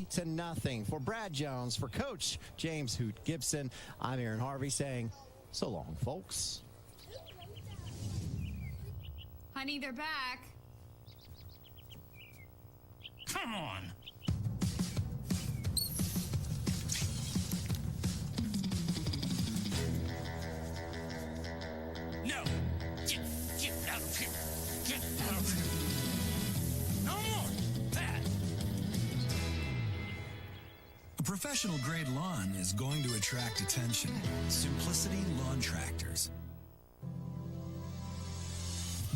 3-0. For Brad Jones, for Coach James Hoot Gibson, I'm Aaron Harvey saying so long, folks. Honey, they're back. Come on. No. Get out of here. Get out of here. No more. That. A professional-grade lawn is going to attract attention. Simplicity Lawn Tractors.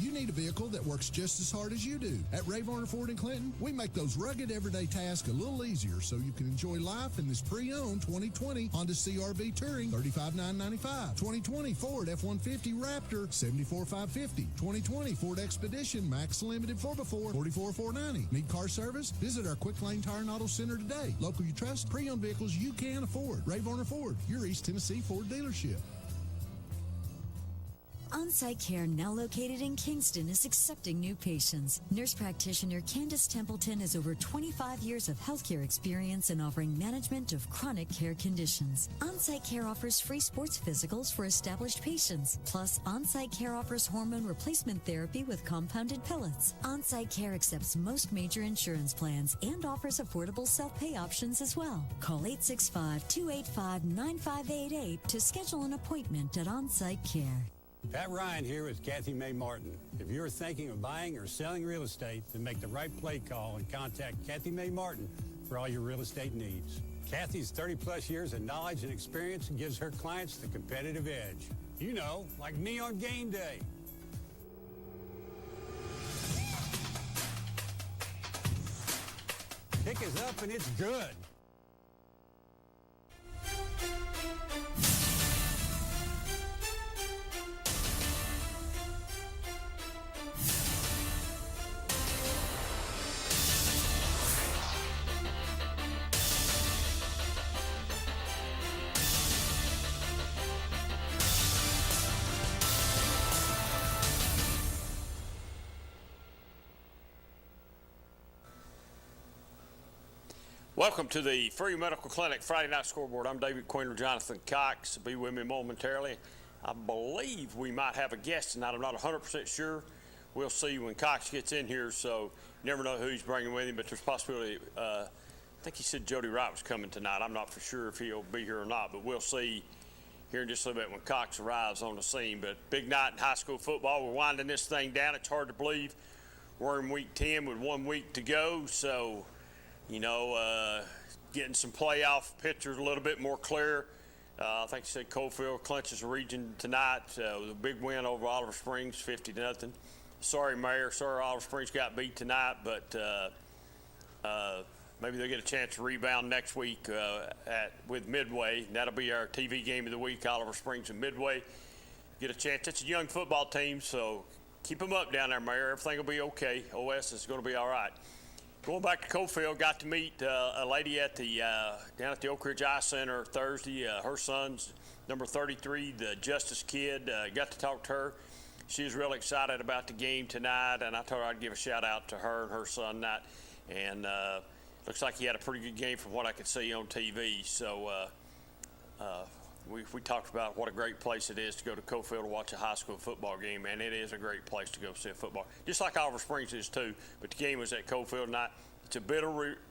You need a vehicle that works just as hard as you do. At Ray Varner Ford in Clinton, we make those rugged everyday tasks a little easier so you can enjoy life in this pre-owned 2020 Honda CR-V Touring, $35,995. 2020 Ford F-150 Raptor, $74,550. 2020 Ford Expedition Max Limited 4x4, $44,490. Need car service? Visit our Quick Lane Tire and Auto Center today. Local you trust, pre-owned vehicles you can afford. Ray Varner Ford, your East Tennessee Ford dealership. On-Site Care, now located in Kingston, is accepting new patients. Nurse practitioner Candace Templeton has over 25 years of healthcare experience in offering management of chronic care conditions. On-Site Care offers free sports physicals for established patients. Plus, On-Site Care offers hormone replacement therapy with compounded pellets. On-Site Care accepts most major insurance plans and offers affordable self-pay options as well. Call 865-285-9588 to schedule an appointment at On-Site Care. Pat Ryan here with Kathy Mae Martin. If you're thinking of buying or selling real estate, then make the right play call and contact Kathy Mae Martin for all your real estate needs. Kathy's 30-plus years of knowledge and experience gives her clients the competitive edge. You know, like me on game day. Kick is up and it's good. Welcome to the Free Medical Clinic Friday Night Scoreboard. I'm David Queen or Jonathan Cox. Be with me momentarily. I believe we might have a guest tonight. I'm not 100% sure. We'll see when Cox gets in here, so you never know who he's bringing with him, but there's possibility. I think he said Jody Wright was coming tonight. I'm not for sure if he'll be here or not, but we'll see here in just a little bit when Cox arrives on the scene. But big night in high school football. We're winding this thing down. It's hard to believe we're in week 10 with 1 week to go, so you know, getting some playoff pictures a little bit more clear. I think you said Coalfield clinches the region tonight with a big win over Oliver Springs, 50-0. Sorry, Mayor. Sorry Oliver Springs got beat tonight, but maybe they'll get a chance to rebound next week with Midway. And that'll be our TV game of the week, Oliver Springs and Midway. Get a chance. It's a young football team, so keep them up down there, Mayor. Everything will be okay. OS is going to be all right. Going back to Coalfield, got to meet a lady at the down at the Oak Ridge Eye Center Thursday. Her son's number 33, the Justice kid. Got to talk to her. She was really excited about the game tonight, and I told her I'd give a shout out to her and her son tonight. And looks like he had a pretty good game from what I could see on TV. So we talked about what a great place it is to go to Coalfield to watch a high school football game, and it is a great place to go see a football, just like Oliver Springs is too. But the game was at Coalfield tonight. It's a bitter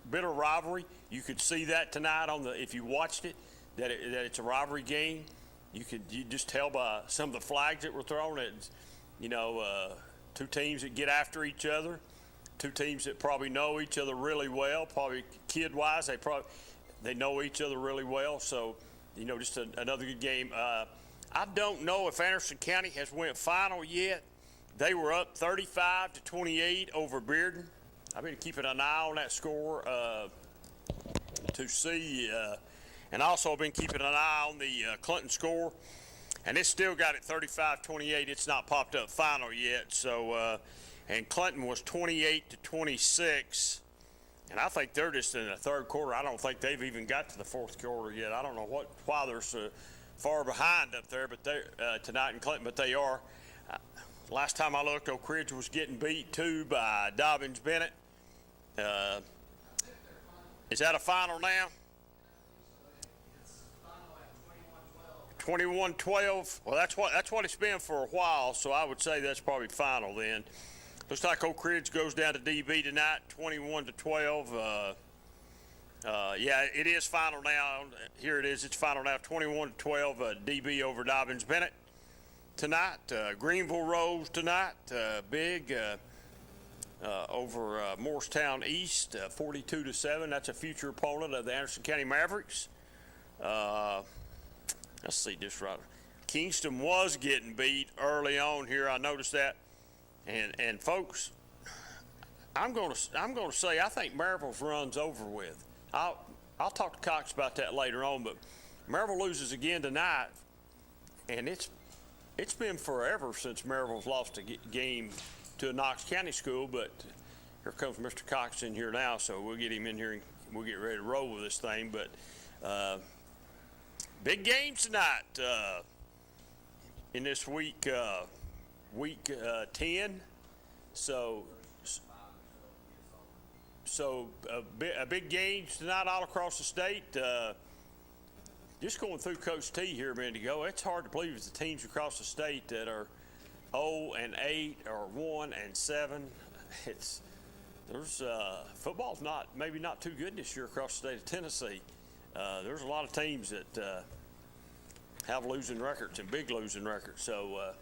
rivalry. You could see that tonight if you watched it, that it's a rivalry game. You just tell by some of the flags that were thrown. It's, you know, two teams that get after each other, two teams that probably know each other really well. Probably kid-wise, they know each other really well. So, you know, just another good game. I don't know if Anderson County has went final yet. They were up 35-28 over Bearden. I've been keeping an eye on that score to see, and also been keeping an eye on the Clinton score. And it's still got it 35-28. It's not popped up final yet. So, and Clinton was 28-26. And I think they're just in the third quarter. I don't think they've even got to the fourth quarter yet. I don't know why they're so far behind up there, but they tonight in Clinton. But they are. Last time I looked, Oak Ridge was getting beat too by Dobbins Bennett. Is that a final now? 21-12. Well, that's what it's been for a while, so I would say that's probably final then. Looks like Oak Ridge goes down to DB tonight, 21-12. Yeah, it is final now. Here it is. It's final now, 21-12. DB over Dobbins Bennett tonight. Greenville Rose tonight. Big over Morristown East, 42-7. That's a future opponent of the Anderson County Mavericks. Let's see this right. Kingston was getting beat early on here. I noticed that. And folks, I'm going to say I think Maryville's run's over with. I'll talk to Cox about that later on, but Maryville loses again tonight, and it's been forever since Maryville's lost a game to a Knox County school. But here comes Mr. Cox in here now, so we'll get him in here and we'll get ready to roll with this thing. But big games tonight in this week 10. So a big game tonight all across the state. Just going through Coach T here a minute ago, it's hard to believe it's the teams across the state that are 0-8 or 1-7. Football's maybe not too good this year across the state of Tennessee. There's a lot of teams that have losing records and big losing records. So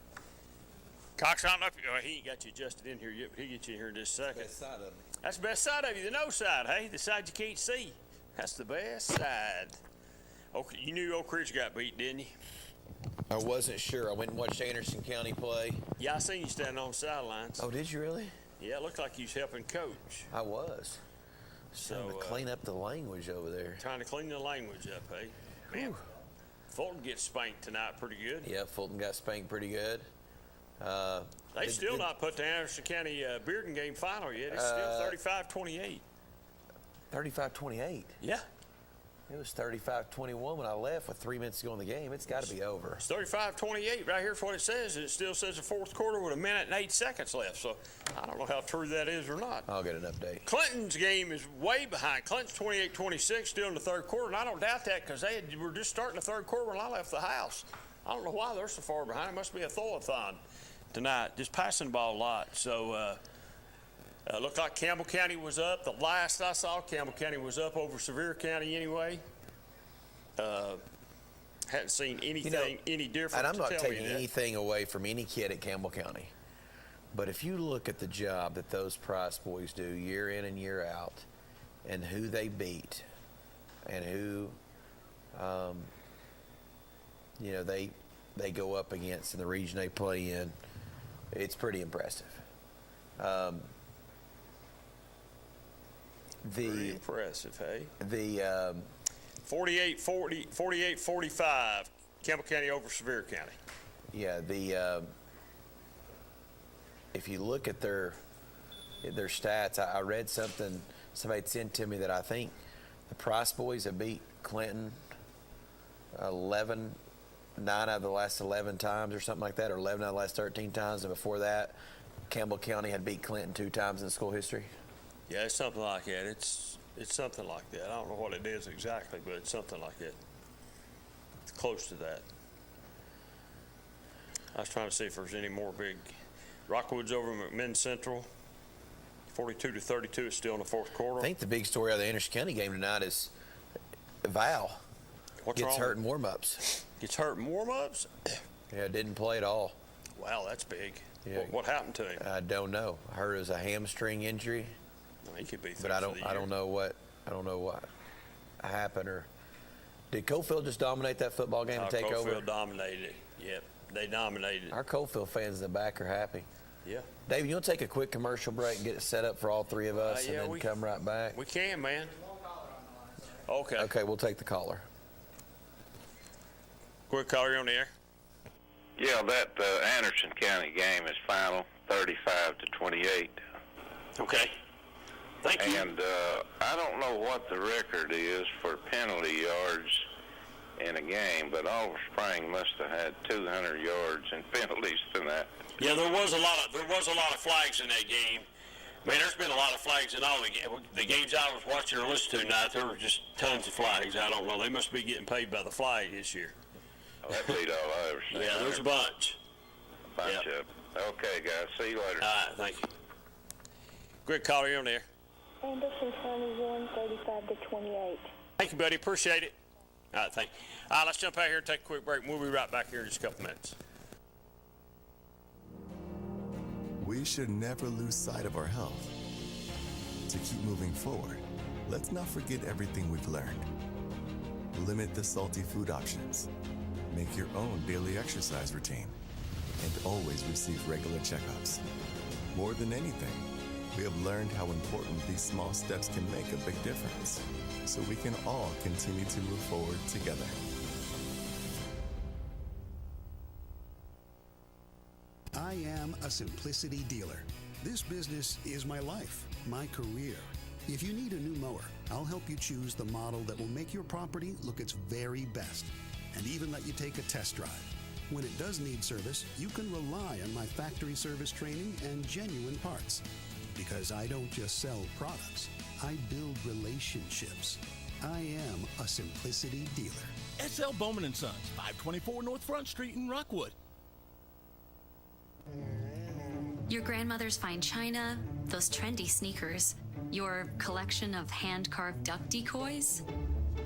Cox, I don't know if he ain't got you adjusted in here yet, but he'll get you in here in just a second. Best side of me. That's the best side of you, the no side, hey? The side you can't see. That's the best side. Okay, you knew Oak Ridge got beat, didn't you? I wasn't sure. I went and watched Anderson County play. Yeah, I seen you standing on the sidelines. Oh, did you really? Yeah, it looked like you was helping coach. I was. Trying to clean up the language over there. Trying to clean the language up, hey? Man, Fulton gets spanked tonight pretty good. Yeah, Fulton got spanked pretty good. They've still not put the Anderson County Bearden game final yet. It's still 35-28. 35-28? Yeah. It was 35-21 when I left with 3 minutes to go in the game. It's got to be over. It's 35-28. Right here's what it says. It still says the fourth quarter with 1 minute and 8 seconds left. So I don't know how true that is or not. I'll get an update. Clinton's game is way behind. Clinton's 28-26 still in the third quarter, and I don't doubt that because they were just starting the third quarter when I left the house. I don't know why they're so far behind. It must be a throw-a-thon tonight, just passing the ball a lot. So looked like Campbell County was up. The last I saw, Campbell County was up over Sevier County anyway. Hadn't seen anything any different. And I'm not to tell taking me anything away from any kid at Campbell County. But if you look at the job that those Price boys do year in and year out and who they beat and who, they go up against in the region they play in, it's pretty impressive. Pretty impressive, hey? The 48-45, Campbell County over Sevier County. Yeah, if you look at their stats, I read something somebody sent to me that I think the Price boys have beat Clinton 9 out of the last 11 times or something like that, or 11 out of the last 13 times, and before that, Campbell County had beat Clinton 2 times in school history. Yeah, it's something like that. It's something like that. I don't know what it is exactly, but it's something like that. It's close to that. I was trying to see if there's any more big. Rockwood's over McMinn Central. 42-32 is still in the fourth quarter. I think the big story out of the Anderson County game tonight is Val gets hurt in warm-ups. Gets hurt in warm-ups? Yeah, didn't play at all. Wow, that's big. Yeah. What happened to him? I don't know. I heard it was a hamstring injury. Well, he could be. But I don't know what happened. Or did Coalfield just dominate that football game and take over? Coalfield dominated it. Yep, they dominated. Our Coalfield fans in the back are happy. Yeah. David, you'll take a quick commercial break and get it set up for all three of us, and then come right back. We can, man. Okay. Okay, we'll take the caller. Quick caller, you're on the air. Yeah, that Anderson County game is final, 35-28. Okay. Thank you. And I don't know what the record is for penalty yards in a game, but Oliver Spring must have had 200 yards in penalties tonight. Yeah, there was a lot of flags in that game. Man, there's been a lot of flags in all the games I was watching or listening to tonight. There were just tons of flags. I don't know. They must be getting paid by the flag this year. Oh, that beat all over. Yeah, there's a bunch. Bunch of. Okay, guys. See you later. All right, thank you. Quick caller, you're on there. Anderson 21, 35 to 28. Thank you, buddy. Appreciate it. All right, thank you. All right, let's jump out here and take a quick break. We'll be right back here in just a couple minutes. We should never lose sight of our health. To keep moving forward, let's not forget everything we've learned. Limit the salty food options. Make your own daily exercise routine. And always receive regular checkups. More than anything, we have learned how important these small steps can make a big difference, so we can all continue to move forward together. I am a Simplicity dealer. This business is my life, my career. If you need a new mower, I'll help you choose the model that will make your property look its very best, and even let you take a test drive. When it does need service, you can rely on my factory service training and genuine parts. Because I don't just sell products, I build relationships. I am a Simplicity dealer. S.L. Bowman & Sons, 524 North Front Street in Rockwood. Your grandmother's fine china, those trendy sneakers, your collection of hand-carved duck decoys.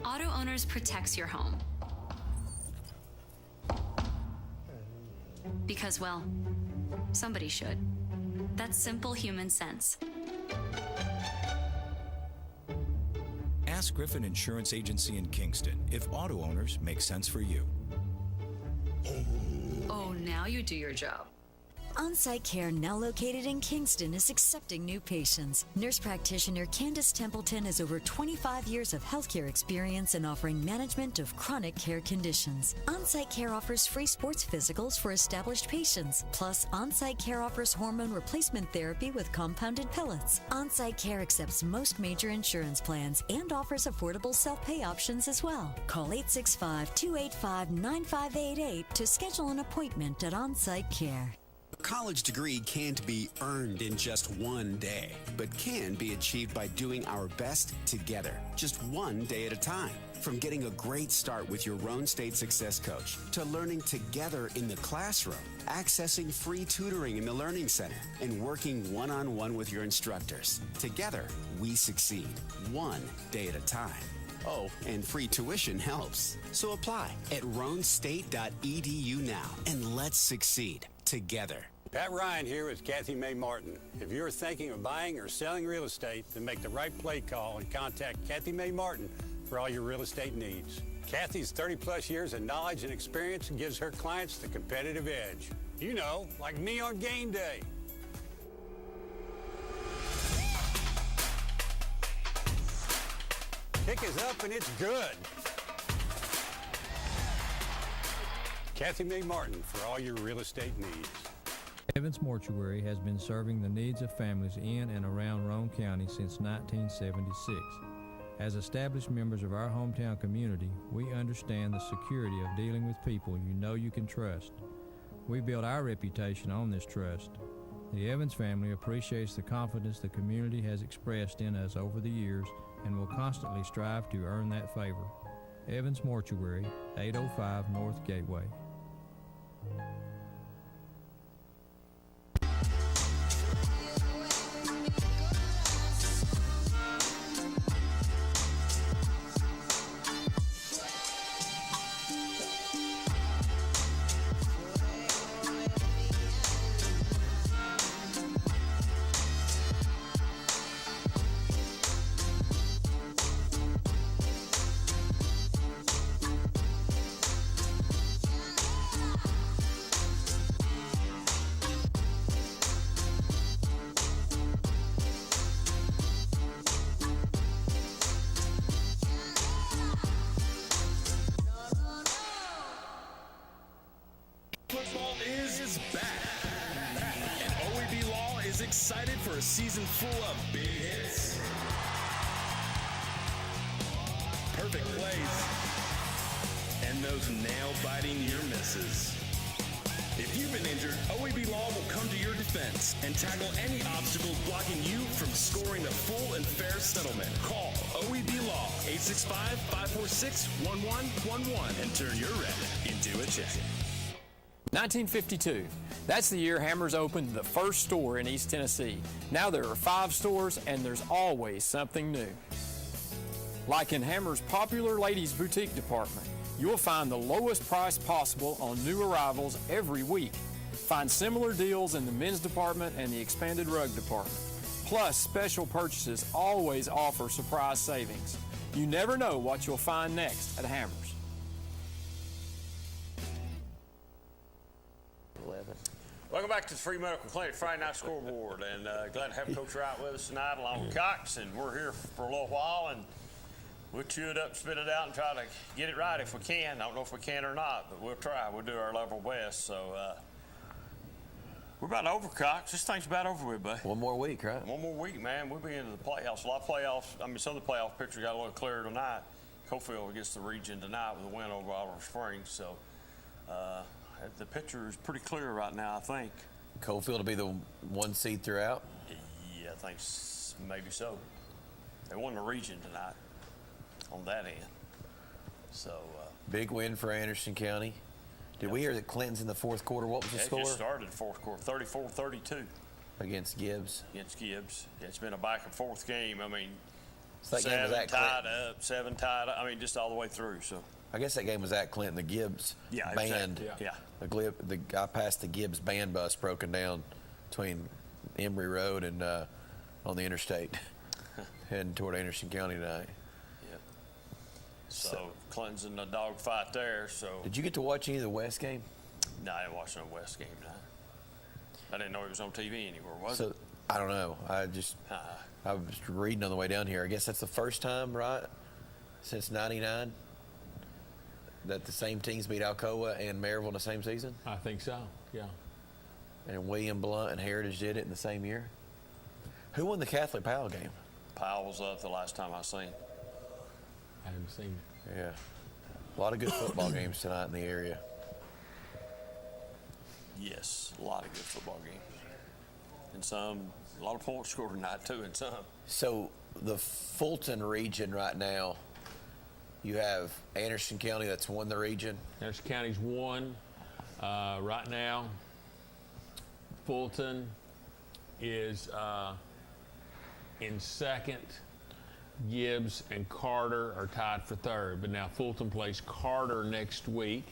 Auto Owners protects your home. Because, well, somebody should. That's simple human sense. Ask Griffin Insurance Agency in Kingston if Auto Owners make sense for you. Oh, now you do your job. On-site care, now located in Kingston, is accepting new patients. Nurse practitioner Candace Templeton has over 25 years of healthcare experience in offering management of chronic care conditions. On-site care offers free sports physicals for established patients. Plus, on-site care offers hormone replacement therapy with compounded pellets. On-site care accepts most major insurance plans and offers affordable self-pay options as well. Call 865-285-9588 to schedule an appointment at On-Site Care. A college degree can't be earned in just one day, but can be achieved by doing our best together, just one day at a time. From getting a great start with your Roan State Success Coach, to learning together in the classroom, accessing free tutoring in the Learning Center, and working one-on-one with your instructors. Together, we succeed, one day at a time. Oh, and free tuition helps. So apply at roanstate.edu now, and let's succeed together. Pat Ryan here with Kathy May Martin. If you're thinking of buying or selling real estate, then make the right play call and contact Kathy May Martin for all your real estate needs. Kathy's 30-plus years of knowledge and experience gives her clients the competitive edge. You know, like me on game day. Kick is up and it's good. Kathy May Martin for all your real estate needs. Evans Mortuary has been serving the needs of families in and around Roane County since 1976. As established members of our hometown community, we understand the security of dealing with people you know you can trust. We built our reputation on this trust. The Evans family appreciates the confidence the community has expressed in us over the years and will constantly strive to earn that favor. Evans Mortuary, 805 North Gateway. Football is back, and OEB Law is excited for a season full of big hits, perfect plays, and those nail-biting near misses. If you've been injured, OAB Law will come to your defense and tackle any obstacles blocking you from scoring a full and fair settlement. Call OEB Law 865-546-1111 and turn your red into a check. 1952. That's the year Hammers opened the first store in East Tennessee. Now there are 5 stores, and there's always something new. Like in Hammers' popular ladies' boutique department, you'll find the lowest price possible on new arrivals every week. Find similar deals in the men's department and the expanded rug department. Plus, special purchases always offer surprise savings. You never know what you'll find next at Hammers. 11. Welcome back to the Free Medical Clinic Friday Night Scoreboard, and glad to have Coach Wright with us tonight along with Cox, and we're here for a little while, and we'll chew it up, spit it out, and try to get it right if we can. I don't know if we can or not, but we'll try. We'll do our level best. So we're about over, Cox. This thing's about over with, buddy. One more week, right? One more week, man. We'll be into the playoffs. A lot of playoffs. I mean, some of the playoff pictures got a little clearer tonight. Cofield gets the region tonight with a win over Oliver Springs. So the picture is pretty clear right now, I think. Cofield will be the 1 seed throughout? Yeah, I think maybe so. They won the region tonight on that end. So big win for Anderson County. Did we hear that Clinton's in the fourth quarter? What was the score? It just started the fourth quarter, 34-32. Against Gibbs? Against Gibbs. Yeah, it's been a back and forth game. I mean, so that 7 tied up, 7 tied up. I mean, just all the way through. So I guess that game was at Clinton. The Gibbs band. Exactly. Yeah. The guy passed the Gibbs band bus broken down between Emory Road and on the interstate heading toward Anderson County tonight. Yeah. So Clinton's in the dog fight there. So did you get to watch any of the West game? No, I didn't watch no West game. No. I didn't know it was on TV anywhere. Was it? I don't know. I was reading on the way down here. I guess that's the first time, right, since '99 that the same teams beat Alcoa and Maryville in the same season? I think so, yeah. And William Blount and Heritage did it in the same year? Who won the Catholic Powell game? Powell was up the last time I seen. I haven't seen it. Yeah. A lot of good football games tonight in the area. Yes, a lot of good football games. And a lot of points scored tonight too, and some. So the Fulton region right now, you have Anderson County that's won the region. Anderson County's won right now. Fulton is in second. Gibbs and Carter are tied for third. But now Fulton plays Carter next week.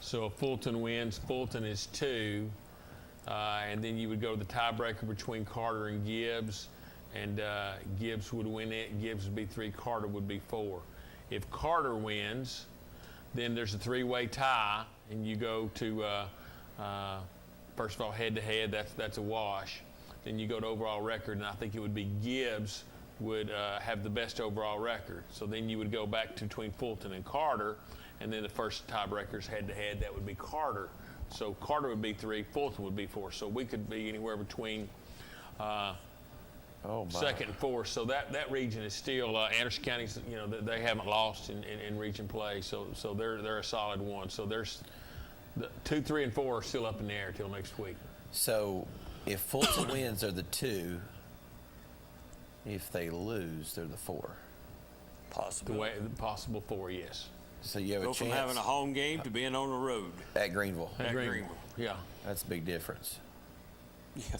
So if Fulton wins, Fulton is 2. And then you would go to the tiebreaker between Carter and Gibbs. And Gibbs would win it. Gibbs would be 3. Carter would be 4. If Carter wins, then there's a 3-way tie, and you go to first of all head-to-head. That's a wash. Then you go to overall record, and I think it would be Gibbs would have the best overall record. So then you would go back to between Fulton and Carter, and then the first tiebreakers head-to-head. That would be Carter. So Carter would be 3, Fulton would be 4. So we could be anywhere between. Second and 4th, so that region is still Anderson County's. They haven't lost in region play, so they're a solid one. So there's 2, 3, and 4 are still up in the air till next week. So if Fulton wins, they're the 2. If they lose, they're the 4. Possible. Possible 4, yes. So you have a chance. Go from having a home game to being on the road at Greenville. At Greenville. Yeah, that's a big difference. Yeah.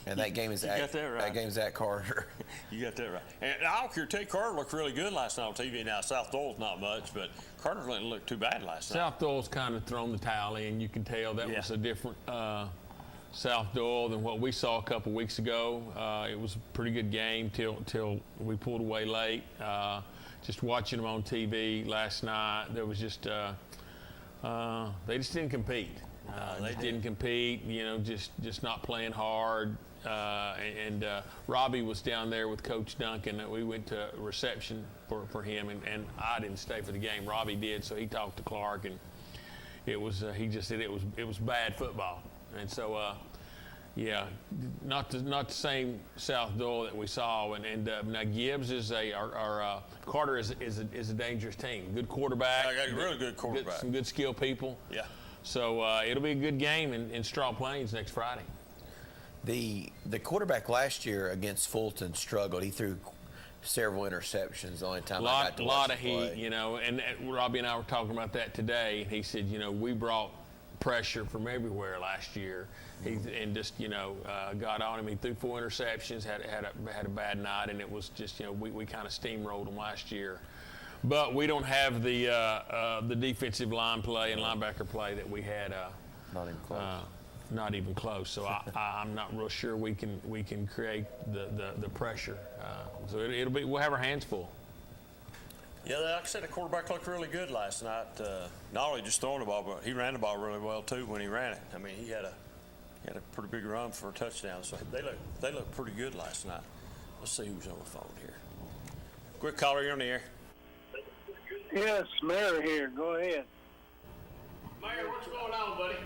And that game is got that right. That game's at Carter. You got that right. And I don't care. Carter looked really good last night on TV. Now South Doyle's not much, but Carter didn't look too bad last night. South Doyle's kind of thrown the towel in. You can tell that was a different South Doyle than what we saw a couple weeks ago. It was a pretty good game till we pulled away late. Just watching them on TV last night, there was just they just didn't compete. They didn't compete. Just not playing hard. And Robbie was down there with Coach Duncan. We went to reception for him, and I didn't stay for the game. Robbie did, so he talked to Clark, and it was he just said it was bad football. And so, not the same South Doyle that we saw. And now Gibbs is Carter is a dangerous team. Good quarterback. I got a really good quarterback. Some good skill people. Yeah. So it'll be a good game in Straw Plains next Friday. The quarterback last year against Fulton struggled. He threw several interceptions the only time I got to watch lot of him play. heat, and Robbie and I were talking about that today. He said, we brought pressure from everywhere last year. And just got on him. He threw 4 interceptions, had a bad night, and it was just we kind of steamrolled him last year. But we don't have the defensive line play and linebacker play that we had. Not even close. Not even close. So I'm not real sure we can create the pressure. So we'll have our hands full. Yeah, like I said, the quarterback looked really good last night. Not only just throwing the ball, but he ran the ball really well too when he ran it. I mean, he had a pretty big run for a touchdown. So they looked pretty good last night. Let's see who's on the phone here. Quick caller, you're on the air. Yes, Mayor here. Go ahead. Mayor, what's going on, buddy?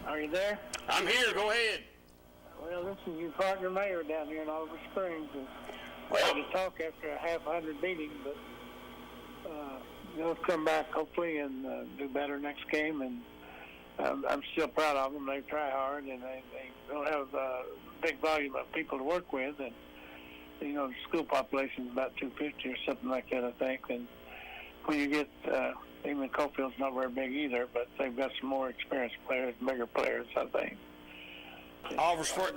Are you there? I'm here. Go ahead. Well, this is your partner mayor down here in Oliver Springs. We had to talk after a half 100 meeting, but they'll come back hopefully and do better next game. And I'm still proud of them. They try hard, and they don't have a big volume of people to work with. And the school population is about 250 or something like that, I think. And when you get even Cofield's not very big either, but they've got some more experienced players, bigger players, I think. Oliver Springs.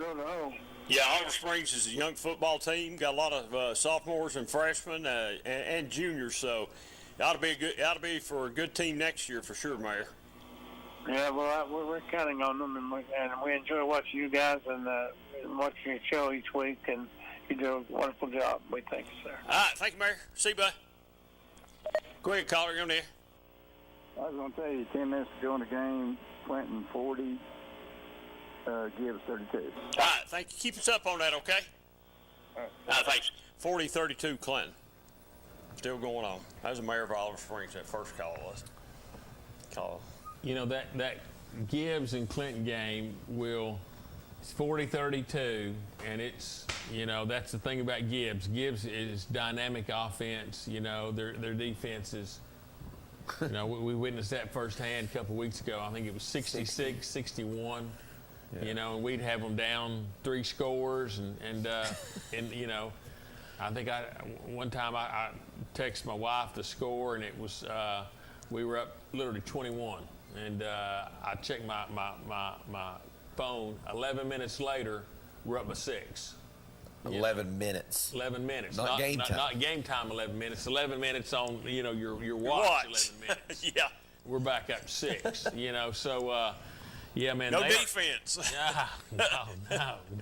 Yeah, Oliver Springs is a young football team. Got a lot of sophomores and freshmen and juniors, so it ought to be for a good team next year for sure, Mayor. Yeah, well, we're counting on them, and we enjoy watching you guys and watching your show each week, and you do a wonderful job. We thank you, sir. All right, thank you, Mayor. See you, bud. Go ahead, caller. You're on there. I was going to tell you, 10 minutes to go in the game, Clinton 40, Gibbs 32. All right, thank you. Keep us up on that, okay? All right, thanks. 40-32 Clinton. Still going on. That was the mayor of Oliver Springs, that first call was. That Gibbs and Clinton game it's 40-32, and it's, that's the thing about Gibbs. Gibbs is dynamic offense. Their defense is, we witnessed that firsthand a couple of weeks ago. I think it was 66-61. Yeah. And we'd have them down 3 scores, and I think one time I texted my wife the score, and it was we were up literally 21, and I checked my phone. 11 minutes later, we're up by 6. 11 minutes. 11 minutes. Not game time. Not game time. 11 minutes. 11 minutes on your watch. 11 minutes. Yeah. We're back up 6. So. Yeah, man. No defense. No.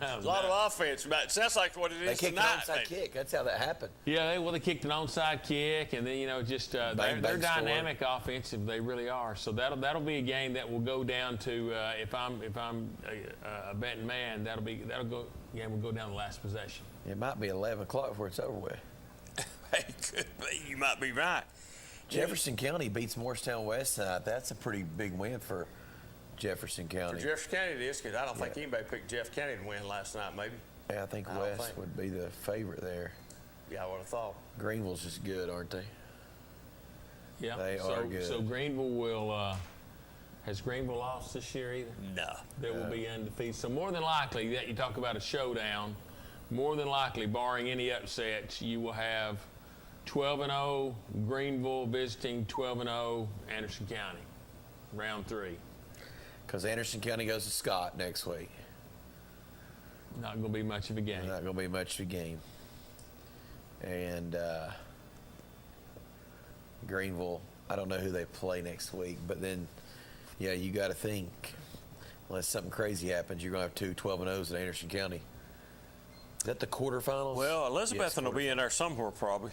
A lot of offense. It sounds like what it is they tonight. They kicked an onside kick. That's how that happened. Yeah, they kicked an onside kick, and then just they're dynamic offensive. They really are. So that'll be a game that will go down to if I'm a betting man, game will go down to the last possession. It might be 11 o'clock before it's over with. It could be. You might be right. Jefferson County beats Morristown West tonight. That's a pretty big win for Jefferson County. For Jefferson County it is, because I don't think anybody picked Jeff County to win last night, maybe. Yeah, I think West would be the favorite there. Yeah, I would have thought. Greenville's just good, aren't they? Yeah. They are good. So Greenville will has Greenville lost this year either? No. They will be undefeated. So more than likely, that you talk about a showdown, more than likely, barring any upsets, you will have 12-0 Greenville visiting 12-0 Anderson County, round 3. Because Anderson County goes to Scott next week. Not going to be much of a game. Not going to be much of a game. And Greenville, I don't know who they play next week, but then, you got to think, unless something crazy happens, you're going to have 2 12-0s in Anderson County. Is that the quarterfinals? Well, Elizabethton will be in there somewhere probably.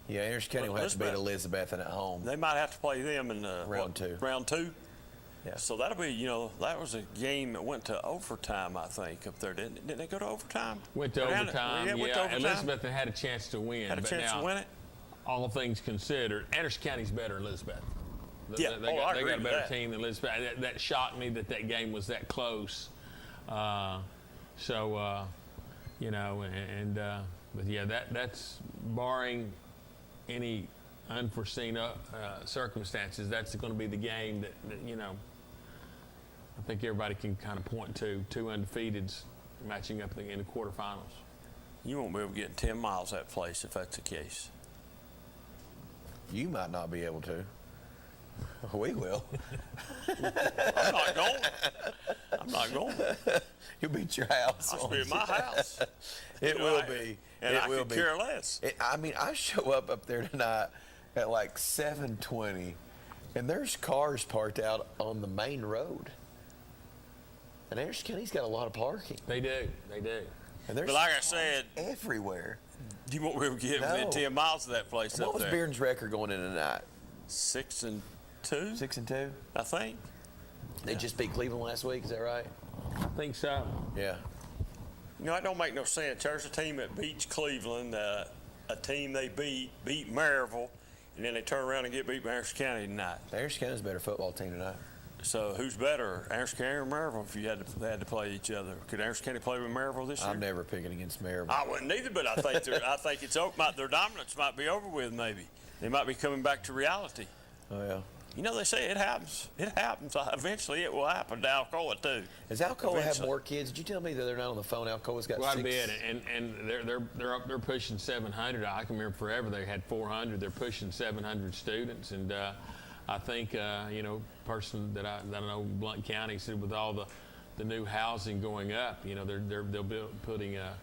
Yeah, Anderson County will have to beat Elizabethton at home. They might have to play them in round 2. Round 2? Yeah. So that'll be, that was a game that went to overtime, I think, up there. Didn't they go to overtime? Went to overtime, went to overtime. Elizabethton had a chance to win. Had a chance to win it? All things considered, Anderson County's better than Elizabeth. They got a better team than Elizabeth. That shocked me that game was that close. But that's barring any unforeseen circumstances. That's going to be the game that I think everybody can kind of point to two undefeateds matching up in the quarterfinals. You won't be able to get 10 miles that place if that's the case. You might not be able to. We will. I'm not going. I'm not going. You'll be at your house. I'll be at my house. It will be. And it I will could be. care less. I mean, I show up there tonight at like 7:20, and there's cars parked out on the main road. And Anderson County's got a lot of parking. They do. They do. And there's But like I said, everywhere. You won't be able to get within 10 miles of that place What up was there. Bearden's record going in tonight? 6-2. 6-2. I think. They just beat Cleveland last week. Is that right? I think so. Yeah. You know, that don't make no sense. There's a team that beats Cleveland, a team they beat Maryville, and then they turn around and get beat by Anderson County tonight. Anderson County's a better football team tonight. So who's better, Anderson County or Maryville, if you had to play each other? Could Anderson County play with Maryville this year? I'm never picking against Maryville. I wouldn't either, but I think it's over. Their dominance might be over with. Maybe they might be coming back to reality. Oh yeah. You know, they say it happens. It happens. Eventually, it will happen to Alcoa too. Does Alcoa have more kids? Did you tell me that they're not on the phone? Alcoa's got quite 6. a bit, and they're pushing 700. I can remember forever they had 400. They're pushing 700 students, and I think person that I know in Blount County said with all the new housing going up, they'll be putting a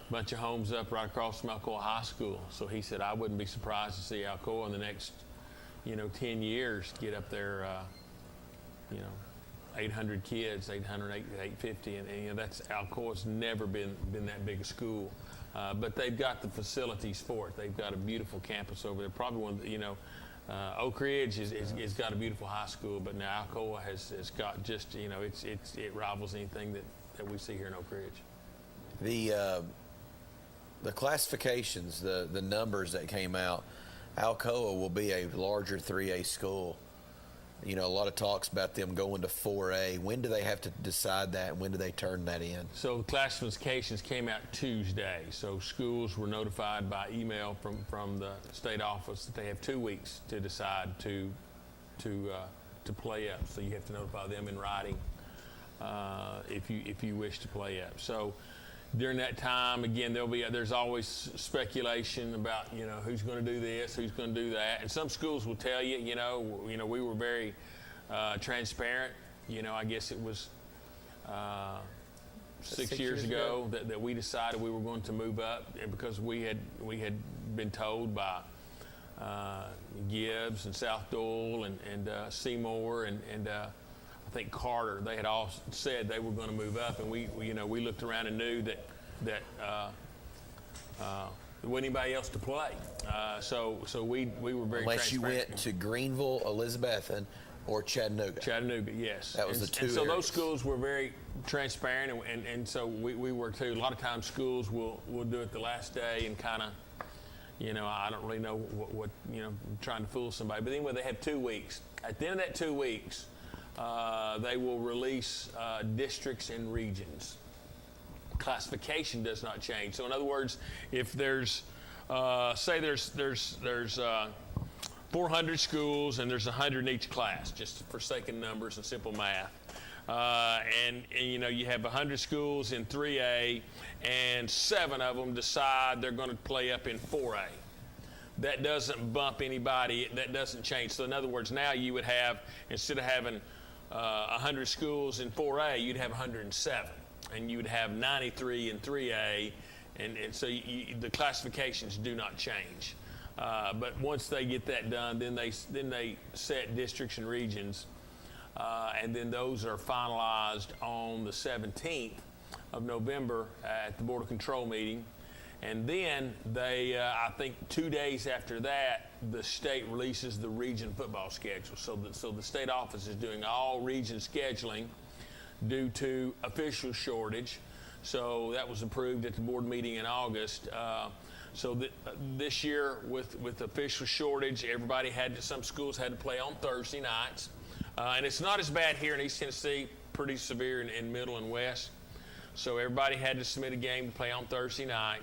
bunch of homes up right across from Alcoa High School. So he said I wouldn't be surprised to see Alcoa in the next 10 years get up there, 800 kids, 800, 850, and that's Alcoa's never been that big a school. But they've got the facilities for it. They've got a beautiful campus over there. Probably one, Oak Ridge has got a beautiful high school, but now Alcoa has got just, it rivals anything that we see here in Oak Ridge. The classifications, the numbers that came out, Alcoa will be a larger 3A school. A lot of talks about them going to 4A. When do they have to decide that, and when do they turn that in? So the classifications came out Tuesday. So schools were notified by email from the state office that they have 2 weeks to decide to play up. So you have to notify them in writing if you wish to play up. So during that time, again, there's always speculation about who's going to do this, who's going to do that, and some schools will tell you, we were very transparent. I guess it was 6 years ago that we decided we were going to move up, and because we had been told by Gibbs and South Dole and Seymour and I think Carter, they had all said they were going to move up, and we looked around and knew that there wasn't anybody else to play. So we were very Unless you transparent. went to Greenville, Elizabethan, or Chattanooga. Chattanooga, yes. That was the two And so areas. those schools were very transparent, and so we were too. A lot of times schools will do it the last day and kind of, I don't really know what trying to fool somebody. But anyway, they have 2 weeks. At the end of that 2 weeks, they will release districts and regions. Classification does not change. So in other words, if there's say there's 400 schools and there's 100 in each class, just for sake of numbers and simple math, and you have 100 schools in 3A, and 7 of them decide they're going to play up in 4A. That doesn't bump anybody. That doesn't change. So in other words, now you would have, instead of having 100 schools in 4A, you'd have 107, and you would have 93 in 3A, and so the classifications do not change. But once they get that done, then they set districts and regions, and then those are finalized on the 17th of November at the Board of Control meeting. And then they, I think 2 days after that, the state releases the region football schedule. So the state office is doing all region scheduling due to official shortage. So that was approved at the board meeting in August. This year, with official shortage, some schools had to play on Thursday nights. And it's not as bad here in East Tennessee, pretty severe in Middle and West. So everybody had to submit a game to play on Thursday night.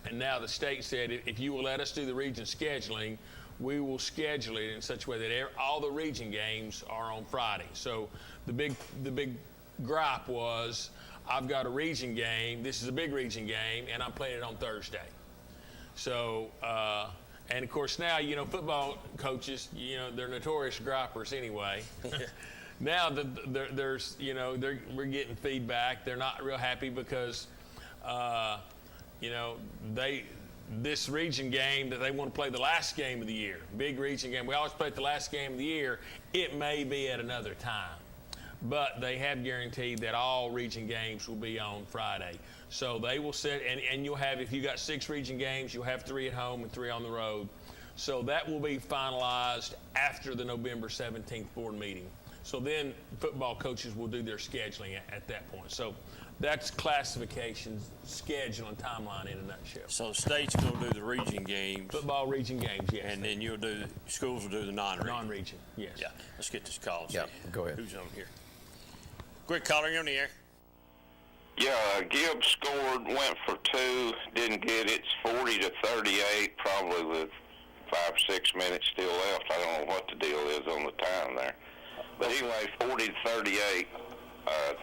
And now the state said, if you will let us do the region scheduling, we will schedule it in such a way that all the region games are on Friday. So the big gripe was, I've got a region game. This is a big region game, and I'm playing it on Thursday. So, and of course now, football coaches, they're notorious gripers anyway. Now there's, we're getting feedback. They're not real happy because, this region game that they want to play the last game of the year, big region game. We always play it the last game of the year. It may be at another time, but they have guaranteed that all region games will be on Friday. So they will set, and you'll have, if you got 6 region games, you'll have 3 at home and 3 on the road. So that will be finalized after the November 17th board meeting. So then football coaches will do their scheduling at that point. So that's classification, schedule, and timeline in a nutshell. So the state's going to do the region games. Football region games, yes. And then schools will do the non-region. Non-region, yes. Yeah. Let's get this call. Yeah, go ahead. Who's on here? Quick caller, you're on the air. Yeah, Gibbs scored, went for 2, didn't get it. It's 40-38, probably with 5 or 6 minutes still left. I don't know what the deal is on the time there. But anyway, 40-38,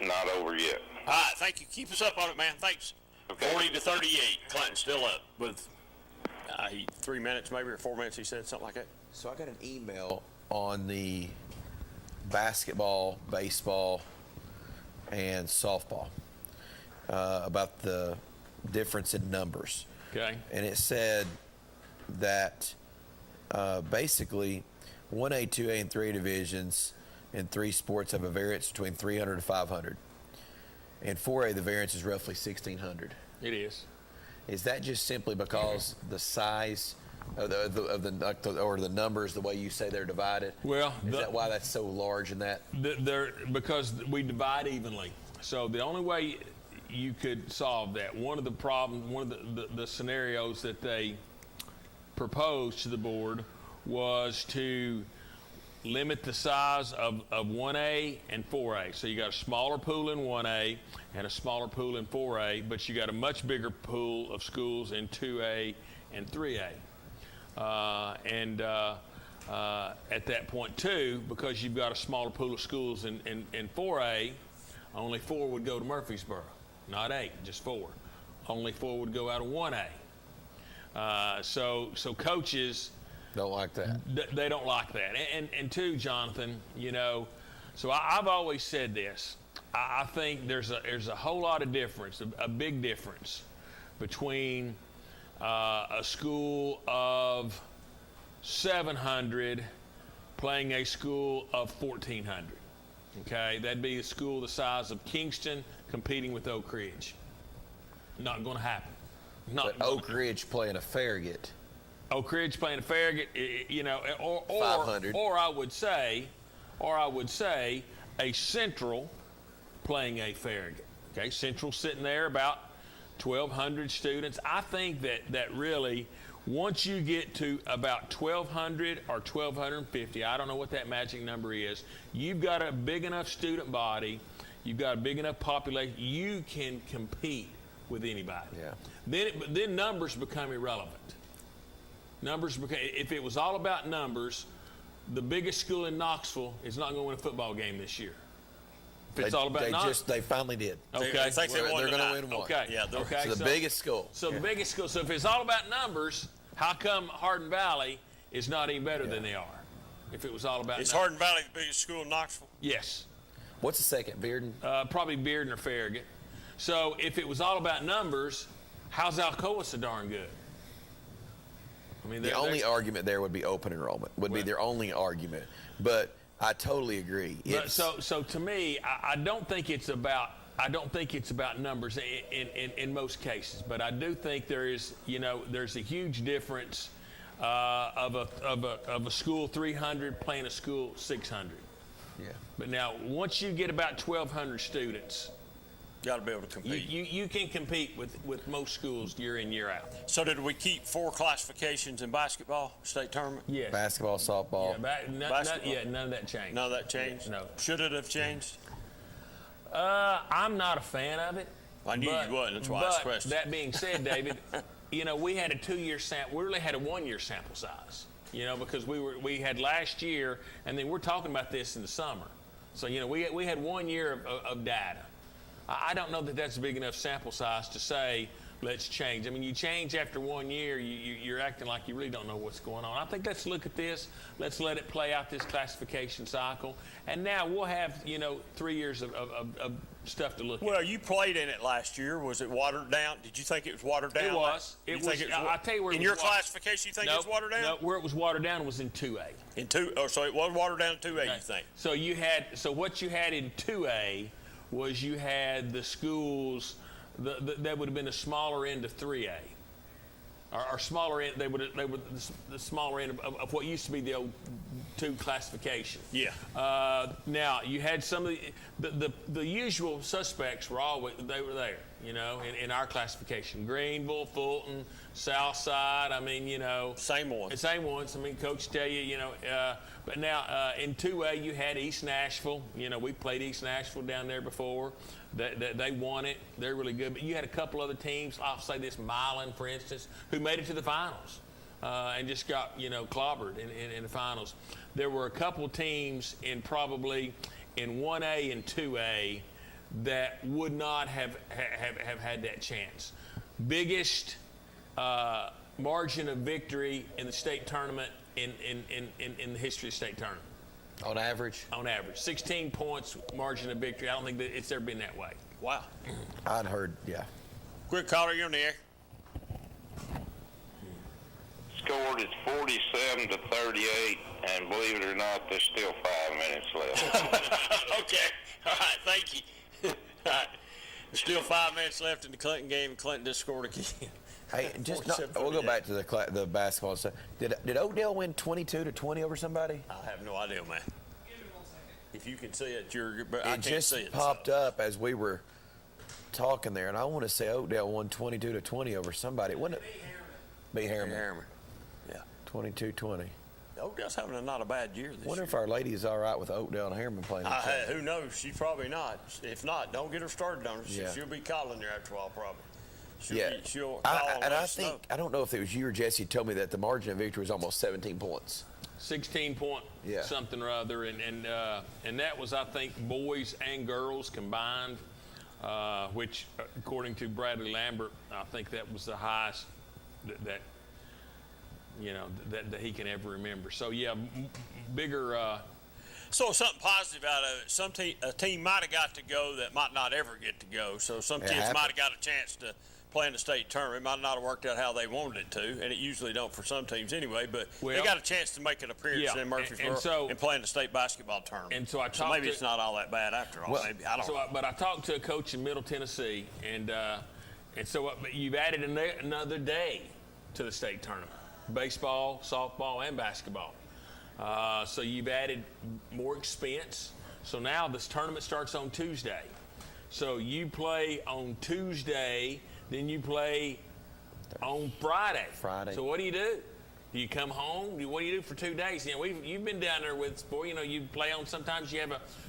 not over yet. All right, thank you. Keep us up on it, man. Thanks. Okay. 40-38, Clinton still up with 3 minutes maybe, or 4 minutes, he said, something like that. So I got an email on the basketball, baseball, and softball about the difference in numbers. Okay. And it said that basically 1A, 2A, and 3A divisions in 3 sports have a variance between 300 to 500. In 4A, the variance is roughly 1,600. It is. Is that just simply because the size of the numbers, the way you say they're divided? Well, is that why that's so large in that? Because we divide evenly. So the only way you could solve that, one of the problems, one of the scenarios that they proposed to the board was to limit the size of 1A and 4A. So you got a smaller pool in 1A and a smaller pool in 4A, but you got a much bigger pool of schools in 2A and 3A. At that point too, because you've got a smaller pool of schools in 4A, only 4 would go to Murfreesboro, not 8, just 4. Only 4 would go out of 1A. So coaches don't like that. They don't like that. And two, Jonathan, so I've always said this. I think there's a whole lot of difference, a big difference between a school of 700 playing a school of 1,400. Okay, that'd be a school the size of Kingston competing with Oak Ridge. Not going to happen. But Oak Ridge playing a Farragut. Oak Ridge playing a Farragut, or 500. Or I would say a Central playing a Farragut. Okay, Central sitting there about 1,200 students. I think that really, once you get to about 1,200 or 1,250, I don't know what that magic number is, you've got a big enough student body, you've got a big enough population, you can compete with anybody. Yeah. Then numbers become irrelevant. If it was all about numbers, the biggest school in Knoxville is not going to win a football game this year. If it's all about numbers. They finally did. Okay. I think they're going to win one. Okay. Yeah. Okay. So the biggest school. So the biggest school. So if it's all about numbers, how come Hardin Valley is not any better than they are? If it was all about Is numbers. Hardin Valley the biggest school in Knoxville? Yes. What's the second, Bearden? Probably Bearden or Farragut. So if it was all about numbers, how's Alcoa so darn good? I mean, the only argument there would be open enrollment. Be their only argument. But I totally agree. So to me, I don't think it's about numbers in most cases. But I do think there's a huge difference of a school 300 playing a school 600. Yeah. But now once you get about 1,200 students, got to be able to compete. You can compete with most schools year in, year out. So did we keep 4 classifications in basketball, state tournament? Yes. Basketball, softball. Yeah, none of that changed. None of that changed? No. Should it have changed? I'm not a fan of it. I knew you wasn't. That's why I asked the question. That being said, David, we had a 2-year sample. We really had a 1-year sample size. you know, because we had last year, and then we're talking about this in the summer. So, you know, we had 1 year of data. I don't know that that's a big enough sample size to say, let's change. I mean, you change after 1 year, you're acting like you really don't know what's going on. I think let's look at this. Let's let it play out this classification cycle. And now we'll have, you know, 3 years of stuff to look at. Well, you played in it last year. Was it watered down? Did you think it was watered down? It was. I'll tell you where it was. In your classification, you think it was watered down? No, where it was watered down was in 2A. So it was watered down in 2A, you think? So what you had in 2A was you had the schools that would have been the smaller end of 3A, or smaller end. They would the smaller end of what used to be the old 2 classification. Yeah. Now you had some of the usual suspects were there. You know, in our classification, Greenville, Fulton, Southside. I mean, you know, same ones. I mean, coach tell you, you know. But now in 2A you had East Nashville. You know, we played East Nashville down there before. They won it. They're really good. But you had a couple other teams, I'll say this, Milan, for instance, who made it to the finals and just got, you know, clobbered in the finals. There were a couple teams in 1A and 2A that would not have had that chance. Biggest margin of victory in the state tournament in the history of the state tournament. On average? On average. 16 points margin of victory. I don't think that it's ever been that way. Wow. I'd heard, yeah. Quick caller, you're on the air. Scored is 47-38, and believe it or not, there's still 5 minutes left. Okay. All right. Thank you. All right. There's still 5 minutes left in the Clinton game, and Clinton just scored again. Hey, we'll go back to the basketball stuff. Did Oakdale win 22-20 over somebody? I have no idea, man. If you can see it, I can't just see it. Popped up as we were talking there, and I want to say Oakdale won 22-20 over somebody. Wouldn't it? B. Harriman. Yeah. 22-20. Oakdale's having not a bad year this Wonder year. if our lady is all right with Oakdale and Harriman playing. Who knows? She's probably not. If not, don't get her started on her. Yeah. She'll be calling there after a while, probably. She'll I don't know if it was you or Jesse told me that the margin of victory was almost 17 points. 16 point something or other, and that was, I think, boys and girls combined, which according to Bradley Lambert, I think that was the highest that he can ever remember. So yeah, bigger. So something positive out of it. A team might have got to go that might not ever get to go. So some kids might have got a chance to play in the state tournament. It might not have worked out how they wanted it to, and it usually don't for some teams anyway. But they got a chance to make an appearance in Murfreesboro and play in the state basketball tournament. And so maybe it's not all that bad after all. Maybe I don't know. But I talked to a coach in Middle Tennessee, and so you've added another day to the state tournament: baseball, softball, and basketball. So you've added more expense. So now this tournament starts on Tuesday. So you play on Tuesday, then you play on Friday. So what do? Do you come home? What do you do for 2 days? You know, you've been down there with us before. You know, you play on. Sometimes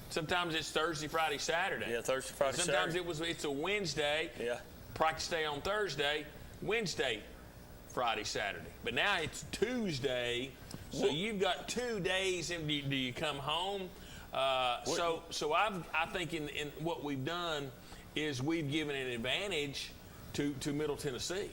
sometimes it's Thursday, Friday, Saturday. Yeah, Thursday, Friday, sometimes Saturday. It's a Wednesday. Yeah. Practice day on Thursday, Wednesday, Friday, Saturday. But now it's Tuesday. So you've got 2 days. Do you come home? So I think in what we've done is we've given an advantage to Middle Tennessee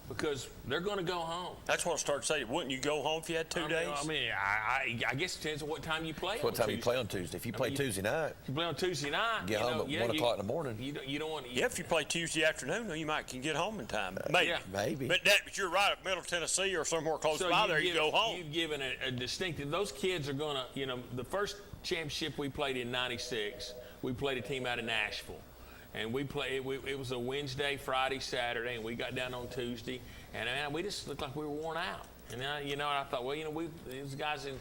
because they're going to go home. That's what I started saying. Wouldn't you go home if you had 2 days? I guess it depends on what time you play. What time you play on Tuesday? If you play Tuesday night, if you play on Tuesday night, get home at 1 o'clock in the morning. You don't want. If you play Tuesday afternoon, you can get home in time. Maybe. But you're right. At Middle Tennessee or somewhere close by there, you go home. You've given a distinctive. Those kids are going to. The first championship we played in '96, we played a team out of Nashville. And it was a Wednesday, Friday, Saturday, and we got down on Tuesday, and man, we just looked like we were worn out. And I thought, these guys at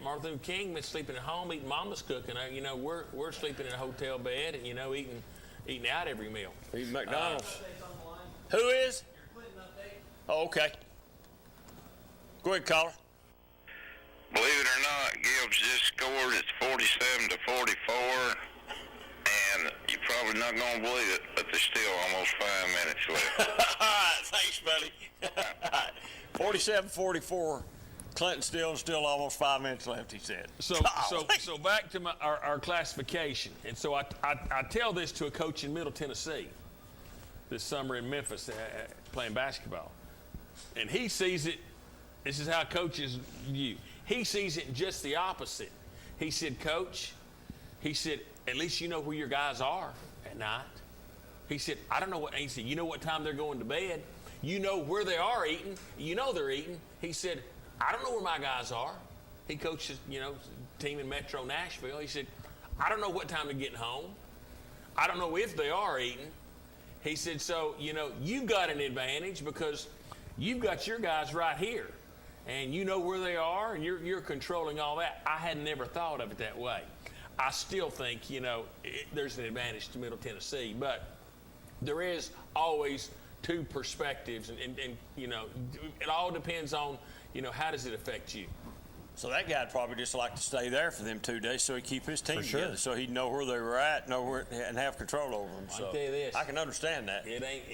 Martin Luther King been sleeping at home, eating mama's cooking. We're sleeping in a hotel bed, and eating out every meal. Eating McDonald's. Who is? Oh, okay. Go ahead, caller. Believe it or not, Gibbs just scored. It's 47-44. And you're probably not going to believe it, but there's still almost 5 minutes left. All right, thanks, buddy. 47-44. Clinton still almost 5 minutes left, he said. So back to our classification. And so I tell this to a coach in Middle Tennessee this summer in Memphis playing basketball. And he sees it, this is how coaches view. He sees it just the opposite. He said, Coach, he said, at least you know where your guys are at night. He said, I don't know what, he said, you know what time they're going to bed. You know where they are eating. You know they're eating. He said, I don't know where my guys are. He coaches, team in Metro Nashville. He said, I don't know what time they're getting home. I don't know if they are eating. He said, so, you've got an advantage because you've got your guys right here. And you know where they are, and you're controlling all that. I had never thought of it that way. I still think, there's an advantage to Middle Tennessee. But there is always two perspectives. And it all depends on, how does it affect you? So that guy'd probably just like to stay there for them 2 days so he'd keep his team together, so he'd know where they were at, and have control over them. So I'll tell you this. I can understand that. It ain't,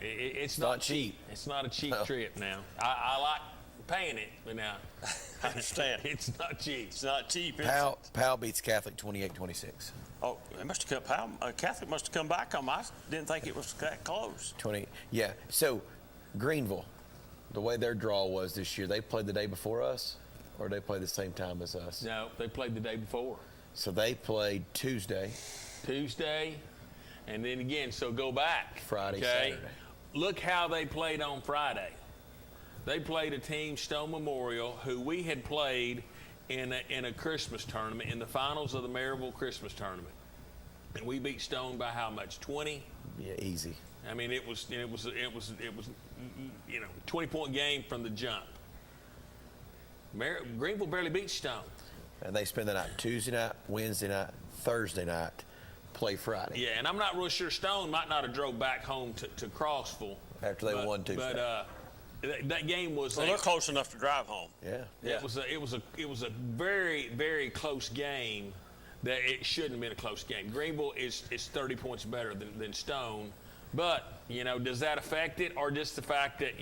it's not cheap. It's not a cheap trip now. I like paying it, but now I understand. It's not cheap. It's not cheap. Powell beats Catholic 28-26. Oh, it must have come. Catholic must have come back on. I didn't think it was that close. 20. Yeah. So Greenville, the way their draw was this year, they played the day before us, or they played the same time as us? No, they played the day before. So they played Tuesday, and then again. So go back. Friday, okay? Saturday. Look how they played on Friday. They played a team, Stone Memorial, who we had played in a Christmas tournament, in the finals of the Maryville Christmas tournament. And we beat Stone by how much? 20? Yeah, easy. I mean, it was 20-point game from the jump. Greenville barely beat Stone. And they spend the night Tuesday night, Wednesday night, Thursday night, play Friday. Yeah, and I'm not real sure Stone might not have drove back home to Crossville after they won Tuesday. But that game was. Well, they're close enough to drive home. Yeah. It was a very, very close game. That it shouldn't have been a close game. Greenville is 30 points better than Stone, but does that affect it, or just the fact that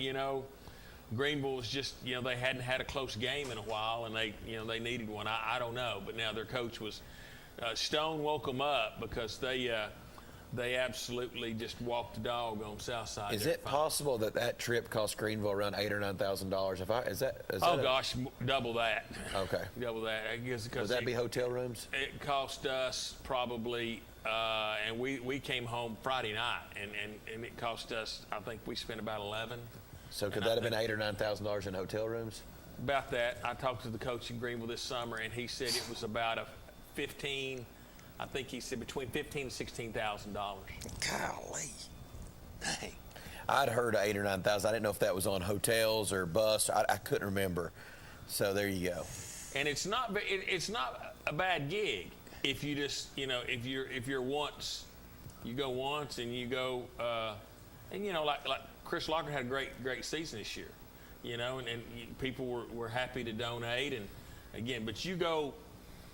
Greenville was just they hadn't had a close game in a while, and they needed one. I don't know, but now their coach was Stone woke them up because they absolutely just walked the dog on Southside. Is it possible that trip cost Greenville around $8,000 or $9,000? Is that? Gosh, double that. Okay. Double that. I guess because would that be hotel rooms? It cost us probably, and we came home Friday night, and it cost us. I think we spent about 11. So could that have been $8,000 or $9,000 in hotel rooms? About that. I talked to the coach in Greenville this summer, and he said it was about a 15. I think he said between $15,000 and $16,000. Golly. Dang. I'd heard $8,000 or $9,000. I didn't know if that was on hotels or bus. I couldn't remember. So there you go. And it's not a bad gig if you just if you're once, you go once and you go and like Chris Locker had a great season this year, and people were happy to donate, and again, but you go,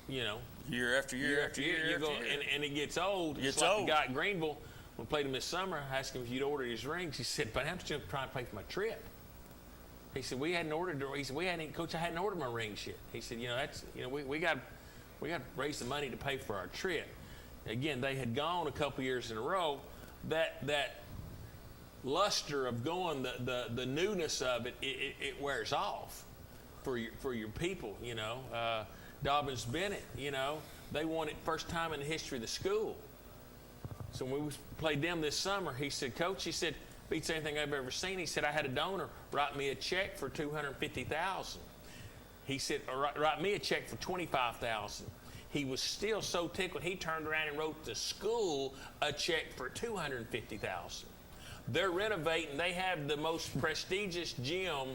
year after year after year, you go, and it gets old. It's like old. The guy at Greenville, when we played him this summer, I asked him if he'd ordered his rings. He said, but I'm just trying to pay for my trip. He said, we hadn't ordered. He said, Coach, I hadn't ordered my rings yet. He said, we got to raise the money to pay for our trip. Again, they had gone a couple years in a row. That luster of going, the newness of it wears off for your people. Dobbins Bennett, they won it first time in the history of the school. So when we played them this summer, he said, Coach, he said, beats anything I've ever seen. He said, I had a donor write me a check for $250,000. He said, write me a check for $25,000. He was still so tickled, he turned around and wrote the school a check for $250,000. They're renovating. They have the most prestigious gym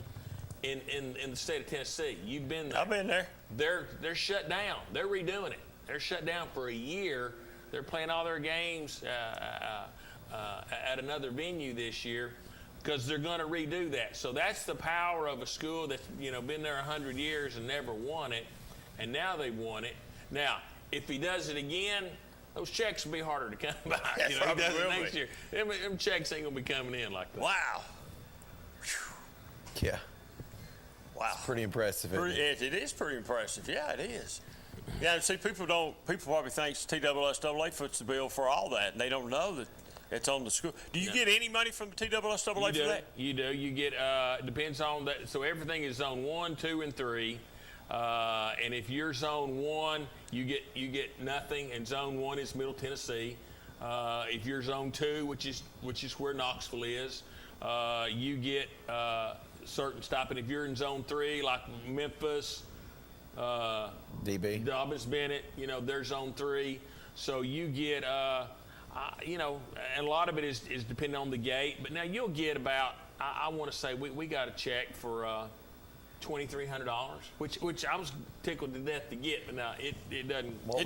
in the state of Tennessee. You've been there. I've been there. They're shut down. They're redoing it. They're shut down for a year. They're playing all their games at another venue this year because they're going to redo that. So that's the power of a school that's been there 100 years and never won it, and now they won it. Now, if he does it again, those checks will be harder to come by. He does it next year. Them checks ain't going to be coming in like that. Wow. Yeah. Wow. It's pretty impressive. It is pretty impressive. Yeah, it is. Yeah, see, people probably think TSSAA foots the bill for all that, and they don't know that it's on the school. Do you get any money from the TSSAA for that? You do. You get, depends on that. So everything is zone 1, 2, and 3. And if you're zone 1, you get nothing, and zone 1 is Middle Tennessee. If you're zone 2, which is where Knoxville is, you get certain stipend. If you're in zone 3, like Memphis, DB, Dobbins, Bennett, they're zone 3. So you get, and a lot of it is depending on the gate. But now you'll get about, I want to say, we got a check for $2,300, which I was tickled to death to get, but no, it doesn't. What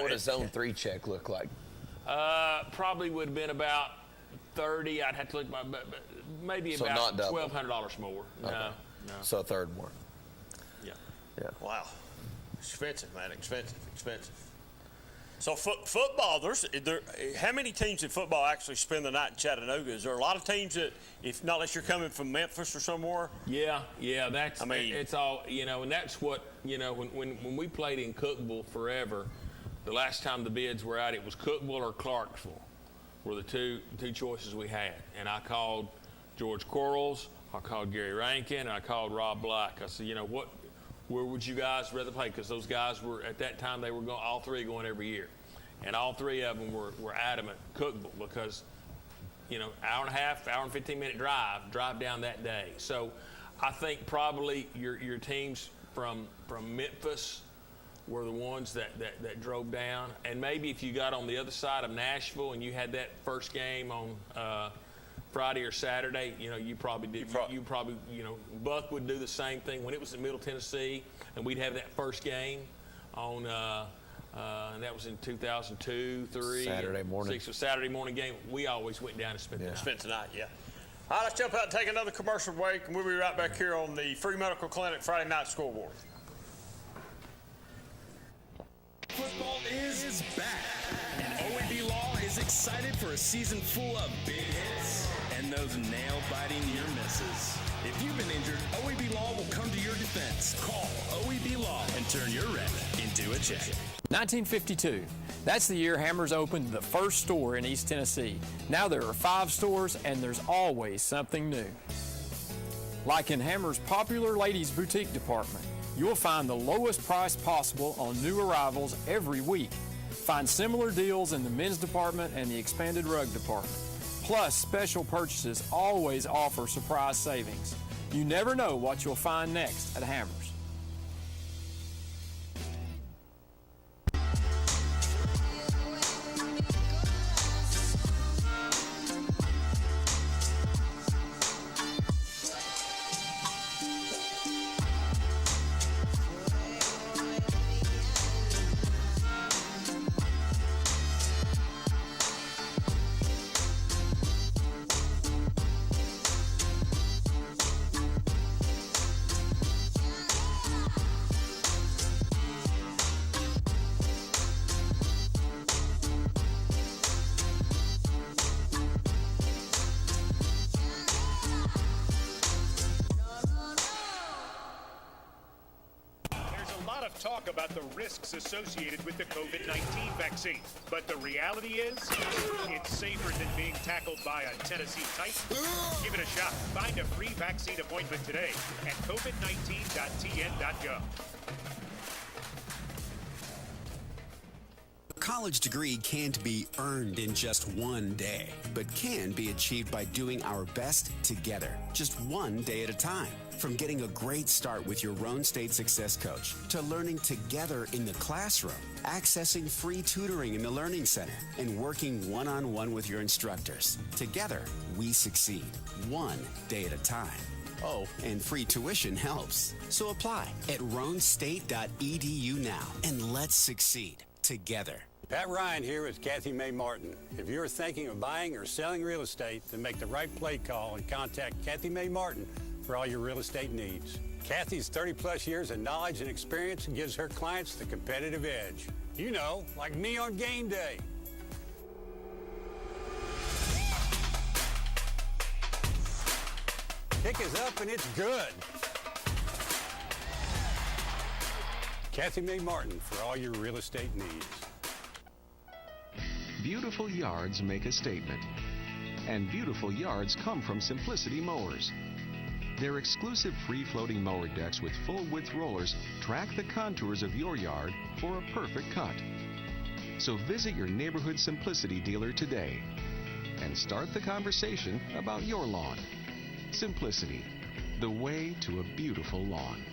would a zone 3 check look like? Probably would have been about 30. I'd have to look at but maybe so about $1,200 more. Okay. No. So a third more. Yeah. Wow. Expensive, man. Expensive. So football, how many teams in football actually spend the night in Chattanooga? Is there a lot of teams that, if not unless you're coming from Memphis or somewhere? Yeah. It's all, and that's what, when we played in Cookeville forever, the last time the bids were out, it was Cookeville or Clarksville were the two choices we had. And I called George Quarles, I called Gary Rankin, and I called Rob Black. I said, where would you guys rather play? Because those guys were, at that time, they were going, all three going every year. And all three of them were adamant, Cookeville, because, hour and a half, hour and 15-minute drive down that day. So I think probably your teams from Memphis were the ones that drove down. And maybe if you got on the other side of Nashville and you had that first game on Friday or Saturday, you probably did. You probably, Buck would do the same thing when it was in Middle Tennessee, and we'd have that first game on, and that was in 2002, 3, Saturday morning. 6, or Saturday morning game. We always went down and spent the night. Spent the night, yeah. All right, let's jump out and take another commercial break, and we'll be right back here on the Free Medical Clinic Friday Night Scoreboard. Football is back, and OAB Law is excited for a season full of big hits and those nail-biting near misses. If you've been injured, OAB Law will come to your defense. Call OAB Law and turn your rep into a check. 1952. That's the year Hammers opened the first store in East Tennessee. Now there are 5 stores, and there's always something new. Like in Hammers' popular ladies' boutique department, you'll find the lowest price possible on new arrivals every week. Find similar deals in the men's department and the expanded rug department. Plus, special purchases always offer surprise savings. You never know what you'll find next at Hammers. Talk about the risks associated with the COVID-19 vaccine. But the reality is, it's safer than being tackled by a Tennessee Titan. Give it a shot. Find a free vaccine appointment today at covid19.tn.gov. A college degree can't be earned in just one day, but can be achieved by doing our best together, just one day at a time. From getting a great start with your Roan State Success Coach to learning together in the classroom, accessing free tutoring in the Learning Center, and working one-on-one with your instructors. Together, we succeed, one day at a time. Oh, and free tuition helps. So apply at roanstate.edu now, and let's succeed together. Pat Ryan here with Kathy May Martin. If you're thinking of buying or selling real estate, then make the right play call and contact Kathy May Martin for all your real estate needs. Kathy's 30-plus years of knowledge and experience gives her clients the competitive edge. Like me on game day. Kick is up and it's good. Kathy May Martin for all your real estate needs. Beautiful yards make a statement. And beautiful yards come from Simplicity Mowers. Their exclusive free-floating mower decks with full-width rollers track the contours of your yard for a perfect cut. So visit your neighborhood Simplicity dealer today and start the conversation about your lawn. Simplicity, the way to a beautiful lawn.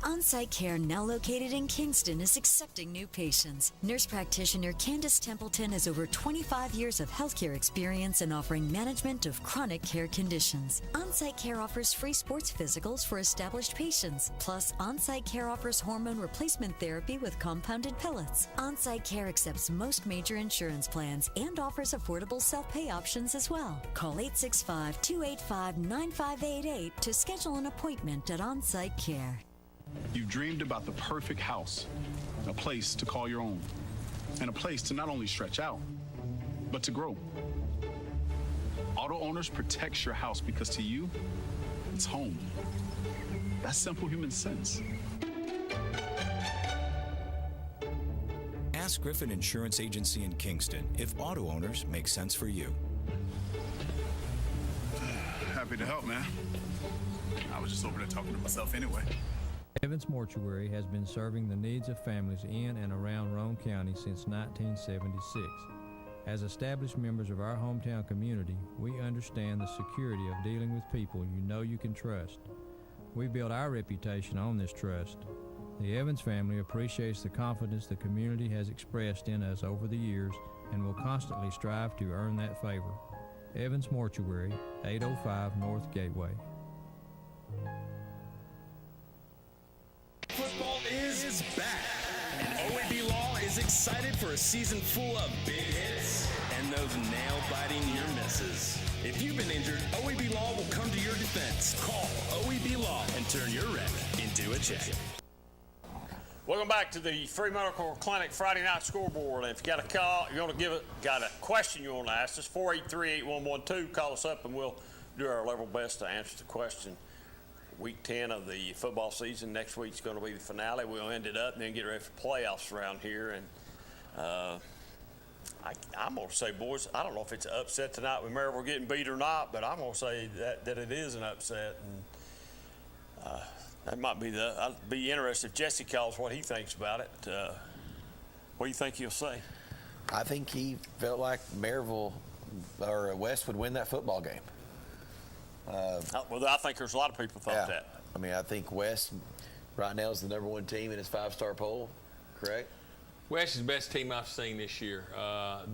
On-site care, now located in Kingston, is accepting new patients. Nurse practitioner Candace Templeton has over 25 years of healthcare experience in offering management of chronic care conditions. On-site care offers free sports physicals for established patients. Plus, on-site care offers hormone replacement therapy with compounded pellets. On-site care accepts most major insurance plans and offers affordable self-pay options as well. Call 865-285-9588 to schedule an appointment at On-Site Care. You've dreamed about the perfect house, a place to call your own, and a place to not only stretch out, but to grow. Auto Owners protects your house because to you, it's home. That's simple human sense. Ask Griffin Insurance Agency in Kingston if auto owners make sense for you. Happy to help, man. I was just over there talking to myself anyway. Evans Mortuary has been serving the needs of families in and around Roane County since 1976. As established members of our hometown community, we understand the security of dealing with people you know you can trust. We built our reputation on this trust. The Evans family appreciates the confidence the community has expressed in us over the years and will constantly strive to earn that favor. Evans Mortuary, 805 North Gateway. Football is back, and OAB Law is excited for a season full of big hits and those nail-biting near misses. If you've been injured, OAB Law will come to your defense. Call OAB Law and turn your wreck into a check. Welcome back to the Free Medical Clinic Friday Night Scoreboard. And if you got a call, you want to give it, got a question you want to ask us, 483-8112. Call us up and we'll do our level best to answer the question. Week 10 of the football season. Next week's going to be the finale. We'll end it up and then get ready for playoffs around here. And I'm going to say, boys, I don't know if it's an upset tonight with Maryville getting beat or not, but I'm going to say that it is an upset. And that might be I'd be interested if Jesse calls what he thinks about it. What do you think he'll say? I think he felt like Maryville or West would win that football game. Well, I think there's a lot of people thought that. I mean, I think West right now is the number 1 team in his 5-star poll, correct? West is the best team I've seen this year.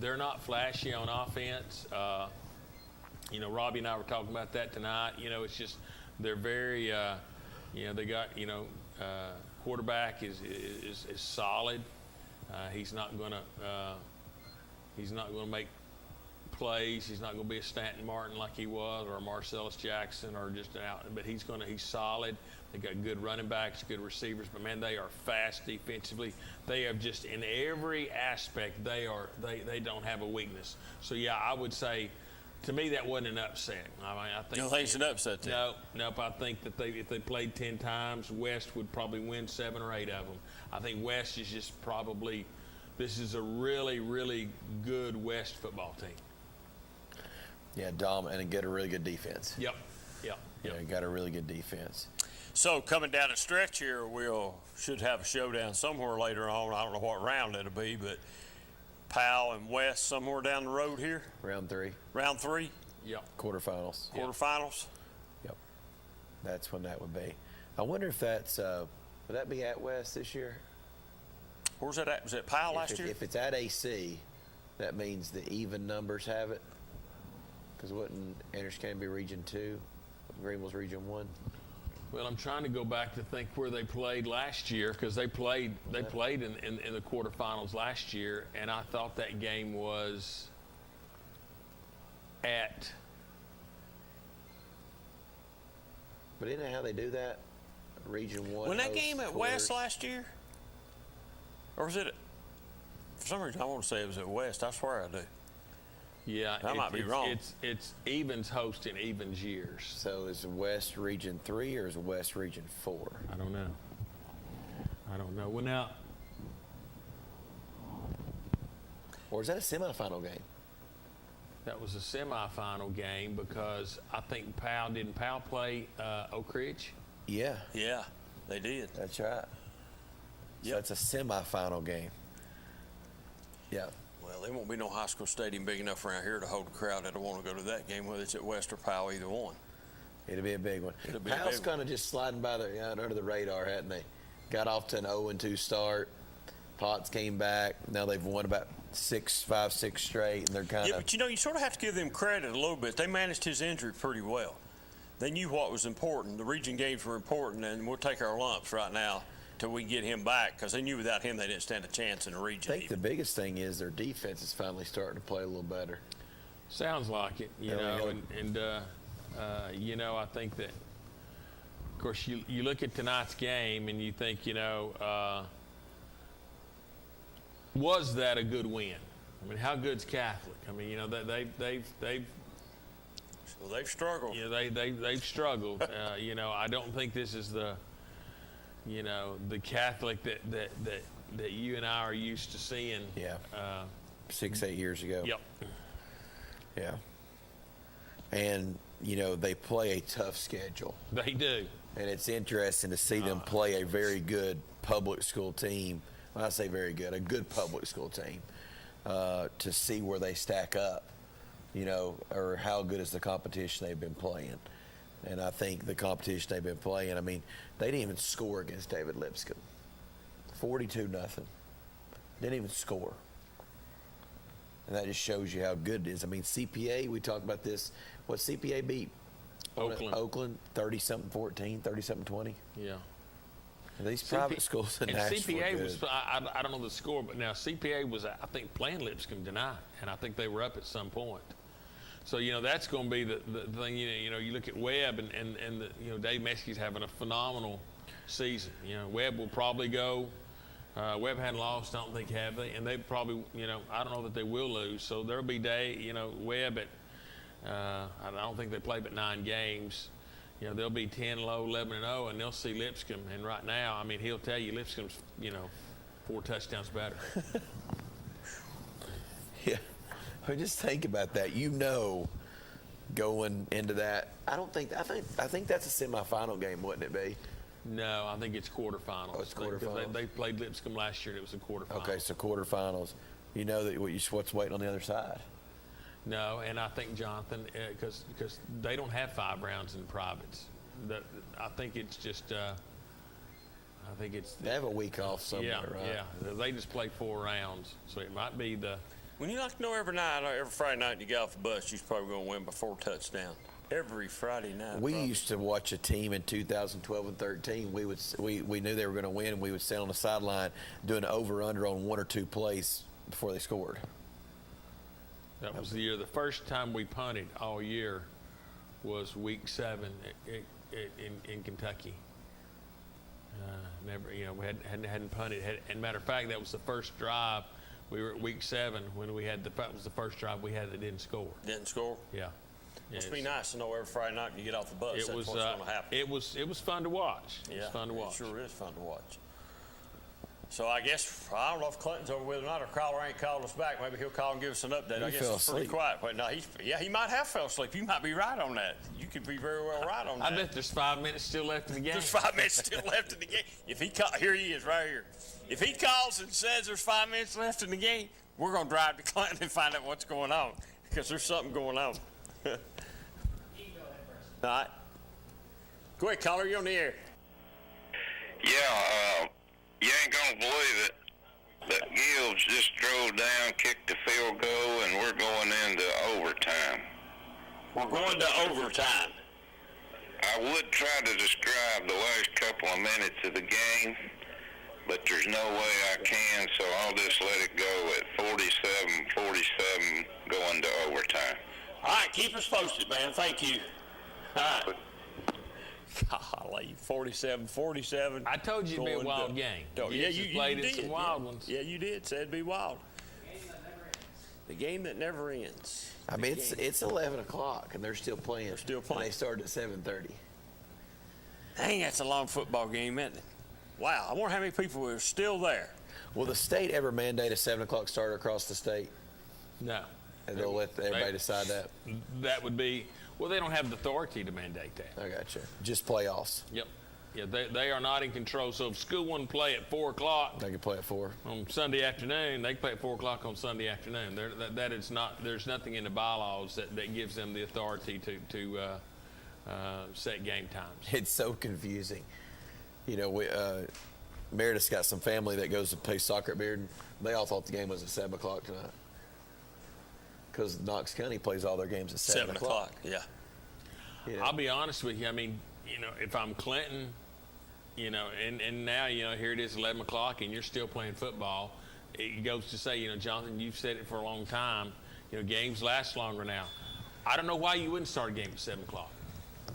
They're not flashy on offense. Robbie and I were talking about that tonight. It's just they're very, they got, quarterback is solid. He's not going to make plays. He's not going to be a Stanton Martin like he was, or a Marcellus Jackson, or just but he's solid. They got good running backs, good receivers, but man, they are fast defensively. They have just in every aspect they don't have a weakness. So yeah, I would say to me that wasn't an upset. I think you think it's an upset then? Nope. I think that if they played 10 times, West would probably win 7 or 8 of them. I think West is just probably this is a really, really good West football team. Yeah, dominant and get a really good defense. Yep. Got a really good defense. So coming down the stretch here, should have a showdown somewhere later on. I don't know what round it'll be, but Powell and West somewhere down the road here. Round 3. Round 3. Yep. Quarterfinals. Quarterfinals. Yep. That's when that would be. I wonder if that's would that be at West this year? Where's that at? Was it Powell last year? If it's at AC, that means the even numbers have it. Because wouldn't Anderson County be Region 2? Greenville's Region 1? Well, I'm trying to go back to think where they played last year, because they played in the quarterfinals last year, and I thought that game was at. But isn't that how they do that? Region 1. When that game at West last year? Or was it for some reason I want to say it was at West. I swear I do. Yeah, I might be wrong. It's Evans hosting Evans years. So is it West Region 3 or is it West Region 4? I don't know. Well, now, or is that a semifinal game? that was a semifinal game because I think didn't Powell play Oak Ridge? Yeah. Yeah, they did. That's right. So Yep. it's a semifinal game. Yeah. Well, there won't be no high school stadium big enough around here to hold a crowd that'll want to go to that game, whether it's at West or Powell, either one. It'll be a big one. It'll be a Powell's big one. kind of just sliding by under the radar, hadn't they? Got off to an 0-2 start. Potts came back. Now they've won about 5, 6 straight, and they're kind Yeah, of. but you sort of have to give them credit a little bit. They managed his injury pretty well. They knew what was important. The region games were important, and we'll take our lumps right now till we get him back, because they knew without him they didn't stand a chance in the region. I think the biggest thing is their defense is finally starting to play a little better. Sounds like it, you know, and you know, I think that, of course, you look at tonight's game and you think, you know, was that a good win? I mean, how good's Catholic? I mean, you know, they've struggled. Yeah, they've struggled. You know, I don't think this is the, you know, the Catholic that you and I are used to seeing. Yeah. 6, 8 years ago. Yep. Yeah. And, you know, they play a tough schedule. They do. And it's interesting to see them play a very good public school team. When I say very good, a good public school team, to see where they stack up, you know, or how good is the competition they've been playing. And I think the competition they've been playing, I mean, they didn't even score against David Lipscomb. 42-0. Didn't even score. And that just shows you how good it is. I mean, CPA, we talked about this. What CPA beat? Oakland, 30-something 14, 30-something 20. Yeah. And these private schools in and Nashville CPA are good. was, I don't know the score, but now CPA was, I think, playing Lipscomb tonight, and I think they were up at some point. So, you know, that's going to be the thing. You know, you look at Webb, and the, you know, Dave Meskey's having a phenomenal season. You know, Webb will probably go. Webb hadn't lost, I don't think, have they? And they probably, you know, I don't know that they will lose. So there'll be Webb at, I don't think they play but 9 games. You know, they'll be 10-0, 11-0, and they'll see Lipscomb. And right now, I mean, he'll tell you Lipscomb's, you know, 4 touchdowns better. Yeah. I mean, just think about that. You know, going into that, I think that's a semifinal game, wouldn't it be? No, I think it's quarterfinals. Oh, it's quarterfinals. They played Lipscomb last year, and it was a quarterfinal. Okay, so quarterfinals. You know that what's waiting on the other side. No, and I think, Jonathan, because they don't have 5 rounds in privates. I think it's just, They have a week off somewhere, right? Yeah, they just play 4 rounds, so it might be the. When you like to know every night, every Friday night you get off the bus, you're probably going to win by 4 touchdowns. Every Friday night. We used to watch a team in 2012 and 13. We knew they were going to win, and we would sit on the sideline doing an over/under on 1 or 2 plays before they scored. That was the year. The first time we punted all year was week 7 in Kentucky. Never, you know, we hadn't punted. And matter of fact, that was the first drive. We were at week 7 when we had that was the first drive we had that didn't score. Didn't score? Yeah. Must be nice to know every Friday night when you get off the bus that's what's going to happen. It was fun to watch. Yeah, it was fun to watch. It sure is fun to watch. So I guess, I don't know if Clinton's over with or not, or Caller ain't called us back. Maybe he'll call and give us an update. I guess it's pretty quiet. But no, he might have fell asleep. You might be right on that. You could be very well right on that. I bet there's 5 minutes still left in the game. There's 5 minutes still left in the game. If he here he is right here. If he calls and says there's 5 minutes left in the game, we're going to drive to Clinton and find out what's going on, because there's something going on. All right. Go ahead, Caller. You're on the air. Yeah, you ain't gonna believe it, but Gibbs just drove down, kicked the field goal, and we're going into overtime. We're going to overtime. I would try to describe the last couple of minutes of the game, but there's no way I can, so I'll just let it go at 47-47 going to overtime. All right, keep us posted, man. Thank you. All right. Golly, 47-47. I told you it'd be a wild game. Yeah, you played did. some wild ones. Yeah, you did. Said it'd be wild. The game that never ends. I mean, it's 11 o'clock, and they're still playing. They're still playing. And they started at 7:30. Dang, that's a long football game, isn't it? Wow, I wonder how many people are still there. Will the state ever mandate a 7 o'clock start across the state? No. And they'll let everybody decide that? That would be, well, they don't have the authority to mandate that. I got you. Just playoffs. Yep. Yeah, they are not in control. So if school wanted to play at 4 o'clock. They can play at 4. On Sunday afternoon, they can play at 4 o'clock on Sunday afternoon. That is not, there's nothing in the bylaws that gives them the authority to set game times. It's so confusing. You know, Meredith's got some family that goes to play soccer at Bearden. They all thought the game was at 7 o'clock tonight. Because Knox County plays all their games at 7 o'clock. Yeah. You know? I'll be honest with you. I mean, you know, if I'm Clinton, you know, and now, you know, here it is 11 o'clock and you're still playing football. It goes to say, you know, Jonathan, you've said it for a long time, you know, games last longer now. I don't know why you wouldn't start a game at 7 o'clock.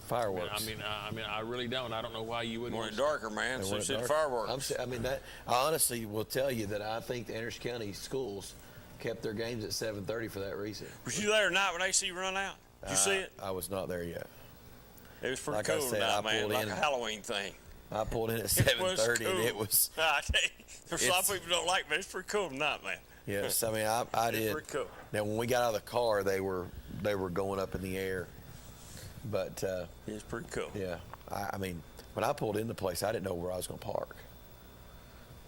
Fireworks. I mean, I really don't. I don't know why you wouldn't. More darker, man. So you said fireworks. I honestly will tell you that I think the Anderson County schools kept their games at 7:30 for that reason. Was you there tonight when AC run out? Did you see it? I was not there yet. It was pretty Like cool I said, tonight, I man. pulled Like in. a Halloween thing. I pulled in at 7:30 and it was. I tell you, there's some people don't like, but it's pretty cool tonight, man. Yes, I mean I did. Pretty cool. Now when we got out of the car, they were going up in the air, but it's pretty cool. Yeah, I mean when I pulled in the place, I didn't know where I was going to park.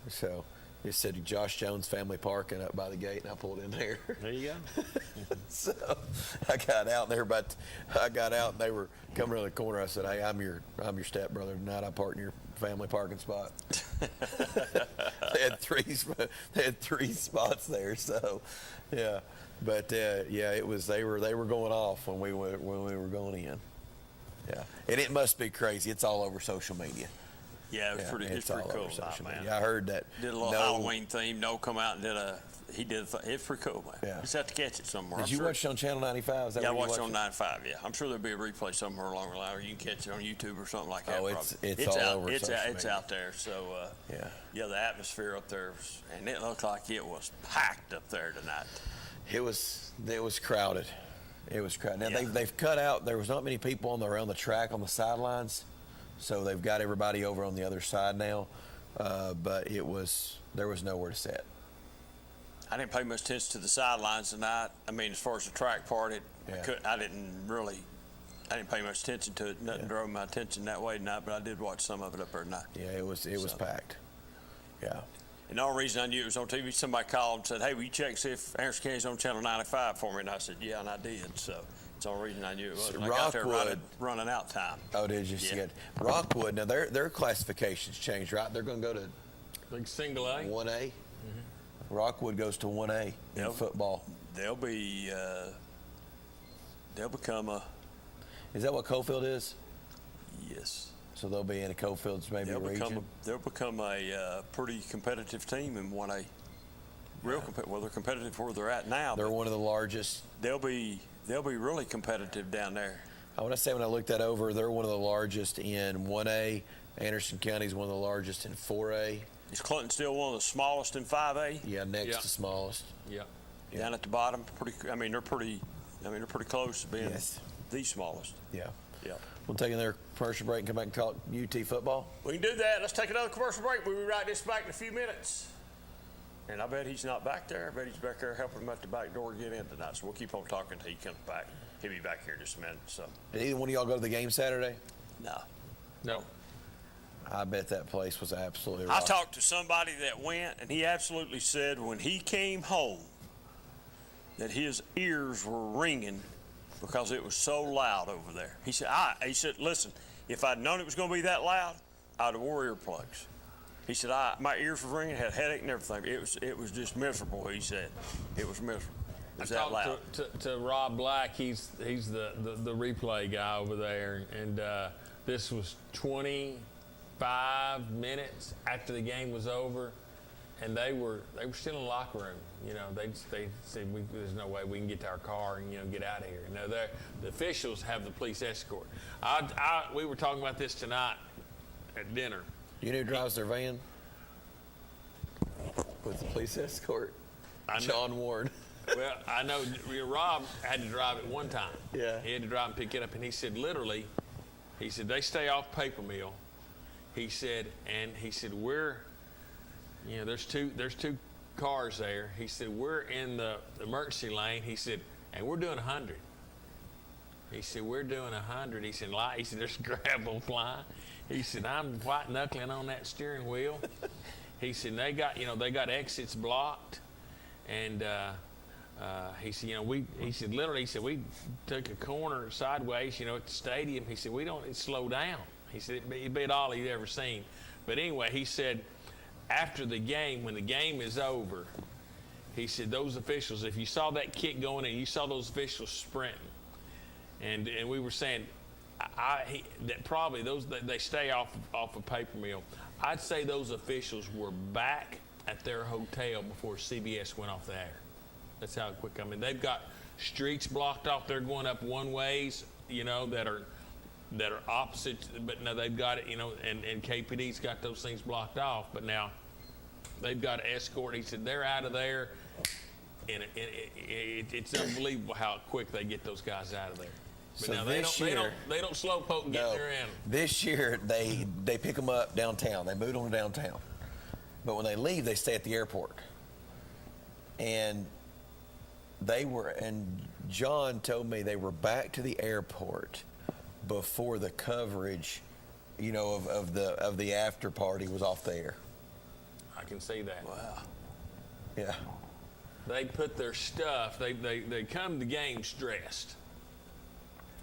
So it said Josh Jones Family Parking up by the gate, and I pulled in there. There you go. So I got out, and they were coming around the corner. I said, "Hey, I'm your stepbrother tonight. I parked in your family parking spot." They had three spots there. So, yeah, but yeah, it was they were going off when we were going in. Yeah, and it must be crazy. It's all over social media. Yeah, it's pretty cool, man. Yeah, I heard that. Did a little Halloween theme. Noah come out and it's pretty cool, man. Yeah. Just have to catch it somewhere. Did you watch it on Channel 95? Is that yeah, I where you watched it on it? 95, yeah. I'm sure there'll be a replay somewhere along the line, or you can catch it on YouTube or something like that. Oh, it's all out, over it's social out, It's media. out there. So, yeah, the atmosphere up there, and it looked like it was packed up there tonight. It was crowded. It was crowded. Now, Yeah. they've cut out, there was not many people around the track on the sidelines, so they've got everybody over on the other side now, but there was nowhere to sit. I didn't pay much attention to the sidelines tonight. I mean, as far as the track part, I didn't pay much attention to it. Nothing drove my attention that way tonight, but I did watch some of it up there tonight. Yeah, it was packed. Yeah. And the only reason I knew it was on TV, somebody called and said, "Hey, will you check and see if Anderson County's on Channel 95 for me?" And I said, "Yeah," and I did. So it's the only reason I knew it was. So and I got there Rockwood- running out time. Oh, did you see it? Rockwood, now their classifications changed, right? They're going to go to like single A. 1A. Rockwood goes to 1A in football. They'll become a. Is that what Cofield is? Yes. So they'll be in a Cofield's maybe region. They'll become a pretty competitive team in 1A. Well, they're competitive where they're at now. They're one of the largest. They'll be really competitive down there. I want to say when I looked that over, they're one of the largest in 1A. Anderson County is one of the largest in 4A. Is Clinton still one of the smallest in 5A? Yeah, next to smallest. Yeah. Down at the bottom, they're pretty close to being the smallest. Yeah. Yeah. We'll take another commercial break and come back and talk UT football. We can do that. Let's take another commercial break. We'll be right this back in a few minutes. And I bet he's not back there. I bet he's back there helping him at the back door get in tonight. So we'll keep on talking until he comes back. He'll be back here in just a minute. So. Did either one of y'all go to the game Saturday? No. I bet that place was absolutely I rocking. talked to somebody that went, and he absolutely said when he came home that his ears were ringing because it was so loud over there. He said, listen, if I'd known it was going to be that loud, I'd have wore earplugs. He said, my ears were ringing, had a headache and everything. It was just miserable, he said. It was miserable. It was that loud. I talked to Rob Black. He's the replay guy over there, and this was 25 minutes after the game was over, and they were still in the locker room. You know, they said there's no way we can get to our car and get out of here. You know, the officials have the police escort. We were talking about this tonight at dinner. You know who drives their van with the police escort? John Warren. Well, I know Rob had to drive it one time. Yeah. He had to drive and pick it up, and he said literally, he said they stay off paper mill. He said, we're, there's two cars there. He said we're in the emergency lane. He said, and we're doing 100. He said we're doing 100. He said there's gravel flying. He said I'm white knuckling on that steering wheel. He said they got exits blocked, and he said we took a corner sideways at the stadium. He said it slowed down. He said it beat all he'd ever seen. But anyway, he said after the game, when the game is over, he said those officials, if you saw that kick going in, you saw those officials sprinting, and we were saying that probably they stay off of paper mill. I'd say those officials were back at their hotel before CBS went off the air. That's how quick. I mean, they've got streets blocked off. They're going up one ways, that are opposite. But now they've got it, and KPD's got those things blocked off. But now they've got to escort. He said they're out of there, and it's unbelievable how quick they get those guys out of there. But So now they don't slowpoke and get their animal. This year they pick them up downtown. They move them downtown. But when they leave, they stay at the airport. And John told me they were back to the airport before the coverage, of the after party was off the air. I can see that. Wow. Yeah. They put their stuff. They come to games dressed.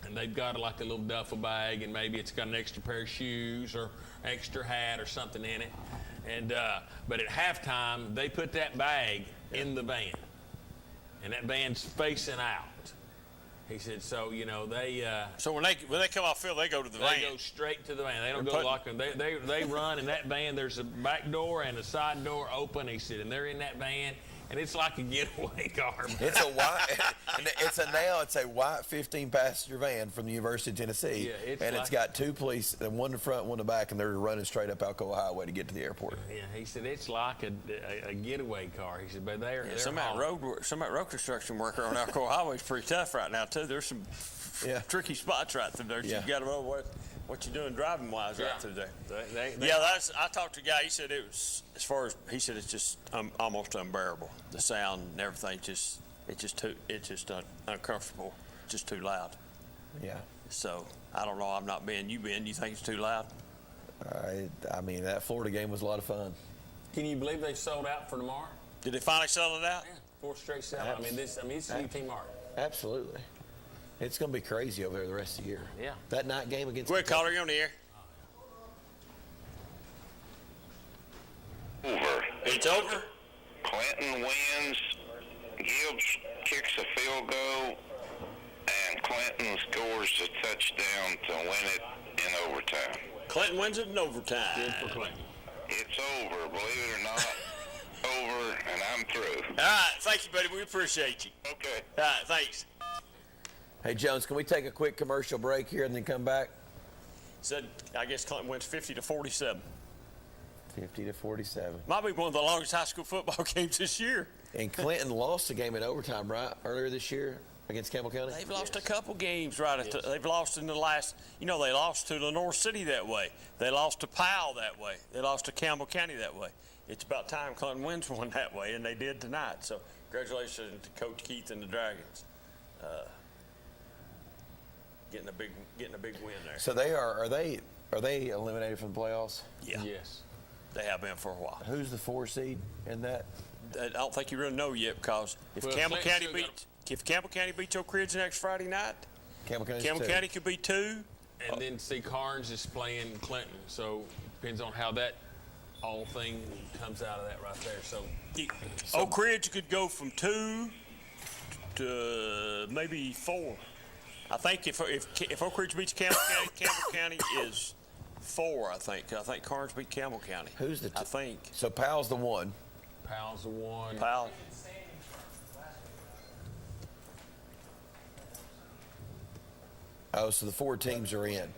And they've got like a little duffel bag, and maybe it's got an extra pair of shoes or extra hat or something in it. And but at halftime, they put that bag in the van, and that van's facing out. He said, so they. So when they come off field, they go to the van. They go straight to the van. They don't go lock them. They run in that van. There's a back door and a side door open. He said, and they're in that van. And it's like a getaway car. It's a white 15-passenger van from the University of Tennessee. Yeah, it's got two police, one in front, one in the back, and they're running straight up Alcoa Highway to get to the airport. Yeah, he said it's like a getaway car. He said, but they're some of that road construction worker on Alcoa Highway is pretty tough right now too. There's some tricky spots right through there. Yeah. You got to know what you're doing driving wise right through there. I talked to a guy. He said it was he said it's just almost unbearable. The sound and everything it's just uncomfortable, just too loud. Yeah. So I don't know. I'm not Ben. You think it's too loud? I mean, that Florida game was a lot of fun. Can you believe they sold out for tomorrow? Did they finally sell it out? Yeah, 4 straight sellout. It's UT Martin. Absolutely. It's going to be crazy over there the rest of the year. Yeah. That night game against. Go ahead, caller. You're on the air. Over. It's over. Clinton wins. Gibbs kicks a field goal, and Clinton scores a touchdown to win it in overtime. Clinton wins it in overtime. Good for Clinton. It's over, believe it or not. Over, and I'm through. All right. Thank you, buddy. We appreciate you. Okay. All right. Thanks. Hey, Jones, can we take a quick commercial break here and then come back? Said, I guess Clinton wins 50-47. 50-47. Might be one of the longest high school football games this year. And Clinton lost a game in overtime, right, earlier this year against Campbell County? They've lost a couple games, right? Yes. They've lost in the last, they lost to Lenore City that way. They lost to Powell that way. They lost to Campbell County that way. It's about time Clinton wins one that way, and they did tonight. So congratulations to Coach Keith and the Dragons. Getting a big win there. So are they eliminated from the playoffs? Yeah. Yes. They have been for a while. Who's the 4 seed in that? I don't think you really know yet, because if Campbell County beats Oak Ridge next Friday night, Campbell County could be 2. And then see, Carnes is playing Clinton, so depends on how that whole thing comes out of that right there. So Oak Ridge could go from 2 to maybe 4. I think if Oak Ridge beats Campbell County is 4. I think Carnes beat Campbell County. Who's the? I think. So Powell's the 1. Powell's the 1. Powell. Oh, so the 4 teams are in.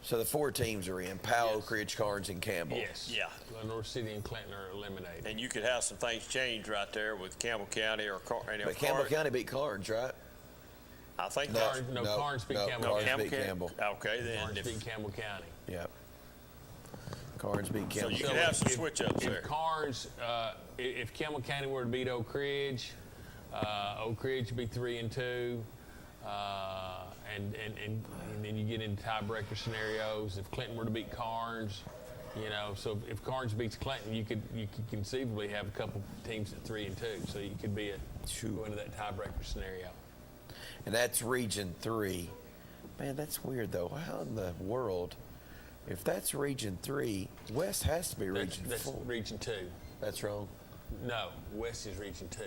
So the 4 teams are in: Powell, Oak Ridge, Carnes, and Campbell. Yes. Yeah. Lenore City and Clinton are eliminated. And you could have some things change right there with Campbell County or But Campbell County beat Carnes, right? I think Carnes beat Campbell. Carnes beat Campbell. Okay, then. Carnes beat Campbell County. Yep. Carnes beat Campbell. So you could have some switch-ups there. If Carnes, if Campbell County were to beat Oak Ridge would be 3-2. And then you get into tiebreaker scenarios. If Clinton were to beat Carnes, so if Carnes beats Clinton, you could conceivably have a couple teams at 3-2. So you could be go into that tiebreaker scenario. And that's Region 3. Man, that's weird though. How in the world, if that's Region 3, West has to be Region 4. That's Region 2. That's wrong. No, West is Region 2.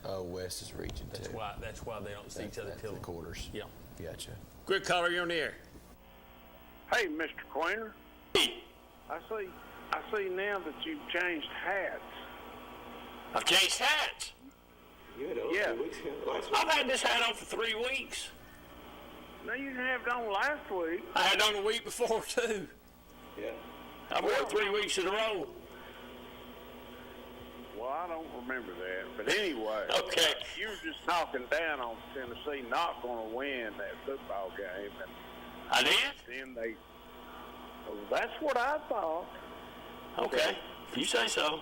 Oh, West is Region 2. That's why they don't see each other till the quarters. Yeah. Gotcha. Quick caller, you're on the air. Hey, Mr. Quainer. I see now that you've changed hats. I've changed hats? Yeah. I've had this hat on for 3 weeks. No, you didn't have it on last week. I had it on the week before, too. Yeah. I've worn it 3 weeks in a row. Well, I don't remember that. But anyway, okay. You were just talking down on Tennessee not going to win that football game. And I did? Then well, that's what I thought. Okay. If you say so.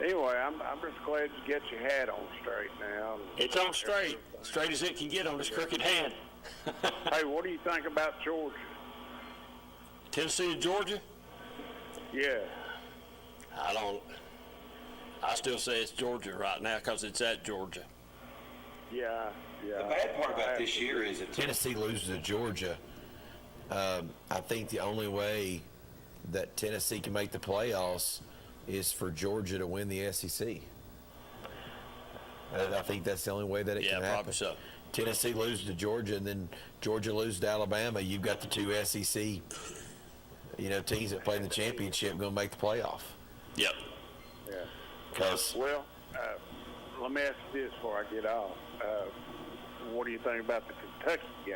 Anyway, I'm just glad you get your hat on straight now. It's on straight. Straight as it can get on this crooked hand. Hey, what do you think about Georgia? Tennessee and Georgia? Yeah. I still say it's Georgia right now because it's at Georgia. Yeah. The bad part about this year is if Tennessee loses to Georgia, I think the only way that Tennessee can make the playoffs is for Georgia to win the SEC. I think that's the only way that it can happen. Probably so. Tennessee loses to Georgia, and then Georgia loses to Alabama. You've got the 2 SEC, teams that play in the championship going to make the playoff. Yep. Yeah. Well, let me ask you this before I get off. What do you think about the Kentucky game?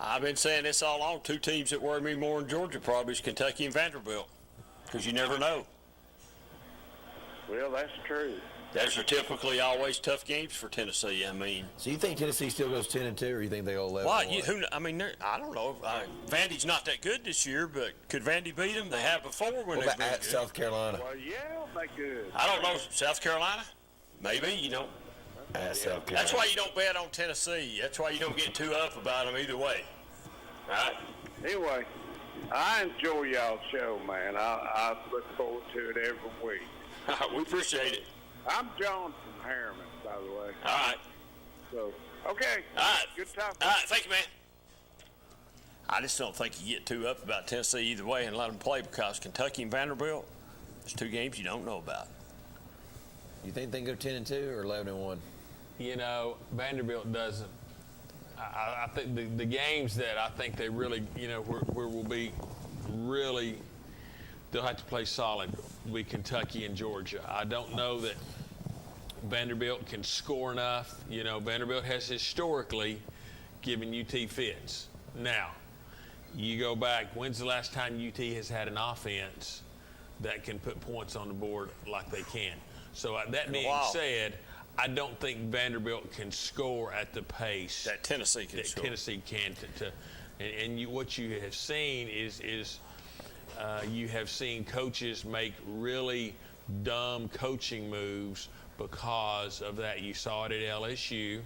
I've been saying this all along. 2 teams that worry me more in Georgia probably is Kentucky and Vanderbilt, because you never know. Well, that's true. Those are typically always tough games for Tennessee. I mean, so you think Tennessee still goes 10-2, or you think they go 11? Well, I don't know. Vandy's not that good this year, but could Vandy beat them? They have before when they've been at South Carolina. Well, yeah, they could. I don't know. South Carolina? Maybe, At South Carolina. That's why you don't bet on Tennessee. That's why you don't get too up about them either way. All right? Anyway, I enjoy y'all's show, man. I look forward to it every week. We appreciate it. I'm John from Harriman, by the way. All right. So, okay. All right. Good talking. All right. Thank you, man. I just don't think you get too up about Tennessee either way and let them play, because Kentucky and Vanderbilt, there's 2 games you don't know about. You think they can go 10-2 or 11-1? Vanderbilt doesn't. I think the games that I think they really, where will be really, they'll have to play solid will be Kentucky and Georgia. I don't know that Vanderbilt can score enough. Vanderbilt has historically given UT fits. Now, you go back, when's the last time UT has had an offense that can put points on the board like they can? So that being said, I don't think Vanderbilt can score at the pace that Tennessee can score. Tennessee can. What you have seen is you have seen coaches make really dumb coaching moves because of that. You saw it at LSU,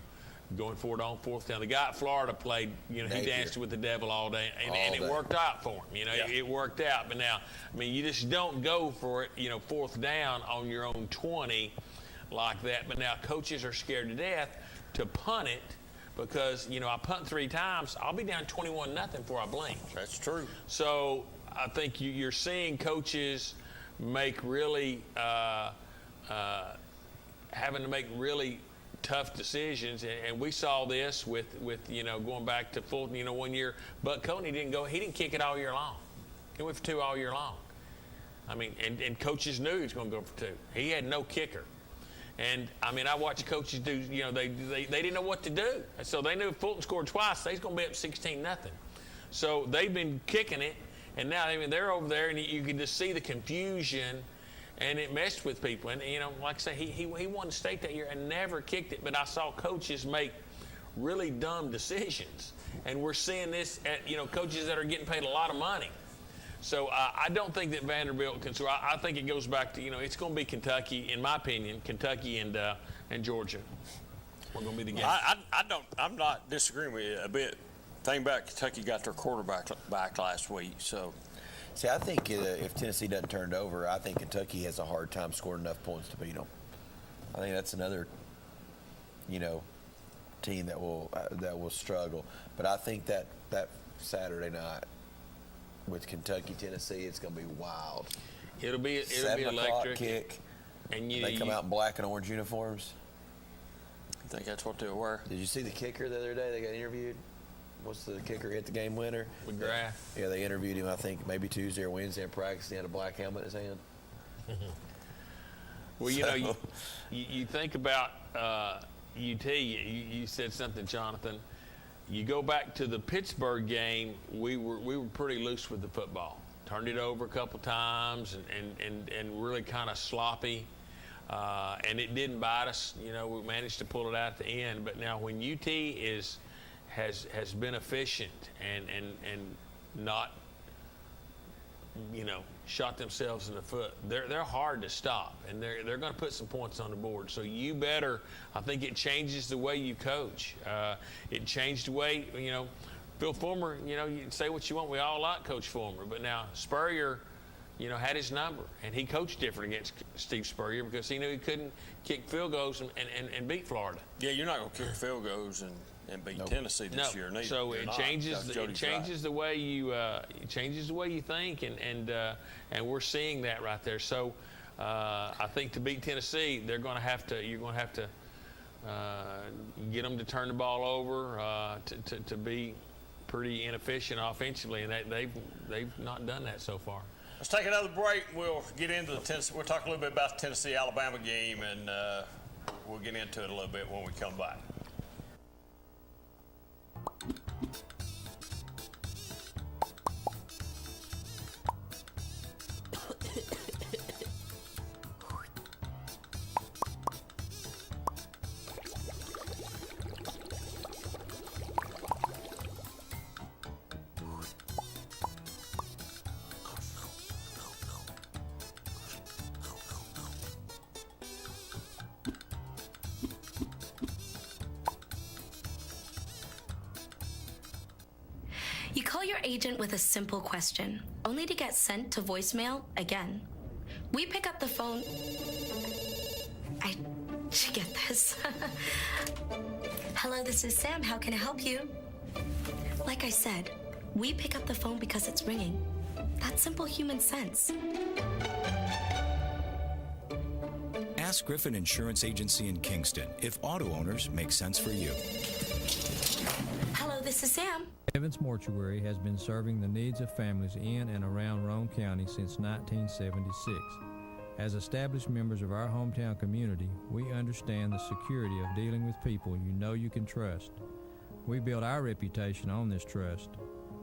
going for it on 4th down. The guy at Florida played, he danced with the devil all day, and it worked out for him. It worked out. But now, you just don't go for it, 4th down on your own 20 like that. But now coaches are scared to death to punt it because, I punt 3 times, I'll be down 21-0 before I blink. That's true. So I think you're seeing coaches make really having to make really tough decisions, and we saw this with going back to Fulton. 1 year, Buck Coney he didn't kick it all year long. He went for 2 all year long. And coaches knew he was going to go for 2. He had no kicker. And, I mean, I watched coaches do, you know, they didn't know what to do. So they knew if Fulton scored twice, they was going to be up 16-0. So they've been kicking it, and now, I mean, they're over there, and you can just see the confusion, and it messed with people. And, you know, like I say, he won state that year and never kicked it, but I saw coaches make really dumb decisions. And we're seeing this at, you know, coaches that are getting paid a lot of money. So I don't think that Vanderbilt can score. I think it goes back to, you know, it's going to be Kentucky, in my opinion, Kentucky and Georgia. We're going to be the game. I'm not disagreeing with you a bit. Think about Kentucky got their quarterback back last week, so. See, I think if Tennessee doesn't turn it over, I think Kentucky has a hard time scoring enough points to beat them. I think that's another, you know, team that will struggle. But I think that Saturday night with Kentucky, Tennessee, it's going to be wild. It'll be 7 o'clock electric. Kick. And they come out in black and orange uniforms. I think that's what they'll wear. Did you see the kicker the other day? They got interviewed. What's the kicker hit the game winner? McGrath. Yeah, they interviewed him, I think, maybe Tuesday or Wednesday in practice. He had a black helmet in his hand. Well, you know, you think about UT. You said something, Jonathan. You go back to the Pittsburgh game. We were pretty loose with the football. Turned it over a couple times and really kind of sloppy. And it didn't bite us. You know, we managed to pull it out at the end. But now when UT has been efficient and not, you know, shot themselves in the foot, they're hard to stop, and they're going to put some points on the board. So you better, I think it changes the way you coach. It changed the way, you know, Phil Fulmer, you know, you can say what you want. We all like Coach Fulmer, but now Spurrier, you know, had his number, and he coached different against Steve Spurrier because he knew he couldn't kick field goals and beat Florida. Yeah, you're not going to kick field goals and beat Tennessee this year. Neither. So it changes the way you think, and we're seeing that right there. So I think to beat Tennessee, you're going to have to get them to turn the ball over to be pretty inefficient offensively, and they've not done that so far. Let's take another break. We'll get into the Tennessee. We'll talk a little bit about the Tennessee-Alabama game, and we'll get into it a little bit when we come back. You call your agent with a simple question, only to get sent to voicemail again. We pick up the phone. I should get this. Hello, this is Sam. How can I help you? Like I said, we pick up the phone because it's ringing. That's simple human sense. Ask Griffin Insurance Agency in Kingston if auto owners make sense for you. Hello, this is Sam. Evans Mortuary has been serving the needs of families in and around Roane County since 1976. As established members of our hometown community, we understand the security of dealing with people you know you can trust. We build our reputation on this trust.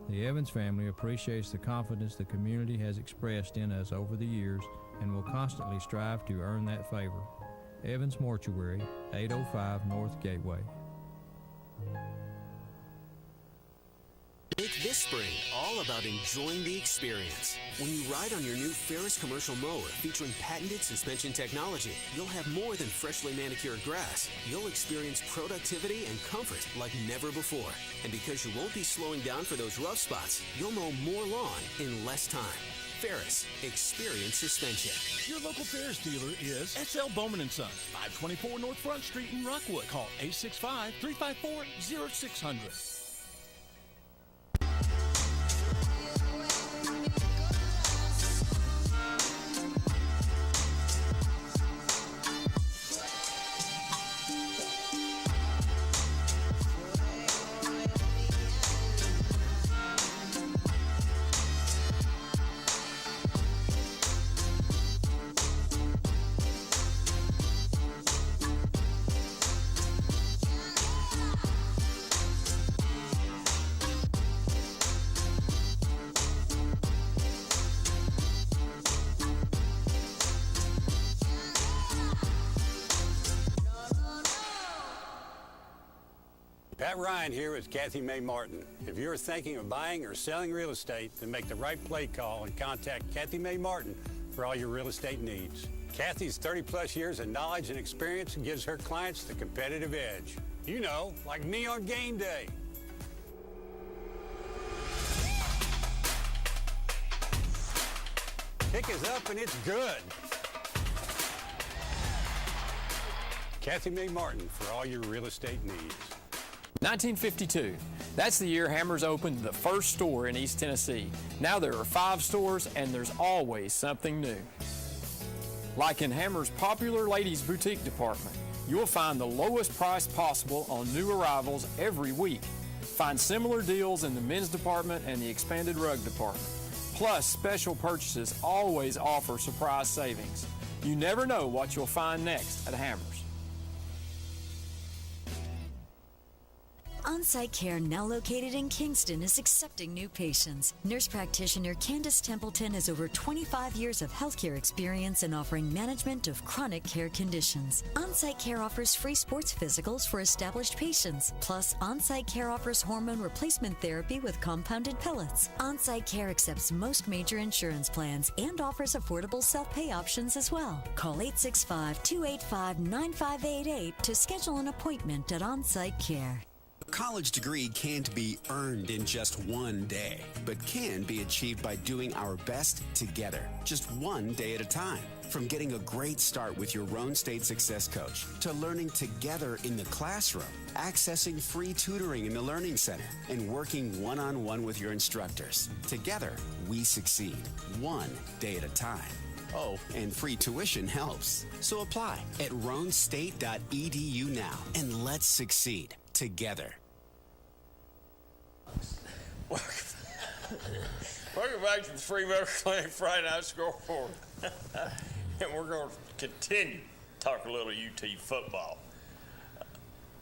The Evans family appreciates the confidence the community has expressed in us over the years and will constantly strive to earn that favor. Evans Mortuary, 805 North Gateway. Make this spring all about enjoying the experience. When you ride on your new Ferris commercial mower featuring patented suspension technology, you'll have more than freshly manicured grass. You'll experience productivity and comfort like never before. And because you won't be slowing down for those rough spots, you'll mow more lawn in less time. Ferris, experience suspension. Your local Ferris dealer is S.L. Bowman & Sons, 524 North Front Street in Rockwood. Call 865-354-0600. Scott Ryan here with Kathy May Martin. If you're thinking of buying or selling real estate, then make the right play call and contact Kathy May Martin for all your real estate needs. Kathy's 30-plus years of knowledge and experience gives her clients the competitive edge. You know, like me on game day. Kick is up and it's good. Kathy May Martin for all your real estate needs. 1952. That's the year Hammers opened the first store in East Tennessee. Now there are 5 stores and there's always something new. Like in Hammers' popular ladies boutique department, you'll find the lowest price possible on new arrivals every week. Find similar deals in the men's department and the expanded rug department. Plus, special purchases always offer surprise savings. You never know what you'll find next at Hammers. On-site care, now located in Kingston, is accepting new patients. Nurse practitioner Candace Templeton has over 25 years of healthcare experience in offering management of chronic care conditions. On-site care offers free sports physicals for established patients. Plus, on-site care offers hormone replacement therapy with compounded pellets. On-site care accepts most major insurance plans and offers affordable self-pay options as well. Call 865-285-9588 to schedule an appointment at On-Site Care. A college degree can't be earned in just one day, but can be achieved by doing our best together, just one day at a time. From getting a great start with your Roan State Success Coach, to learning together in the classroom, accessing free tutoring in the Learning Center, and working one-on-one with your instructors. Together, we succeed, one day at a time. Oh, and free tuition helps. So apply at roanstate.edu now, and let's succeed together. Welcome back to the Free Motor Clinic Friday Night Scoreboard. And we're going to continue to talk a little UT football.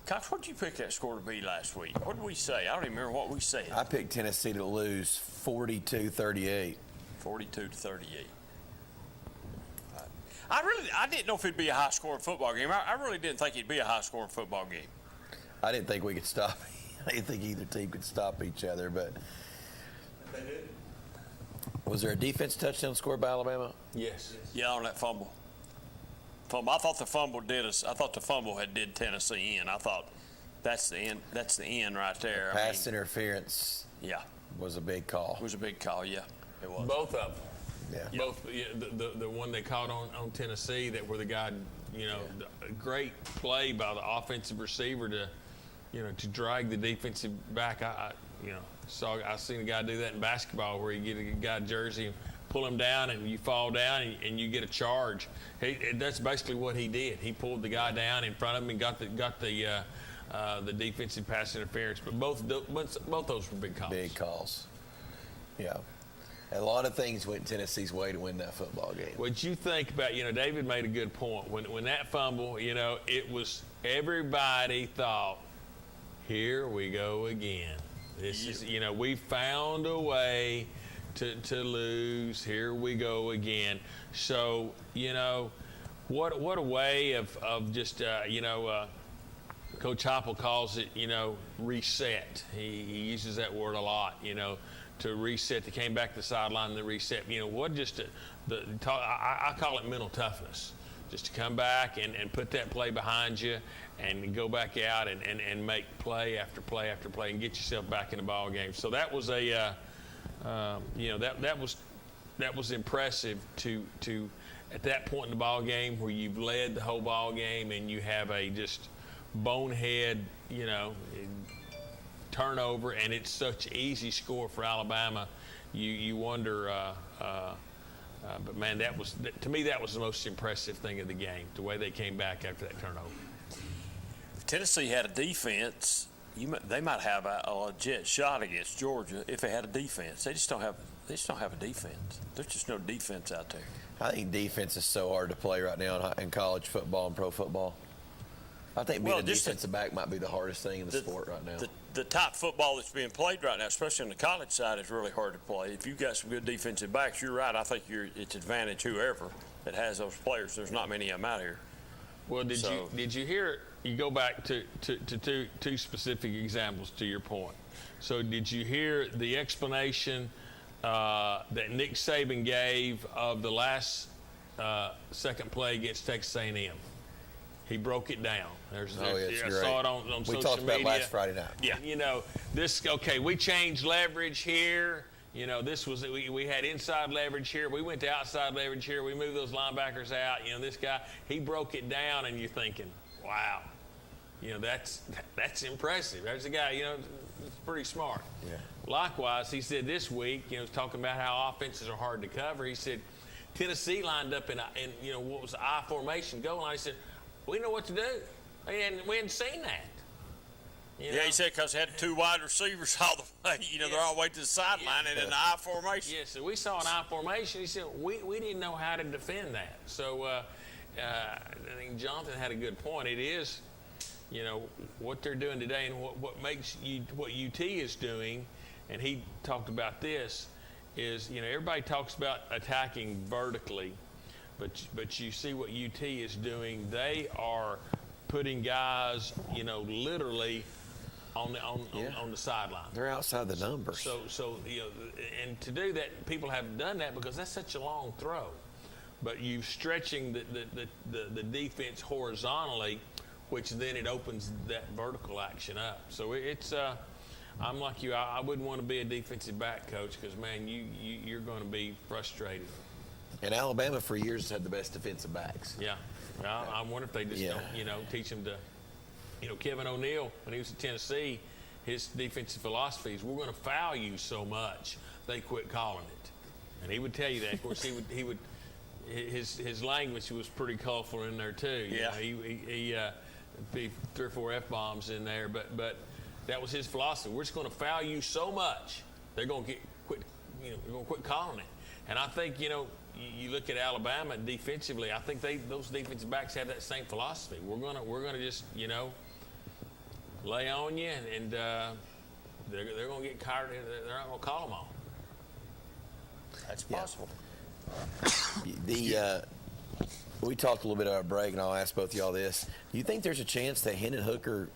Coach, what did you pick that score to be last week? What did we say? I don't even remember what we said. I picked Tennessee to lose 42-38. 42-38. I didn't know if it'd be a high-scoring football game. I really didn't think it'd be a high-scoring football game. I didn't think we could stop. I didn't think either team could stop each other, but They did. Was there a defense touchdown scored by Alabama? Yes. Yeah, on that fumble. I thought the fumble did us. I thought the fumble had did Tennessee in. I thought that's the end. That's the end right there. Pass interference. Yeah. Was a big call. It was a big call. Yeah. It was. Both of them. Yeah. Both. Yeah, the one they caught on Tennessee that where the guy, a great play by the offensive receiver to drag the defensive back. I seen a guy do that in basketball where you get a guy jersey and pull him down and you fall down and you get a charge. That's basically what he did. He pulled the guy down in front of him and got the defensive pass interference. But both those were big calls. Big calls. Yeah. A lot of things went Tennessee's way to win that football game. What you think about, David made a good point. When that fumble, it was everybody thought, here we go again. This is, we found a way to lose. Here we go again. So, what a way of just, Coach Heupel calls it, reset. He uses that word a lot, to reset. They came back to the sideline and the reset. I call it mental toughness. Just to come back and put that play behind you and go back out and make play after play after play and get yourself back in the ball game. So that was that was impressive to at that point in the ball game where you've led the whole ball game and you have a just bonehead, turnover, and it's such an easy score for Alabama. You wonder. But man, to me that was the most impressive thing of the game, the way they came back after that turnover. If Tennessee had a defense, they might have a legit shot against Georgia if they had a defense. They just don't have a defense. There's just no defense out there. I think defense is so hard to play right now in college football and pro football. I think being a defensive back might be the hardest thing in the sport right now. The type football that's being played right now, especially on the college side, is really hard to play. If you've got some good defensive backs, you're right. I think it's advantage whoever that has those players. There's not many of them out here. Well, did you hear you go back to two specific examples to your point. So did you hear the explanation that Nick Saban gave of the last second play against Texas A&M? He broke it down. I saw it on social media. We talked about last Friday night. Yeah. You know, we changed leverage here. You know, we had inside leverage here. We went to outside leverage here. We moved those linebackers out. You know, this guy, he broke it down, and you're thinking, wow. You know, that's impressive. There's a guy, you know, it's pretty smart. Yeah. Likewise, he said this week, you know, talking about how offenses are hard to cover. He said Tennessee lined up in you know, what was the I formation goal line. He said, we know what to do. We hadn't seen that. You know? He said because they had two wide receivers all the way. You know, they're all the way to the sideline and in the I formation. Yeah, so we saw an I formation. He said, we didn't know how to defend that. So I think Jonathan had a good point. It is, you know, what they're doing today and what makes what UT is doing, and he talked about this, is, you know, everybody talks about attacking vertically, but you see what UT is doing. They are putting guys, you know, literally on the sideline. They're outside the numbers. So you know, and to do that, people have done that because that's such a long throw. But you're stretching the defense horizontally, which then it opens that vertical action up. So it's I'm like you. I wouldn't want to be a defensive back coach because, man, you're going to be frustrated. And Alabama for years has had the best defensive backs. Yeah. Well, I wonder if they just don't, you know, teach them to, you know, Kevin O'Neal, when he was at Tennessee, his defensive philosophy is we're going to foul you so much they quit calling it. And he would tell you that. Of course, he would his language was pretty colorful in there too. You know, he be 3 or 4 F-bombs in there, but that was his philosophy. We're just going to foul you so much they're going to we're going to quit calling it. And I think, you know, you look at Alabama defensively, I think those defensive backs have that same philosophy. We're gonna just, you know, lay on you, and they're gonna get tired. They're not gonna call them on. That's possible. We talked a little bit about break, and I'll ask both of y'all this: do you think there's a chance that Hendon Hooker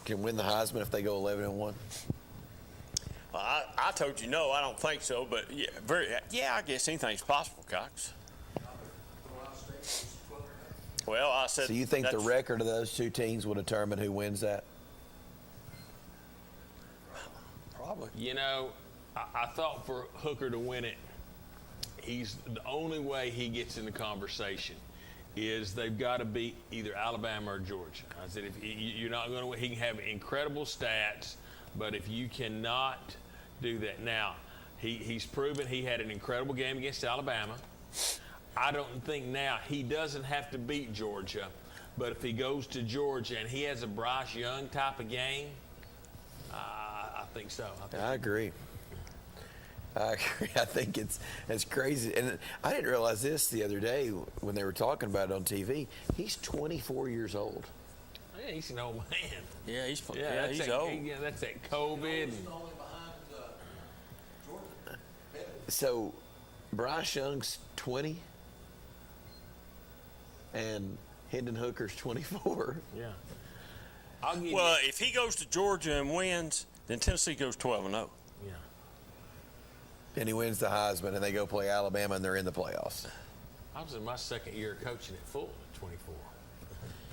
can win the Heisman if they go 11-1? Well, I told you no, I don't think so, but I guess anything's possible, Cox. Well, I said. So you think the record of those two teams will determine who wins that? Probably. You know, I thought for Hooker to win it, he's the only way he gets in the conversation is they've got to beat either Alabama or Georgia. I said if you're not going to win, he can have incredible stats, but if you cannot do that now, he's proven he had an incredible game against Alabama. I don't think now he doesn't have to beat Georgia, but if he goes to Georgia and he has a Bryce Young type of game, I think so. I agree. I think it's crazy. And I didn't realize this the other day when they were talking about it on TV. He's 24 years old. Yeah, he's an old man. Yeah, he's old. Yeah, that's that COVID. So, Bryce Young's 20, and Hendon Hooker's 24. Yeah. Well, if he goes to Georgia and wins, then Tennessee goes 12-0. Yeah. And he wins the Heisman, and they go play Alabama, and they're in the playoffs. I was in my second year coaching at full at 24.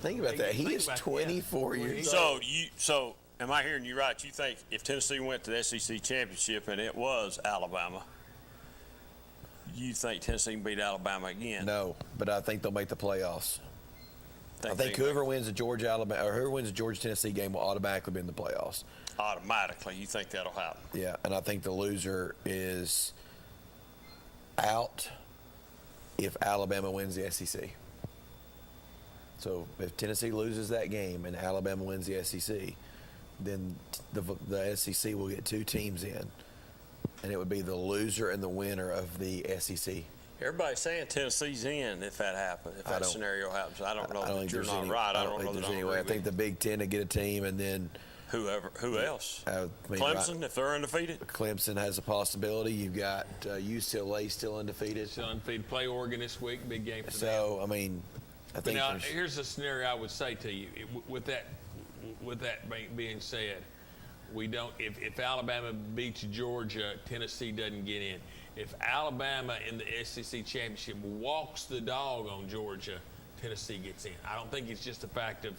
Think about that. He is 24 years old. So, am I hearing you right? You think if Tennessee went to the SEC championship and it was Alabama, you think Tennessee can beat Alabama again? No, but I think they'll make the playoffs. I think whoever wins the Georgia-Alabama or whoever wins the Georgia-Tennessee game will automatically be in the playoffs. Automatically, you think that'll happen? Yeah, and I think the loser is out if Alabama wins the SEC. So if Tennessee loses that game and Alabama wins the SEC, then the SEC will get 2 teams in, and it would be the loser and the winner of the SEC. Everybody's saying Tennessee's in if that happens, if that scenario happens. I don't know that you're not right. I don't think there's any way. I think the Big Ten to get a team, and then who else? Clemson, if they're undefeated? Clemson has a possibility. You've got UCLA still undefeated. Still undefeated. Play Oregon this week. Big game for them. So, I mean, I think now, here's a scenario I would say to you. With that being said, we don't. If Alabama beats Georgia, Tennessee doesn't get in. If Alabama in the SEC championship walks the dog on Georgia, Tennessee gets in. I don't think it's just a fact of.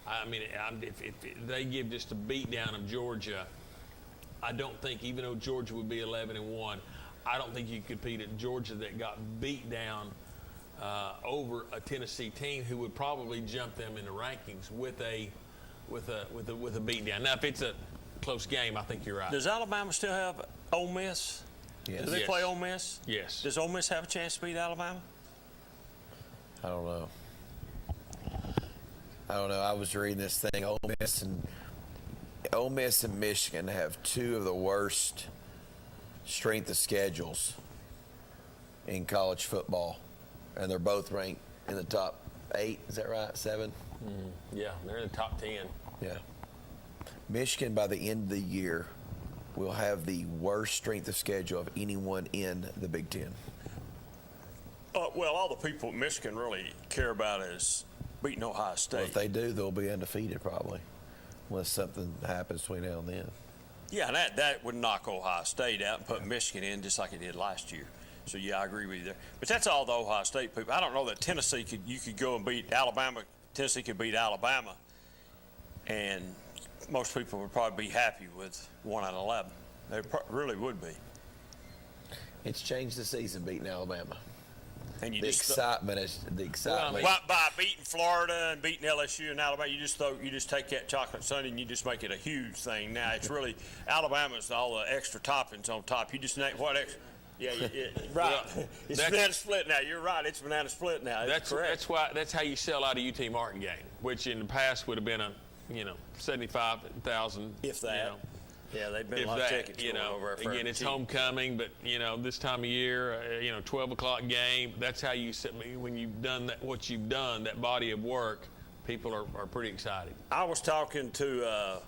I mean, if they give just a beatdown of Georgia, I don't think, even though Georgia would be 11-1, I don't think you could beat a Georgia that got beat down over a Tennessee team who would probably jump them in the rankings with a beatdown. Now, if it's a close game, I think you're right. Does Alabama still have Ole Miss? Yes. Do they play Ole Miss? Yes. Does Ole Miss have a chance to beat Alabama? I don't know. I was reading this thing. Ole Miss and Michigan have two of the worst strength of schedules in college football, and they're both ranked in the top 8. Is that right? 7? Yeah, they're in the top 10. Yeah. Michigan, by the end of the year, will have the worst strength of schedule of anyone in the Big Ten. Well, all the people at Michigan really care about is beating Ohio State. Well, if they do, they'll be undefeated probably, unless something happens between now and then. Yeah, and that would knock Ohio State out and put Michigan in just like it did last year. So, yeah, I agree with you there. But that's all the Ohio State people. I don't know that Tennessee you could go and beat Alabama. Tennessee could beat Alabama, and most people would probably be happy with 1 out of 11. They really would be. It's changed the season beating Alabama. And you the excitement. By beating Florida and beating LSU and Alabama, you just take that chocolate sundae and you just make it a huge thing. Now it's really Alabama's all the extra toppings on top. You just name what extra. Yeah, right. It's banana split now. You're right. It's banana split now. That's correct. That's how you sell out a UT Martin game, which in the past would have been a 75,000. If that. Yeah, they've been a lot of tickets over for again, it's homecoming, but this time of year, 12 o'clock game. That's how you set me when you've done that. What you've done, that body of work, people are pretty excited. I was talking to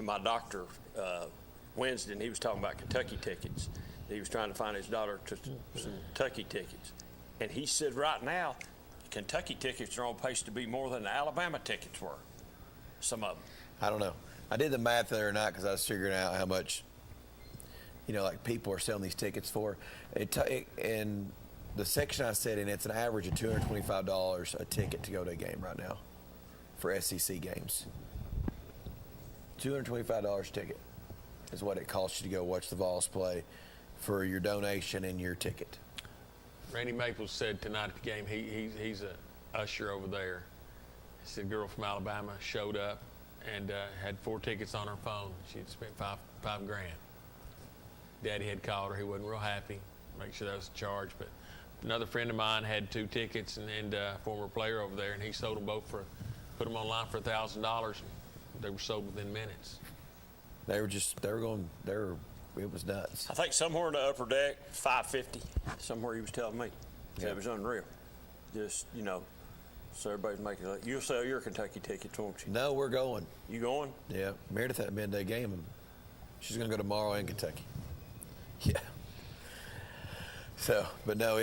my doctor Wednesday, and he was talking about Kentucky tickets. He was trying to find his daughter to some Kentucky tickets, and he said right now, Kentucky tickets are on pace to be more than the Alabama tickets were. Some of them. I don't know. I did the math the other night because I was figuring out how much, like people are selling these tickets for. And the section I said in, it's an average of $225 a ticket to go to a game right now for SEC games. $225 ticket is what it costs you to go watch the Vols play for your donation and your ticket. Randy Maples said tonight at the game, he's a usher over there. He said a girl from Alabama showed up and had 4 tickets on her phone. She'd spent $5 grand. Daddy had called her. He wasn't real happy. Make sure that was a charge. But another friend of mine had 2 tickets and a former player over there, and he sold them both put them online for $1,000. They were sold within minutes. It was nuts. I think somewhere in the upper deck, $550. Somewhere he was telling me. Yeah. It was unreal. Just, so everybody's making it. You'll sell your Kentucky tickets, won't you? No, we're going. You going? Yeah. Meredith hadn't been to a game, and she's going to go tomorrow in Kentucky. Yeah. So, but no,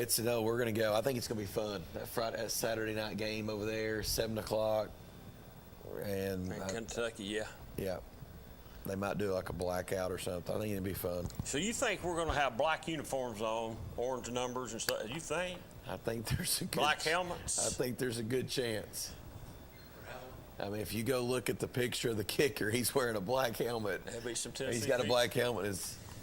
we're going to go. I think it's going to be fun. That Saturday night game over there, 7 o'clock. And Kentucky, yeah. Yeah. They might do like a blackout or something. I think it'd be fun. So you think we're going to have black uniforms on, orange numbers and stuff? You think? I think there's a good black helmets. I think there's a good chance. I mean, if you go look at the picture of the kicker, he's wearing a black helmet. There'll be some Tennessee. He's got a black helmet.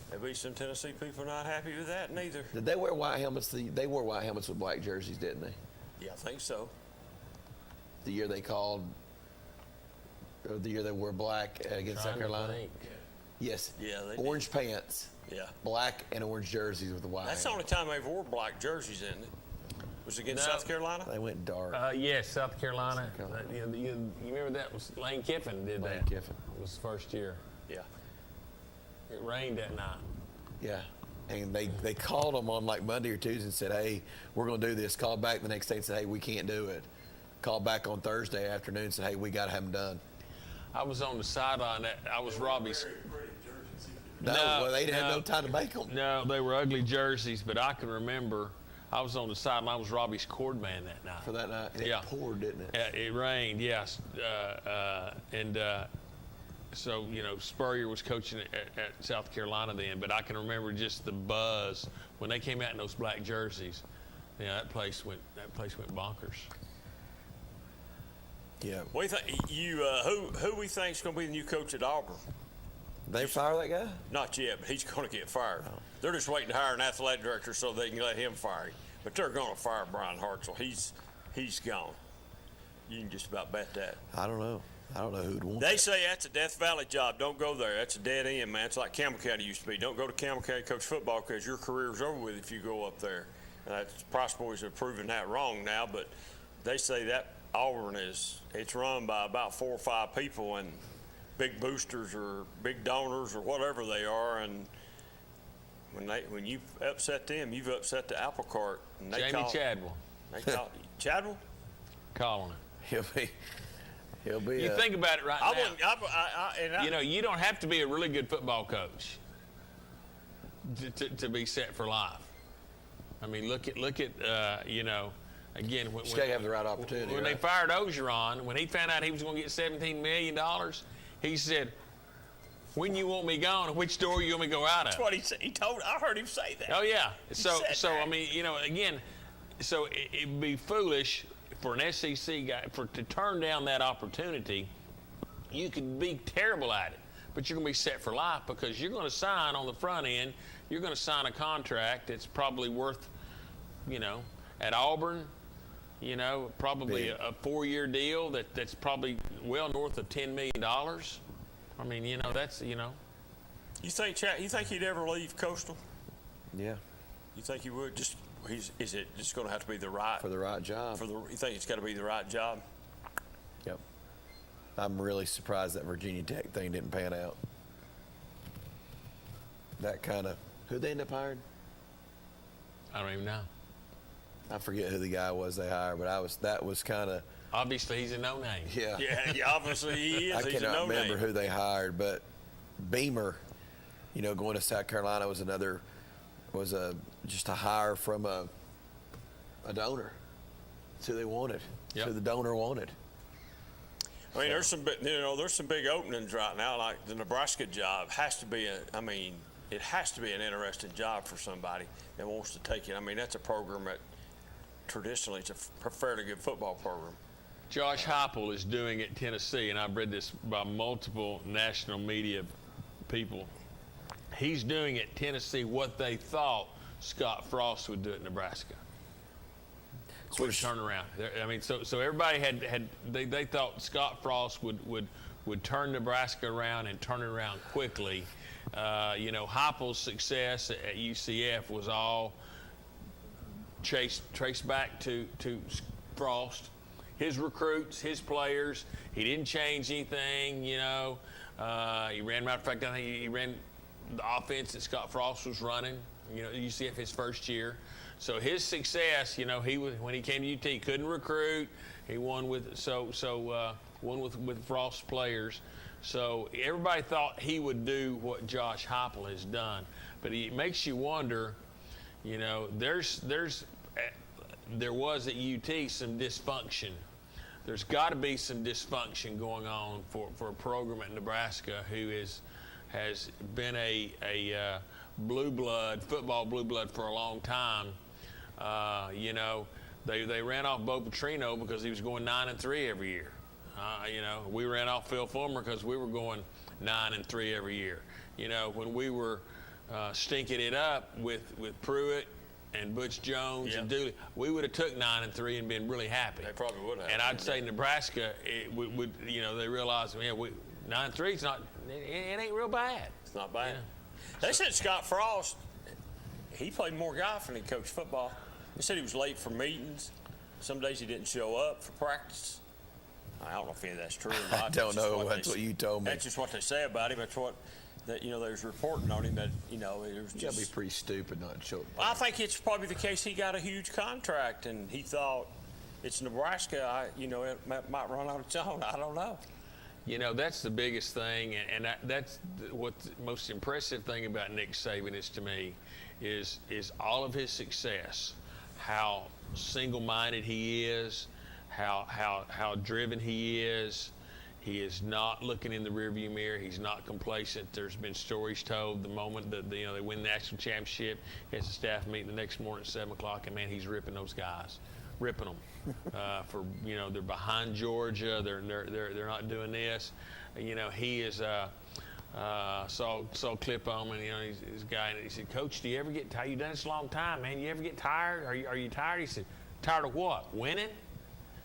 There'll be some Tennessee people not happy with that neither. Did they wear white helmets? They wore white helmets with black jerseys, didn't they? Yeah, I think so. The year they wore black against South Carolina. Yes. Yeah. Orange pants. Yeah. Black and orange jerseys with the white. That's the only time they've wore black jerseys, isn't it? Was it against South Carolina? They went dark. Yes, South Carolina. You remember that was Lane Kiffin did that. Lane Kiffin. It was the first year. Yeah. It rained that night. Yeah. And they called them on like Monday or Tuesday and said, hey, we're going to do this. Called back the next day and said, hey, we can't do it. Called back on Thursday afternoon and said, hey, we got to have them done. I was on the sideline. I was Robbie's. No, well, they didn't have no time to make them. No, they were ugly jerseys, but I can remember I was on the sideline. I was Robbie's cord man that night. For that night, and it poured, didn't it? It rained, yes. So, Spurrier was coaching at South Carolina then, but I can remember just the buzz when they came out in those black jerseys. That place went bonkers. Yeah. What do you think? Who we think is going to be the new coach at Auburn? They fire that guy? Not yet, but he's going to get fired. Oh. They're just waiting to hire an athletic director so they can let him fire him. But they're going to fire Brian Hartzell. He's gone. You can just about bet that. I don't know who'd want They say that's a Death Valley job. Don't go there. That's a dead end, man. It's like Campbell County used to be. Don't go to Campbell County coach football because your career's over with if you go up there. Price Boys have proven that wrong now, but they say that Auburn it's run by about 4 or 5 people and big boosters or big donors or whatever they are, and when you upset them, you've upset the apple cart. And Jamie Chadwell. They call Chadwell? Calling him. He'll be. You think about it right now. You don't have to be a really good football coach to be set for life. I mean, look at again, when you have the right opportunity. When they fired Ogeron, when he found out he was going to get $17 million, he said, "When you want me gone, which door you want me to go out of?" That's what he said. I heard him say that. Oh yeah. So I mean, again, so it'd be foolish for an SEC guy to turn down that opportunity. You could be terrible at it, but you're going to be set for life because you're going to sign on the front end. You're going to sign a contract that's probably worth, at Auburn, probably a 4-year deal that's probably well north of $10 million. I mean, that's. You think he'd ever leave Coastal? Yeah. You think he would? Is it just going to have to be the right for the right job? You think it's got to be the right job? Yep. I'm really surprised that Virginia Tech thing didn't pan out. That kind of who'd they end up hiring? I don't even know. I forget who the guy was they hired, but that was kind of. Obviously, he's a no-name. Yeah. Yeah, obviously he is. I cannot remember who they hired, but Beamer, going to South Carolina was just a hire from a donor. That's who they wanted. Yep. Who the donor wanted. I mean, there's some big openings right now. Like the Nebraska job has to be it has to be an interesting job for somebody that wants to take it. I mean, that's a program that traditionally it's a fairly good football program. Josh Heupel is doing at Tennessee, and I've read this by multiple national media people. He's doing at Tennessee what they thought Scott Frost would do at Nebraska. Quick turnaround. I mean, so everybody they thought Scott Frost would turn Nebraska around and turn it around quickly. Heupel's success at UCF was all traced back to Frost. His recruits, his players, he didn't change anything, He ran, matter of fact, I think he ran the offense that Scott Frost was running, UCF his first year. So his success, he was, when he came to UT, he couldn't recruit. He won with Frost's players. So everybody thought he would do what Josh Heupel has done. But it makes you wonder, there was at UT some dysfunction. There's got to be some dysfunction going on for a program at Nebraska who has been a football blue blood for a long time. They ran off Bo Petrino because he was going 9-3 every year. We ran off Phil Fulmer because we were going 9-3 every year. When we were stinking it up with Pruitt and Butch Jones and Dooley, we would have took 9-3 and been really happy. They probably would have. And I'd say Nebraska, would they realized, 9-3's not, it ain't real bad. It's not bad. They said Scott Frost, he played more golf than he coached football. They said he was late for meetings. Some days he didn't show up for practice. I don't know if any of that's true or not. I don't know. That's what you told me. That's just what they say about him. That's what there's reporting on him that it was just. You gotta be pretty stupid not to show up. I think it's probably the case. He got a huge contract and he thought it's Nebraska. It might run on its own. I don't know. That's the biggest thing, and that's what the most impressive thing about Nick Saban is to me, is all of his success. how single-minded he is, how driven he is. He is not looking in the rearview mirror. He's not complacent. There's been stories told the moment that they win the national championship. He has a staff meeting the next morning at 7 o'clock, and man, he's ripping those guys, ripping them for they're behind Georgia. They're not doing this. He is. Saw a clip on him, and he's a guy, and he said, "Coach, do you ever get tired? You've done this a long time, man. You ever get tired? Are you tired?" He said, "Tired of what? Winning?"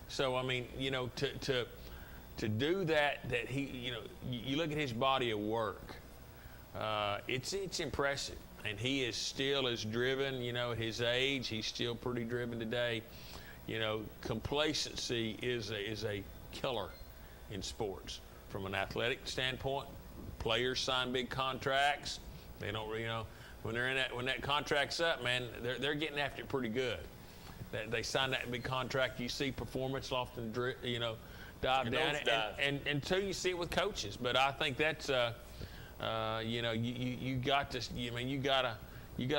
So I mean, to do that he, you look at his body of work, it's impressive, and he is still as driven. At his age, he's still pretty driven today. Complacency is a killer in sports from an athletic standpoint. Players sign big contracts. They don't, when that contract's up, man, they're getting after it pretty good. They sign that big contract. You see performance often, dive down, and until you see it with coaches. But I think that's, you got to, you got to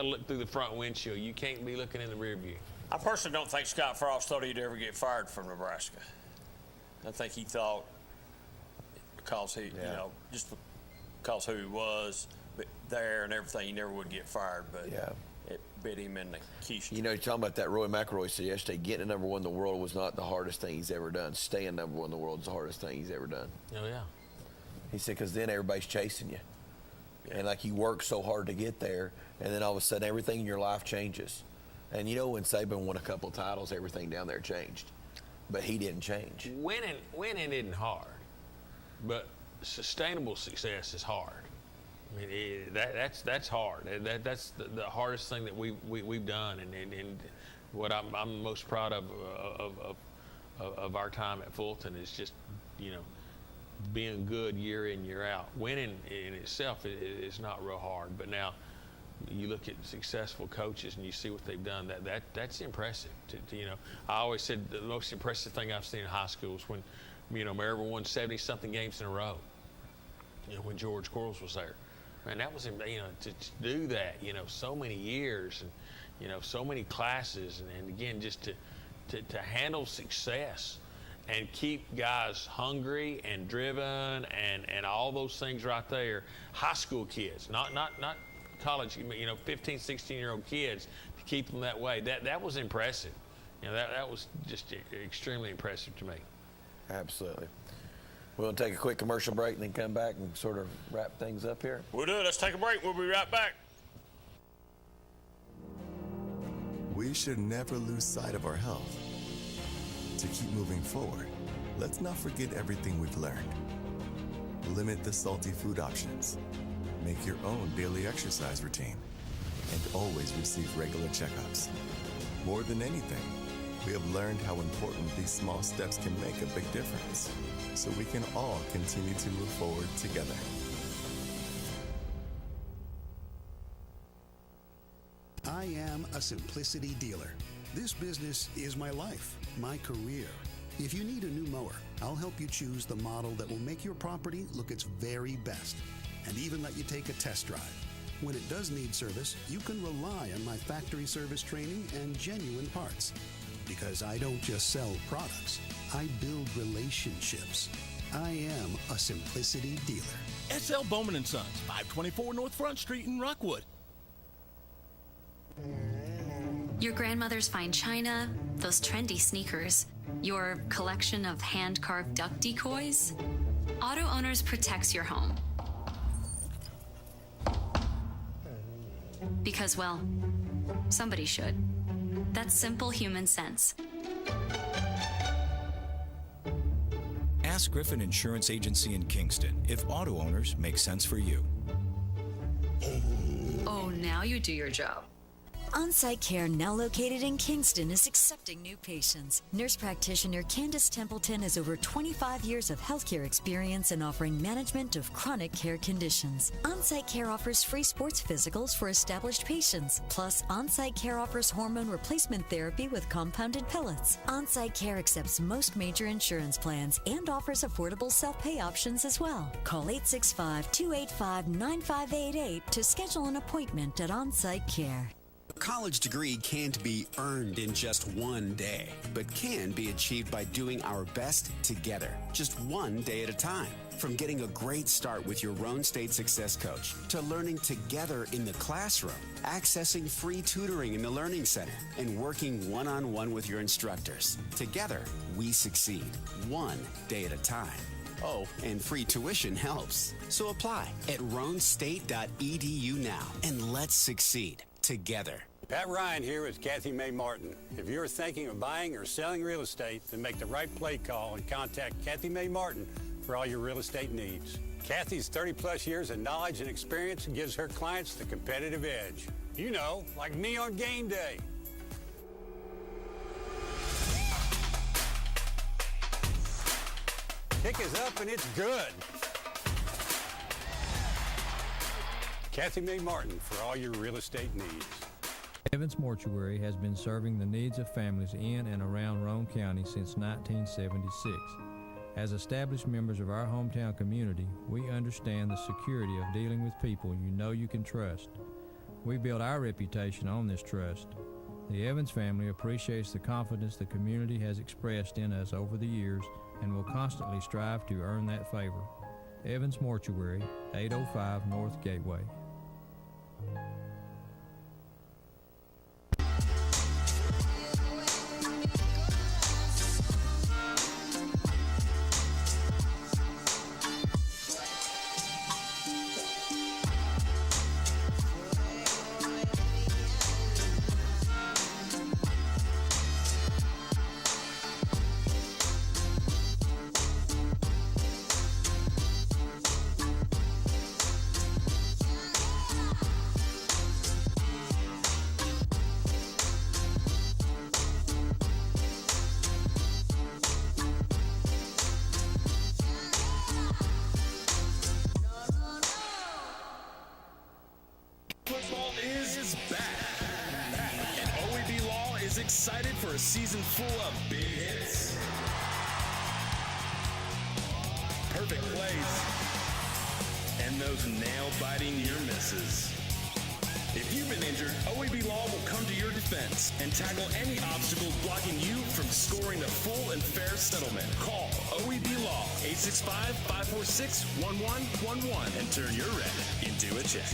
look through the front windshield. You can't be looking in the rear view. I personally don't think Scott Frost thought he'd ever get fired from Nebraska. I think he thought because he, just because who he was there and everything, he never would get fired. But it bit him in the quiche. You're talking about that. Roy McIlroy said yesterday, getting to number one in the world was not the hardest thing he's ever done. Staying number one in the world is the hardest thing he's ever done. Oh, yeah. He said, because then everybody's chasing you. Yeah. And you work so hard to get there, and then all of a sudden everything in your life changes. And when Saban won a couple of titles, everything down there changed. But he didn't change. Winning isn't hard, but sustainable success is hard. I mean, that's hard. That's the hardest thing that we've done, and what I'm most proud of our time at Fulton is just being good year in, year out. Winning in itself is not real hard, but now you look at successful coaches and you see what they've done. That's impressive. I always said the most impressive thing I've seen in high school is when Maryville won 70-something games in a row. When George Quarles was there. Man, that was, to do that, so many years and, so many classes. And again, just to handle success and keep guys hungry and driven and all those things right there. High school kids, not college, 15, 16-year-old kids, to keep them that way. That was impressive. That was just extremely impressive to me. Absolutely. We're going to take a quick commercial break and then come back and sort of wrap things up here. We'll do it. Let's take a break. We'll be right back. We should never lose sight of our health. To keep moving forward, let's not forget everything we've learned. Limit the salty food options. Make your own daily exercise routine. And always receive regular checkups. More than anything, we have learned how important these small steps can make a big difference, so we can all continue to move forward together. I am a Simplicity dealer. This business is my life, my career. If you need a new mower, I'll help you choose the model that will make your property look its very best, and even let you take a test drive. When it does need service, you can rely on my factory service training and genuine parts. Because I don't just sell products, I build relationships. I am a Simplicity dealer. SL Bowman & Sons, 524 North Front Street in Rockwood. Your grandmother's fine china, those trendy sneakers, your collection of hand-carved duck decoys. Auto Owners protects your home. Because, well, somebody should. That's simple human sense. Ask Griffin Insurance Agency in Kingston if auto owners make sense for you. Oh, now you do your job. On-Site Care, now located in Kingston, is accepting new patients. Nurse practitioner Candace Templeton has over 25 years of healthcare experience in offering management of chronic care conditions. On-Site Care offers free sports physicals for established patients. Plus, On-Site Care offers hormone replacement therapy with compounded pellets. On-Site Care accepts most major insurance plans and offers affordable self-pay options as well. Call 865-285-9588 to schedule an appointment at On-Site Care. college degree can't be earned in just one day, but can be achieved by doing our best together, just one day at a time. From getting a great start with your Rhone State Success Coach to learning together in the classroom, accessing free tutoring in the Learning Center, and working one-on-one with your instructors. Together, we succeed, one day at a time. Oh, and free tuition helps. So apply at rhonestate.edu now, and let's succeed together. Pat Ryan here with Kathy May Martin. If you're thinking of buying or selling real estate, then make the right play call and contact Kathy May Martin for all your real estate needs. Kathy's 30-plus years of knowledge and experience gives her clients the competitive edge. You know, like me on game day. Kick is up and it's good. Kathy May Martin for all your real estate needs. Evans Mortuary has been serving the needs of families in and around Roane County since 1976. As established members of our hometown community, we understand the security of dealing with people you know you can trust. We build our reputation on this trust. The Evans family appreciates the confidence the community has expressed in us over the years and will constantly strive to earn that favor. Evans Mortuary, 805 North Gateway. Football is back, and OEB Law is excited for a season full of big hits, perfect plays, and those nail-biting near misses. If you've been injured, OEB Law will come to your defense and tackle any obstacles blocking you from scoring a full and fair settlement. Call OEB Law 865-546-1111 and turn your red into a check.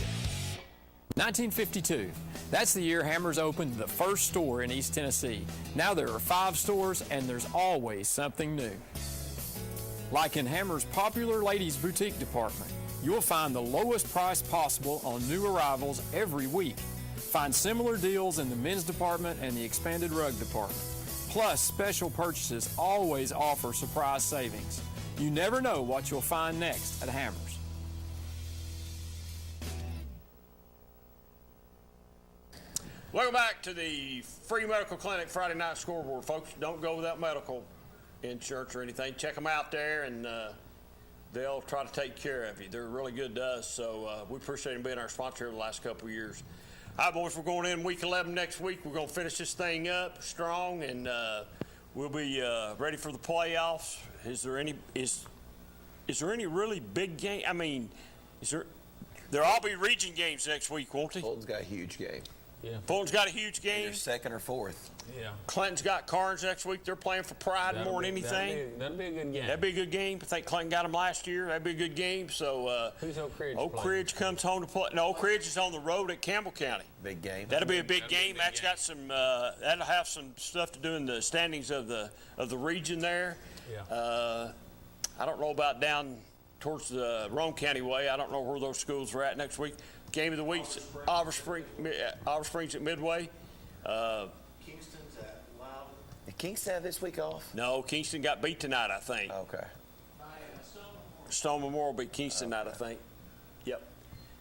1952. That's the year Hammers opened the first store in East Tennessee. Now there are 5 stores and there's always something new. Like in Hammers' popular ladies boutique department, you'll find the lowest price possible on new arrivals every week. Find similar deals in the men's department and the expanded rug department. Plus, special purchases always offer surprise savings. You never know what you'll find next at Hammers. Welcome back to the free medical clinic Friday night scoreboard, folks. Don't go without medical insurance or anything. Check them out there, and they'll try to take care of you. They're really good to us, so we appreciate them being our sponsor over the last couple of years. All right, boys, we're going in week 11 next week. We're going to finish this thing up strong, and we'll be ready for the playoffs. Is there any really big game? I mean, there'll all be region games next week, won't they? Fulton's got a huge game. Yeah. Fulton's got a huge game. Either second or fourth. Yeah. Clinton's got Carnes next week. They're playing for pride more than anything. That'll be a good game. That'd be a good game. I think Clinton got them last year. That'd be a good game. So who's Oak Ridge? Oak Ridge comes home to play. No, Oak Ridge is on the road at Campbell County. Big game. That'll be a big game. That's got some. That'll have some stuff to do in the standings of the region there. Yeah. I don't know about down towards the Roane County way. I don't know where those schools are at next week. Game of the week, Oliver Springs at Midway. Kingston's at Loudon. Did Kingston have this week off? No, Kingston got beat tonight, I think. Okay. Stone Memorial beat Kingston tonight, I think. Yep.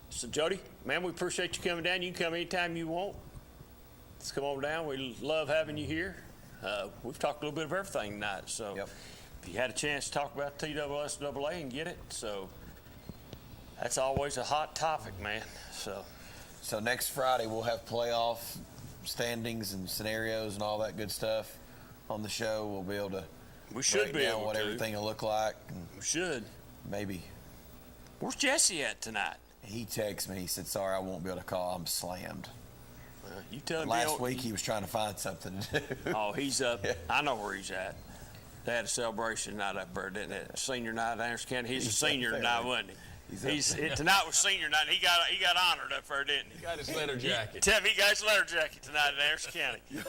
So, Jody, man, we appreciate you coming down. You can come anytime you want. Let's come on down. We love having you here. We've talked a little bit of everything tonight. So, if you had a chance to talk about TSSAA and get it, so that's always a hot topic, man. So next Friday we'll have playoff standings and scenarios and all that good stuff on the show. We'll be able to break down what everything will look like. We should. Maybe. Where's Jesse at tonight? He texted me. He said, "Sorry, I won't be able to call. I'm slammed." You tell him Last week he was trying to find something to do. Oh, he's up. I know where he's at. They had a celebration night up there, didn't they? Senior night at Anderson County. He's a senior tonight, wasn't he? Tonight was senior night. He got honored up there, didn't he? Got his leather jacket. Tell him he got his leather jacket tonight in Anderson County. You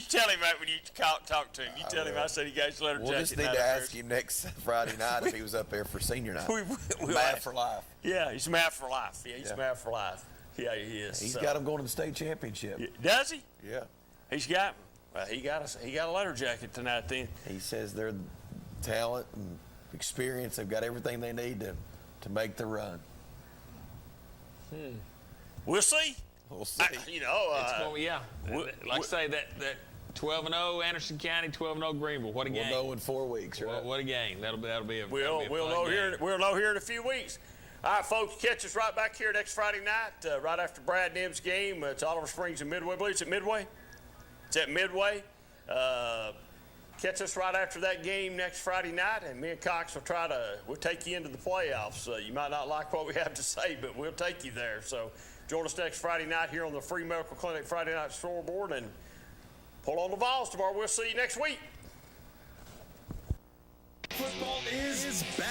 tell him that when you talk to him. You tell him I said he got his leather jacket. We'll just need to ask him next Friday night if he was up there for senior night. Mad for life. Yeah, he's mad for life. Yeah, he's mad for life. Yeah, he is. He's got him going to the state championship. Does he? Yeah. He's got. Well, he got a leather jacket tonight. Then he says they're talent and experience. They've got everything they need to make the run. We'll see. We'll see. Like I say, that 12-0 Anderson County, 12-0 Greenville. What a game! We'll know in 4 weeks, right? What a game! That'll be a. We'll know here in a few weeks. All right, folks, catch us right back here next Friday night, right after Brad Nibbs' game. It's Oliver Springs and Midway. I believe it's at Midway. It's at Midway. Catch us right after that game next Friday night, and me and Cox we'll take you into the playoffs. You might not like what we have to say, but we'll take you there. So join us next Friday night here on the Free Medical Clinic Friday Night Scoreboard, and pull on the Vols tomorrow. We'll see you next week. Football is back,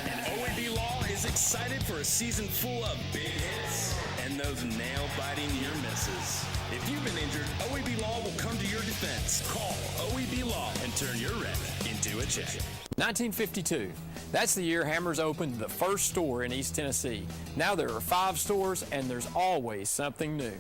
and OAB Law is excited for a season full of big hits and those nail-biting near misses. If you've been injured, OAB Law will come to your defense. Call OAB Law and turn your rep into a check. 1952. That's the year Hammers opened the first store in East Tennessee. Now there are 5 stores, and there's always something new.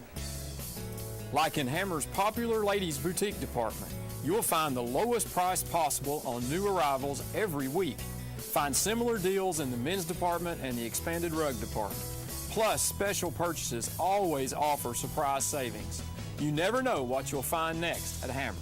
Like in Hammers' popular ladies' boutique department, you'll find the lowest price possible on new arrivals every week. Find similar deals in the men's department and the expanded rug department. Plus, special purchases always offer surprise savings. You never know what you'll find next at Hammers.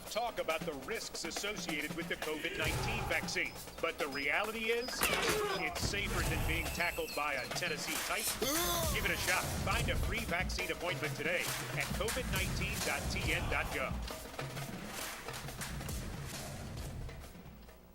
Talk about the risks associated with the COVID-19 vaccine. But the reality is, it's safer than being tackled by a Tennessee Titan. Give it a shot. Find a free vaccine appointment today at covid19.tn.gov.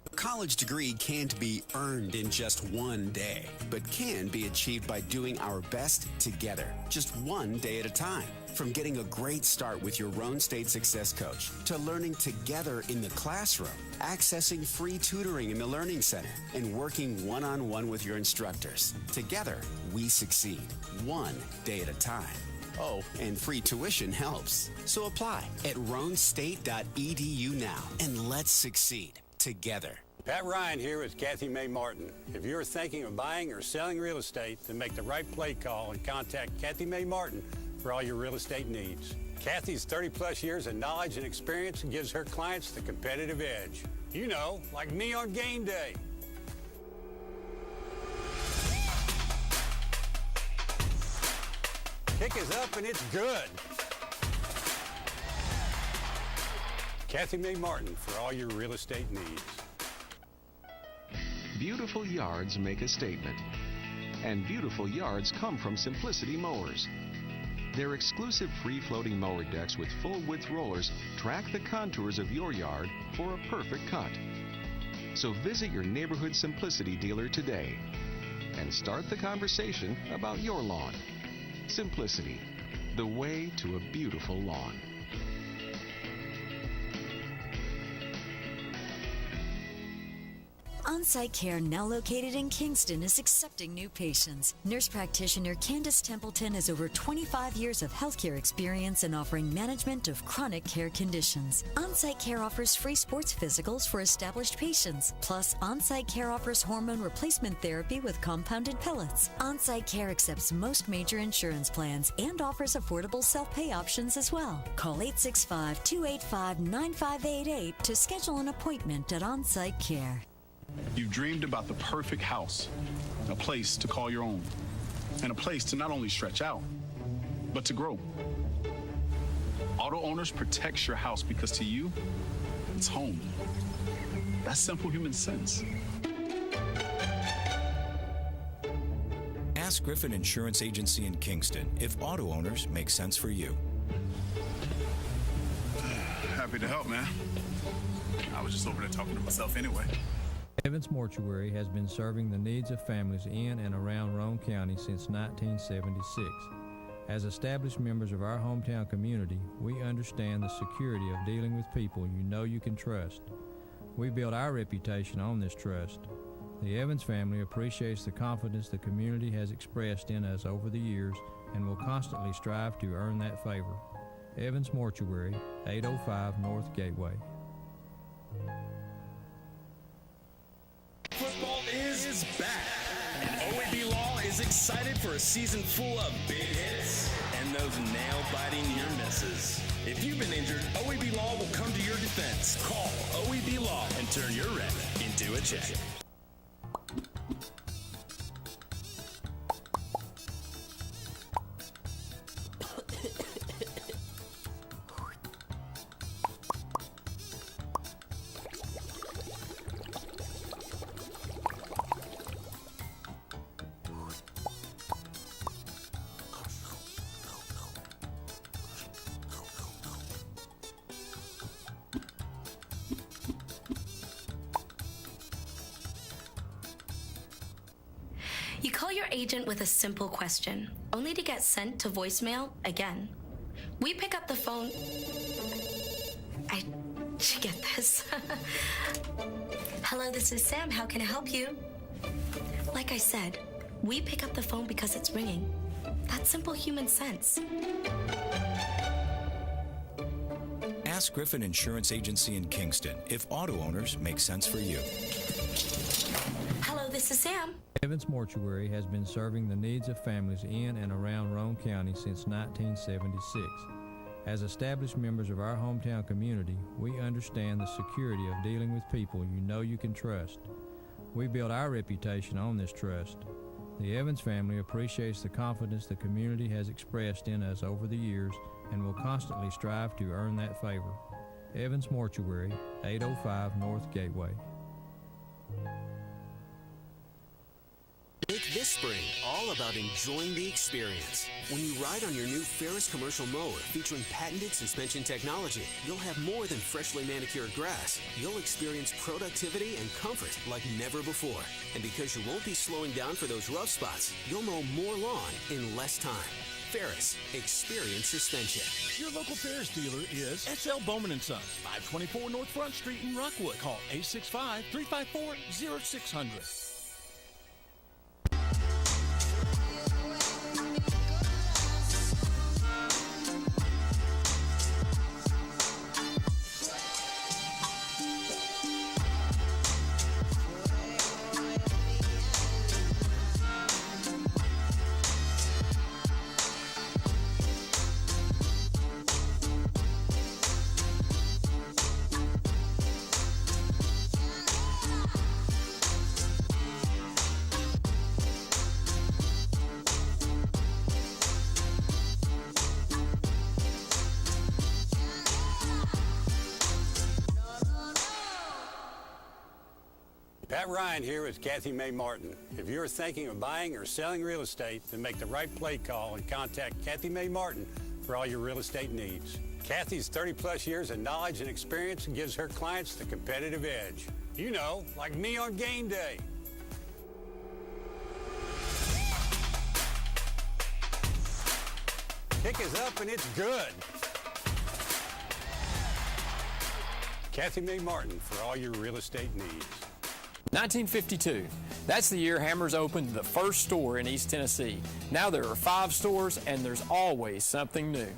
A college degree can't be earned in just one day, but can be achieved by doing our best together, just one day at a time. From getting a great start with your Roan State Success Coach to learning together in the classroom, accessing free tutoring in the Learning Center, and working one-on-one with your instructors. Together, we succeed, one day at a time. Oh, and free tuition helps. So apply at roanstate.edu now, and let's succeed together. Pat Ryan here with Kathy May Martin. If you're thinking of buying or selling real estate, then make the right play call and contact Kathy May Martin for all your real estate needs. Kathy's 30-plus years of knowledge and experience gives her clients the competitive edge. You know, like me on game day. Kick is up and it's good. Kathy May Martin for all your real estate needs. Beautiful yards make a statement. And beautiful yards come from Simplicity Mowers. Their exclusive free-floating mower decks with full-width rollers track the contours of your yard for a perfect cut. So visit your neighborhood Simplicity dealer today and start the conversation about your lawn. Simplicity, the way to a beautiful lawn. On-Site Care, now located in Kingston, is accepting new patients. Nurse practitioner Candace Templeton has over 25 years of healthcare experience in offering management of chronic care conditions. On-Site Care offers free sports physicals for established patients. Plus, On-Site Care offers hormone replacement therapy with compounded pellets. On-Site Care accepts most major insurance plans and offers affordable self-pay options as well. Call 865-285-9588 to schedule an appointment at On-Site Care. You've dreamed about the perfect house, a place to call your own, and a place to not only stretch out, but to grow. Auto Owners protects your house because to you, it's home. That's simple human sense. Ask Griffin Insurance Agency in Kingston if auto owners make sense for you. Happy to help, man. I was just over there talking to myself anyway. Evans Mortuary has been serving the needs of families in and around Roane County since 1976. As established members of our hometown community, we understand the security of dealing with people you know you can trust. We build our reputation on this trust. The Evans family appreciates the confidence the community has expressed in us over the years and will constantly strive to earn that favor. Evans Mortuary, 805 North Gateway. Football is back, and OAB Law is excited for a season full of big hits and those nail-biting near misses. If you've been injured, OAB Law will come to your defense. Call OAB Law and turn your wreck into a check. You call your agent with a simple question, only to get sent to voicemail again. We pick up the phone. Did you get this? Hello, this is Sam. How can I help you? Like I said, we pick up the phone because it's ringing. That's simple human sense. Ask Griffin Insurance Agency in Kingston if auto owners make sense for you. Hello, this is Sam. Evans Mortuary has been serving the needs of families in and around Roane County since 1976. As established members of our hometown community, we understand the security of dealing with people you know you can trust. We build our reputation on this trust. The Evans family appreciates the confidence the community has expressed in us over the years and will constantly strive to earn that favor. Evans Mortuary, 805 North Gateway. Make this spring all about enjoying the experience. When you ride on your new Ferris commercial mower featuring patented suspension technology, you'll have more than freshly manicured grass. You'll experience productivity and comfort like never before. And because you won't be slowing down for those rough spots, you'll mow more lawn in less time. Ferris, experience suspension. Your local Ferris dealer is SL Bowman & Sons, 524 North Front Street in Rockwood. Call 865-354-0600. Pat Ryan here with Kathy Mae Martin. If you're thinking of buying or selling real estate, then make the right play call and contact Kathy Mae Martin for all your real estate needs. Kathy's 30-plus years of knowledge and experience gives her clients the competitive edge. You know, like me on game day. Kick is up and it's good. Kathy Mae Martin for all your real estate needs. 1952. That's the year Hammers opened the first store in East Tennessee. Now there are 5 stores, and there's always something new.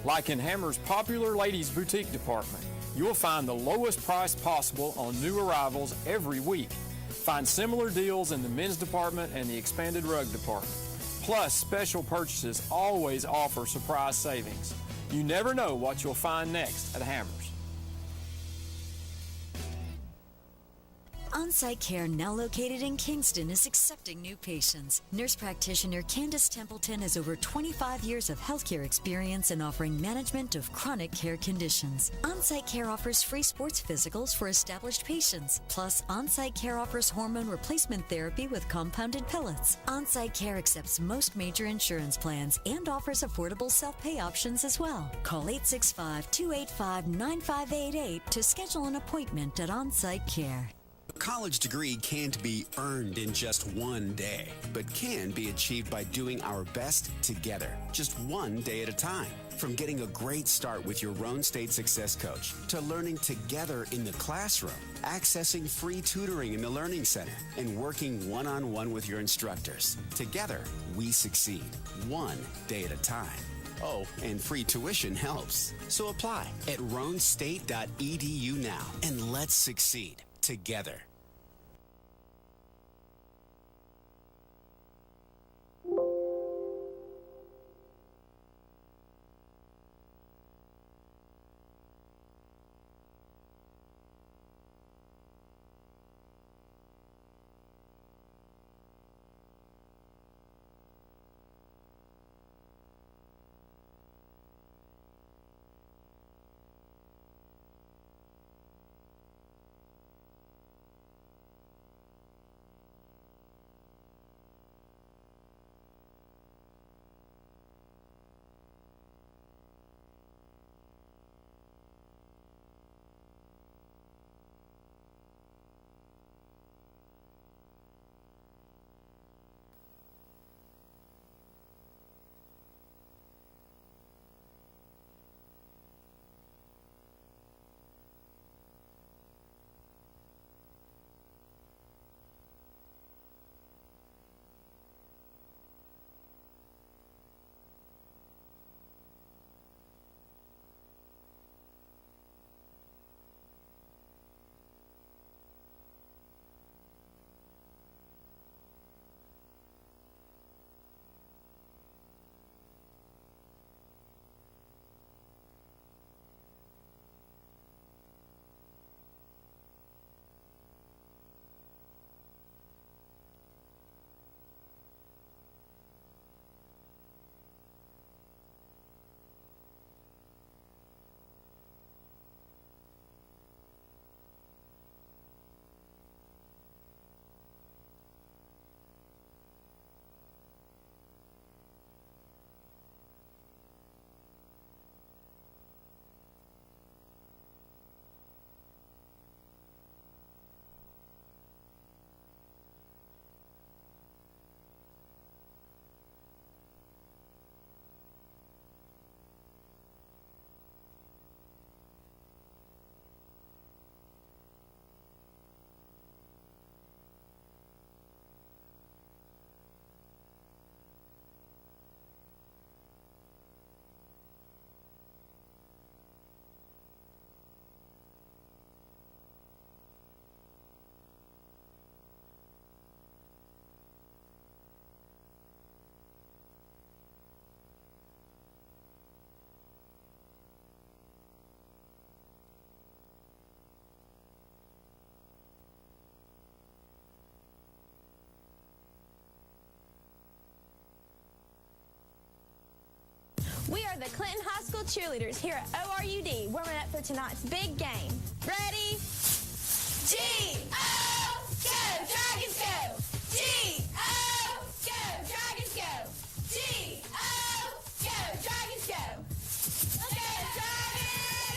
Like in Hammers' popular ladies' boutique department, you'll find the lowest price possible on new arrivals every week. Find similar deals in the men's department and the expanded rug department. Plus, special purchases always offer surprise savings. You never know what you'll find next at Hammers. On-Site Care, now located in Kingston, is accepting new patients. Nurse practitioner Candace Templeton has over 25 years of healthcare experience in offering management of chronic care conditions. On-Site Care offers free sports physicals for established patients. Plus, On-Site Care offers hormone replacement therapy with compounded pellets. On-Site Care accepts most major insurance plans and offers affordable self-pay options as well. Call 865-285-9588 to schedule an appointment at On-Site Care. A college degree can't be earned in just one day, but can be achieved by doing our best together, just one day at a time. From getting a great start with your Roan State Success Coach to learning together in the classroom, accessing free tutoring in the Learning Center, and working one-on-one with your instructors. Together, we succeed, one day at a time. Oh, and free tuition helps. So apply at roanstate.edu now, and let's succeed together. We are the Clinton High School cheerleaders here at ORUD, warming up for tonight's big game. Ready? G-O, go, Dragons go! G-O, go, Dragons go! G-O, go, Dragons go! Let's go, Dragons!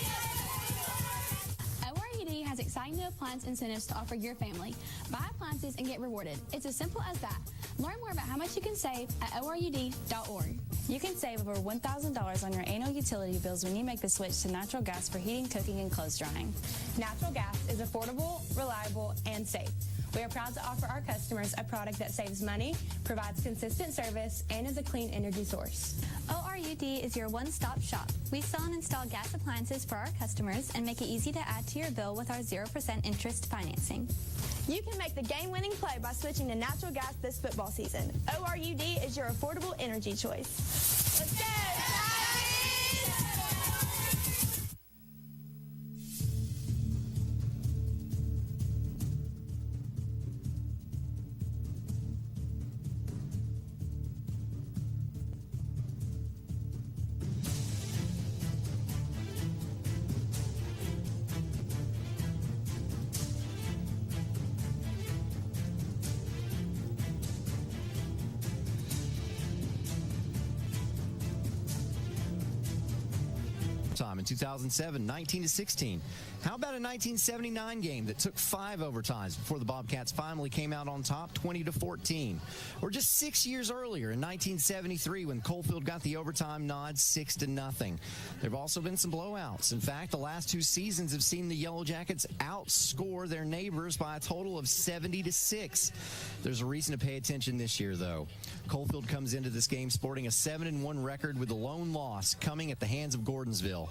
ORUD has exciting new appliance incentives to offer your family. Buy appliances and get rewarded. It's as simple as that. Learn more about how much you can save at ORUD.org. You can save over $1,000 on your annual utility bills when you make the switch to natural gas for heating, cooking, and clothes drying. Natural gas is affordable, reliable, and safe. We are proud to offer our customers a product that saves money, provides consistent service, and is a clean energy source. ORUD is your one-stop shop. We sell and install gas appliances for our customers and make it easy to add to your bill with our 0% interest financing. You can make the game-winning play by switching to natural gas this football season. ORUD is your affordable energy choice. Let's go, Tigers! Time in 2007, 19-16. How about a 1979 game that took 5 overtimes before the Bobcats finally came out on top, 20-14? Or just 6 years earlier in 1973 when Coalfield got the overtime nod, 6-0. There have also been some blowouts. In fact, the last 2 seasons have seen the Yellow Jackets outscore their neighbors by a total of 70-6. There's a reason to pay attention this year, though. Coalfield comes into this game sporting a 7-1 record with the lone loss coming at the hands of Gordonsville.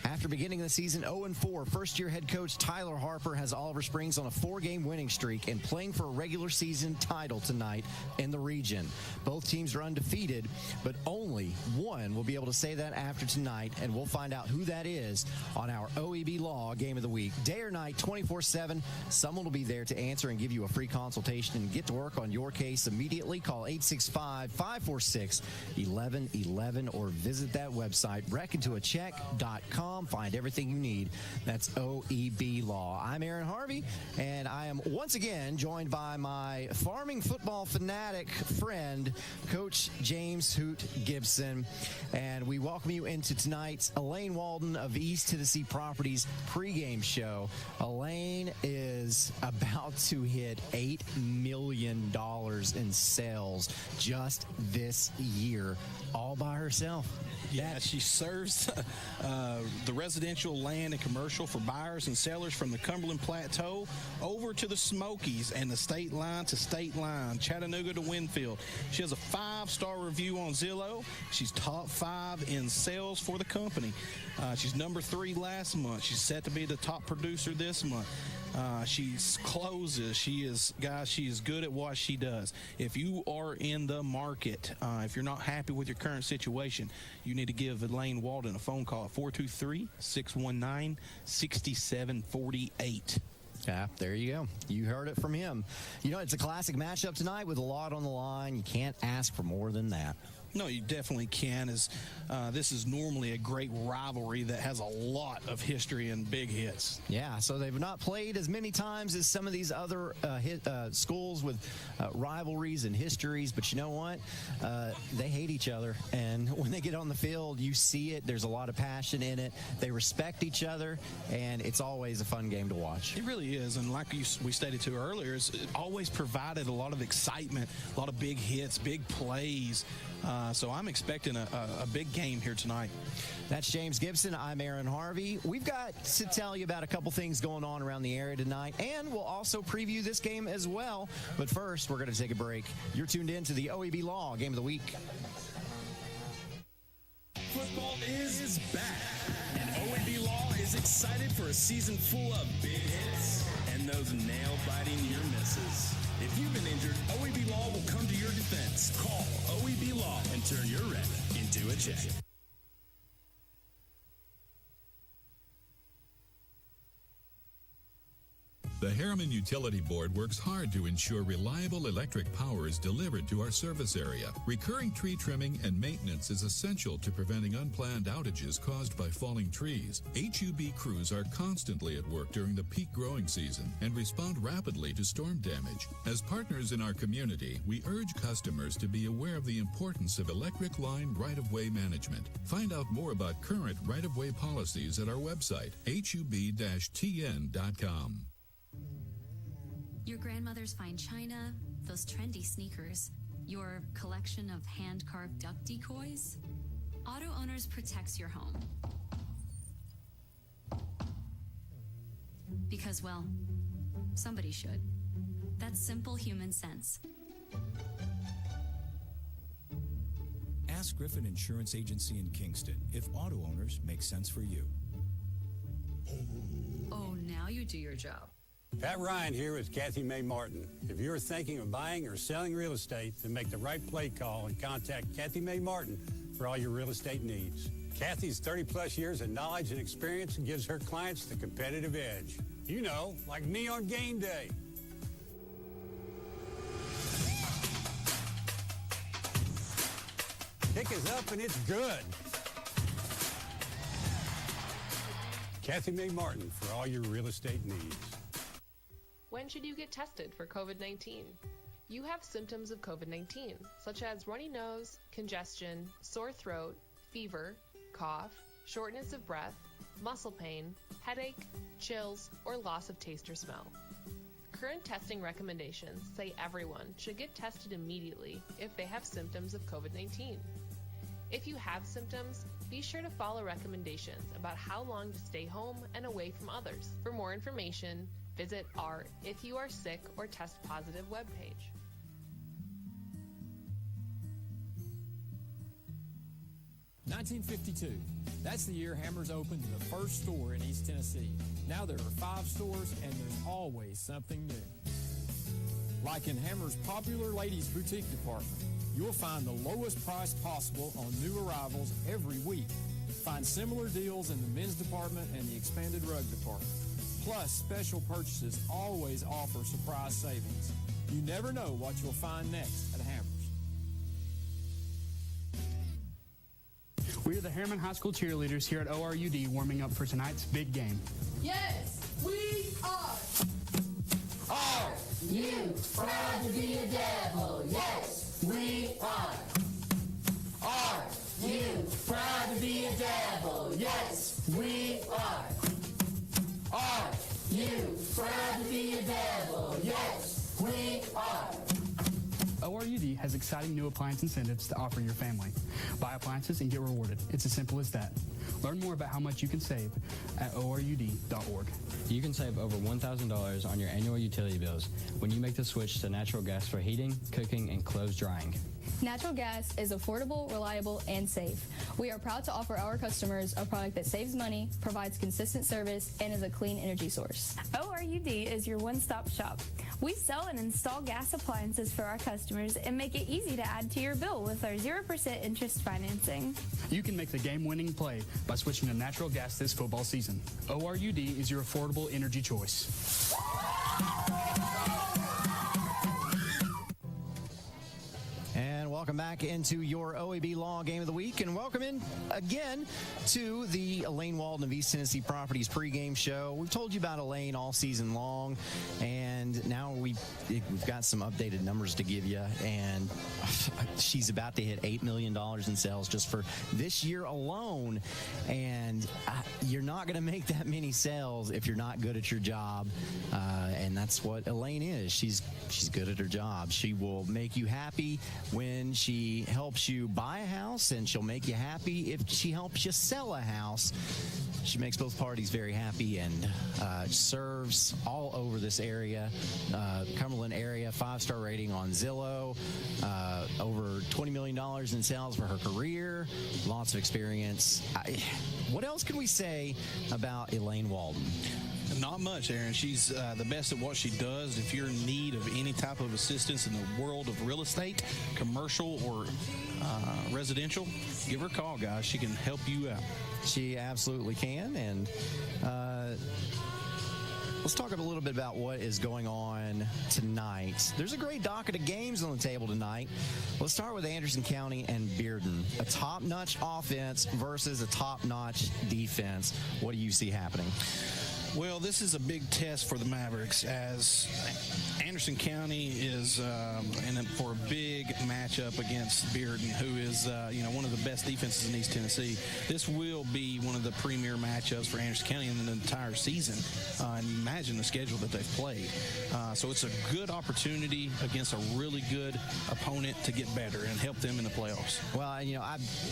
After beginning the season 0-4, first-year head coach Tyler Harper has Oliver Springs on a 4-game winning streak and playing for a regular season title tonight in the region. Both teams are undefeated, but only one will be able to say that after tonight, and we'll find out who that is on our OEB Law Game of the Week. Day or night, 24/7, someone will be there to answer and give you a free consultation and get to work on your case immediately. Call 865-546-1111 or visit that website, reckontoacheck.com. Find everything you need. That's OEB Law. I'm Aaron Harvey, and I am once again joined by my farming football fanatic friend, Coach James Hoot Gibson. And we welcome you into tonight's Elaine Walden of East Tennessee Properties pregame show. Elaine is about to hit $8 million in sales just this year, all by herself. Yeah, she serves the residential land and commercial for buyers and sellers from the Cumberland Plateau over to the Smokies and the state line to state line, Chattanooga to Winfield. She has a 5-star review on Zillow. She's top 5 in sales for the company. She's number 3 last month. She's set to be the top producer this month. She closes. She is good at what she does. If you are in the market, if you're not happy with your current situation, you need to give Elaine Walden a phone call at 423-619-6748. Yeah, there you go. You heard it from him. You know, it's a classic matchup tonight with a lot on the line. You can't ask for more than that. No, you definitely can. This is normally a great rivalry that has a lot of history and big hits. Yeah, so they've not played as many times as some of these other schools with rivalries and histories, but you know what? They hate each other, and when they get on the field, you see it. There's a lot of passion in it. They respect each other, and it's always a fun game to watch. It really is, and like we stated to earlier, it's always provided a lot of excitement, a lot of big hits, big plays. So I'm expecting a big game here tonight. That's James Gibson. I'm Aaron Harvey. We've got to tell you about a couple things going on around the area tonight, and we'll also preview this game as well. But first, we're going to take a break. You're tuned in to the OEB Law Game of the Week. Football is back, and OEB Law is excited for a season full of big hits and those nail-biting near misses. If you've been injured, OEB Law will come to your defense. Call OEB Law and turn your red into a check. The Harriman Utility Board works hard to ensure reliable electric power is delivered to our service area. Recurring tree trimming and maintenance is essential to preventing unplanned outages caused by falling trees. HUB crews are constantly at work during the peak growing season and respond rapidly to storm damage. As partners in our community, we urge customers to be aware of the importance of electric line right-of-way management. Find out more about current right-of-way policies at our website, hub-tn.com. Your grandmother's fine china, those trendy sneakers, Your collection of hand-carved duck decoys? Auto Owners protects your home. Because, well, somebody should. That's simple human sense. Ask Griffin Insurance Agency in Kingston if auto owners make sense for you. Oh, now you do your job. Pat Ryan here with Kathy May Martin. If you're thinking of buying or selling real estate, then make the right play call and contact Kathy May Martin for all your real estate needs. Kathy's 30-plus years of knowledge and experience gives her clients the competitive edge. You know, like me on game day. Kick is up and it's good. Kathy May Martin for all your real estate needs. When should you get tested for COVID-19? You have symptoms of COVID-19, such as runny nose, congestion, sore throat, fever, cough, shortness of breath, muscle pain, headache, chills, or loss of taste or smell. Current testing recommendations say everyone should get tested immediately if they have symptoms of COVID-19. If you have symptoms, be sure to follow recommendations about how long to stay home and away from others. For more information, visit our If You Are Sick or Test Positive webpage. $1952. That's the year Hammers opened the first store in East Tennessee. Now there are 5 stores, and there's always something new. Like in Hammers' popular ladies' boutique department, you'll find the lowest price possible on new arrivals every week. Find similar deals in the men's department and the expanded rug department. Plus, special purchases always offer surprise savings. You never know what you'll find next at Hammers. We are the Harriman High School cheerleaders here at ORUD warming up for tonight's big game. Yes, we are. Are you proud to be a devil? Yes, we are. Are you proud to be a devil? Yes, we are. Are you proud to be a devil? Yes, we are. ORUD has exciting new appliance incentives to offer your family. Buy appliances and get rewarded. It's as simple as that. Learn more about how much you can save at ORUD.org. You can save over $1,000 on your annual utility bills when you make the switch to natural gas for heating, cooking, and clothes drying. Natural gas is affordable, reliable, and safe. We are proud to offer our customers a product that saves money, provides consistent service, and is a clean energy source. ORUD is your one-stop shop. We sell and install gas appliances for our customers and make it easy to add to your bill with our 0% interest financing. You can make the game-winning play by switching to natural gas this football season. ORUD is your affordable energy choice. And welcome back into your OAB Law Game of the Week, and welcome in again to the Elaine Walden of East Tennessee Properties pregame show. We've told you about Elaine all season long, and now we've got some updated numbers to give you, and she's about to hit $8 million in sales just for this year alone, and you're not going to make that many sales if you're not good at your job, and that's what Elaine is. She's good at her job. She will make you happy when she helps you buy a house, and she'll make you happy if she helps you sell a house. She makes both parties very happy and serves all over this area, Cumberland area, 5-star rating on Zillow, over $20 million in sales for her career, lots of experience. What else can we say about Elaine Walden? Not much, Aaron. She's the best at what she does. If you're in need of any type of assistance in the world of real estate, commercial or residential, give her a call, guys. She can help you out. She absolutely can. And let's talk a little bit about what is going on tonight. There's a great docket of games on the table tonight. Let's start with Anderson County and Bearden. A top-notch offense versus a top-notch defense. What do you see happening? Well, this is a big test for the Mavericks as Anderson County is for a big matchup against Bearden, who is one of the best defenses in East Tennessee. This will be one of the premier matchups for Anderson County in the entire season. And you imagine the schedule that they've played. So it's a good opportunity against a really good opponent to get better and help them in the playoffs. Well, I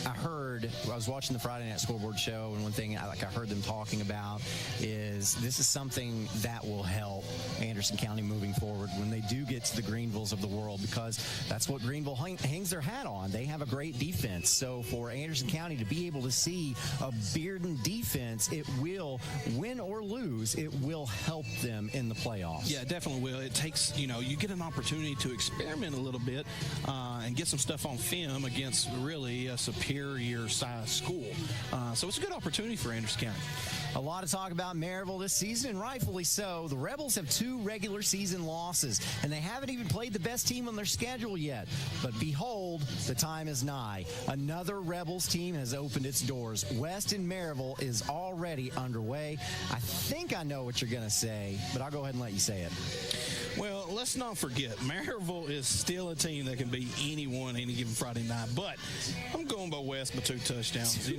heard, I was watching the Friday Night Scoreboard show, and one thing I heard them talking about is this is something that will help Anderson County moving forward when they do get to the Greenvilles of the world, because that's what Greenville hangs their hat on. They have a great defense. So for Anderson County to be able to see a Bearden defense, it will, win or lose, it will help them in the playoffs. Yeah, it definitely will. It takes, you get an opportunity to experiment a little bit and get some stuff on film against really a superior size school. So it's a good opportunity for Anderson County. A lot of talk about Maryville this season, and rightfully so. The Rebels have 2 regular season losses, and they haven't even played the best team on their schedule yet. But behold, the time is nigh. Another Rebels team has opened its doors. West in Maryville is already underway. I think I know what you're going to say, but I'll go ahead and let you say it. Well, let's not forget, Maryville is still a team that can beat anyone any given Friday night. But I'm going by West by 2 touchdowns. They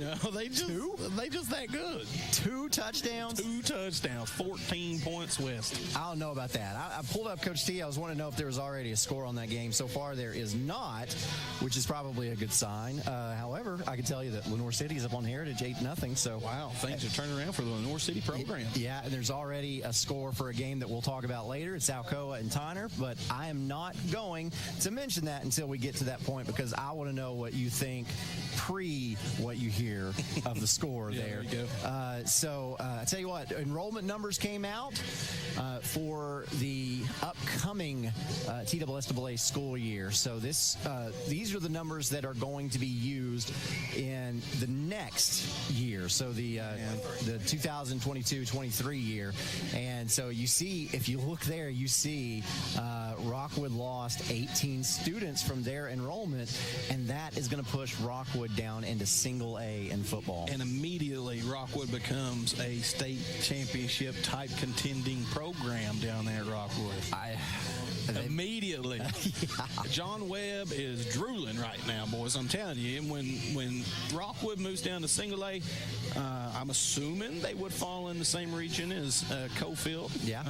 just that good. 2 touchdowns? 2 touchdowns, 14 points West. I don't know about that. I pulled up Coach T. I was wanting to know if there was already a score on that game. So far, there is not, which is probably a good sign. However, I can tell you that Lenore City is up on Heritage 8-0. So wow, things are turning around for the Lenore City program. Yeah, and there's already a score for a game that we'll talk about later. It's Alcoa and Tyner, but I am not going to mention that until we get to that point, because I want to know what you think pre what you hear of the score there. There you go. So I tell you what, enrollment numbers came out for the upcoming TSSAA school year. So these are the numbers that are going to be used in the next year. So the 2022-23 year. And so you see, if you look there, you see Rockwood lost 18 students from their enrollment, and that is going to push Rockwood down into single A in football. And immediately Rockwood becomes a state championship type contending program down there at Rockwood. Immediately. Yeah. John Webb is drooling right now, boys. I'm telling you. And when Rockwood moves down to single A, I'm assuming they would fall in the same region as Cofield. Yeah.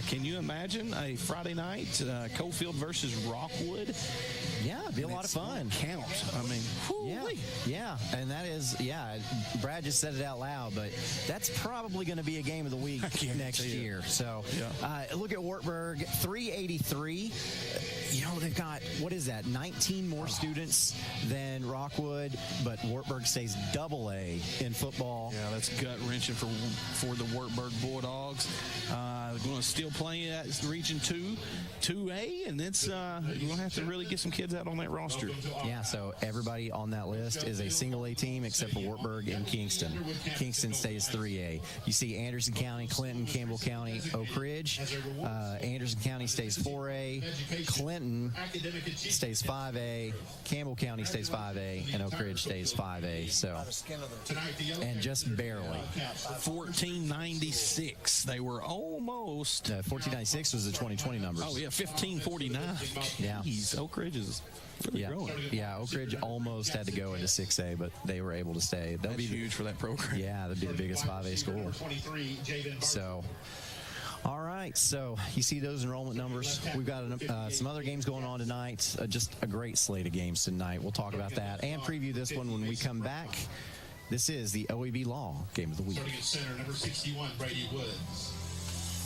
Can you imagine a Friday night Cofield versus Rockwood? Yeah, it'd be a lot of fun. Count. I mean, yeah. And that is, Brad just said it out loud, but that's probably going to be a game of the week next year. So look at Wartburg, 383. They've got, 19 more students than Rockwood, but Wartburg stays double A in football. Yeah, that's gut-wrenching for the Wartburg Bulldogs. They're going to still play at Region 2A, and it's you're going to have to really get some kids out on that roster. Yeah, so everybody on that list is a single A team except for Wartburg and Kingston. Kingston stays 3A. You see Anderson County, Clinton, Campbell County, Oak Ridge. Anderson County stays 4A. Clinton stays 5A. Campbell County stays 5A, and Oak Ridge stays 5A. So, and just barely. 1496. They were almost. 1496 was the 2020 numbers. Oh, yeah, 1549. Yeah. Jeez, Oak Ridge is really growing. Yeah, Oak Ridge almost had to go into 6A, but they were able to stay. That's huge for that program. Yeah, that'd be the biggest 5A school. So, all right, so you see those enrollment numbers. We've got some other games going on tonight. Just a great slate of games tonight. We'll talk about that and preview this one when we come back. This is the OEB Law Game of the Week. Starting at center, number 61, Brady Woods.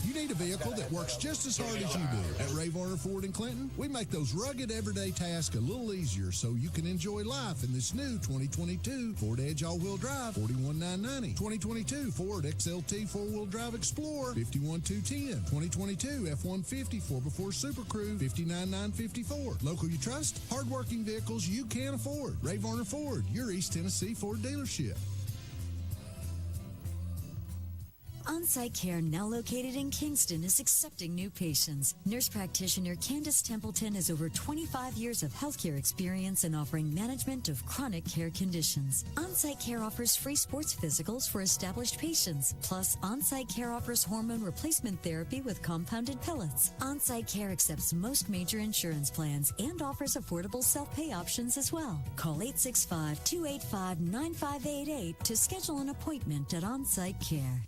You need a vehicle that works just as hard as you do. At Ray Varner Ford in Clinton, we make those rugged everyday tasks a little easier so you can enjoy life in this new 2022 Ford Edge all-wheel drive, $41,990. 2022 Ford XLT four-wheel drive Explorer, $51,210. 2022 F-150 4x4 Super Crew, $59,954. Local you trust, hard-working vehicles you can afford. Ray Varner Ford, your East Tennessee Ford dealership. On-Site Care, now located in Kingston, is accepting new patients. Nurse practitioner Candace Templeton has over 25 years of healthcare experience in offering management of chronic care conditions. On-Site Care offers free sports physicals for established patients. Plus, On-Site Care offers hormone replacement therapy with compounded pellets. On-Site Care accepts most major insurance plans and offers affordable self-pay options as well. Call 865-285-9588 to schedule an appointment at On-Site Care.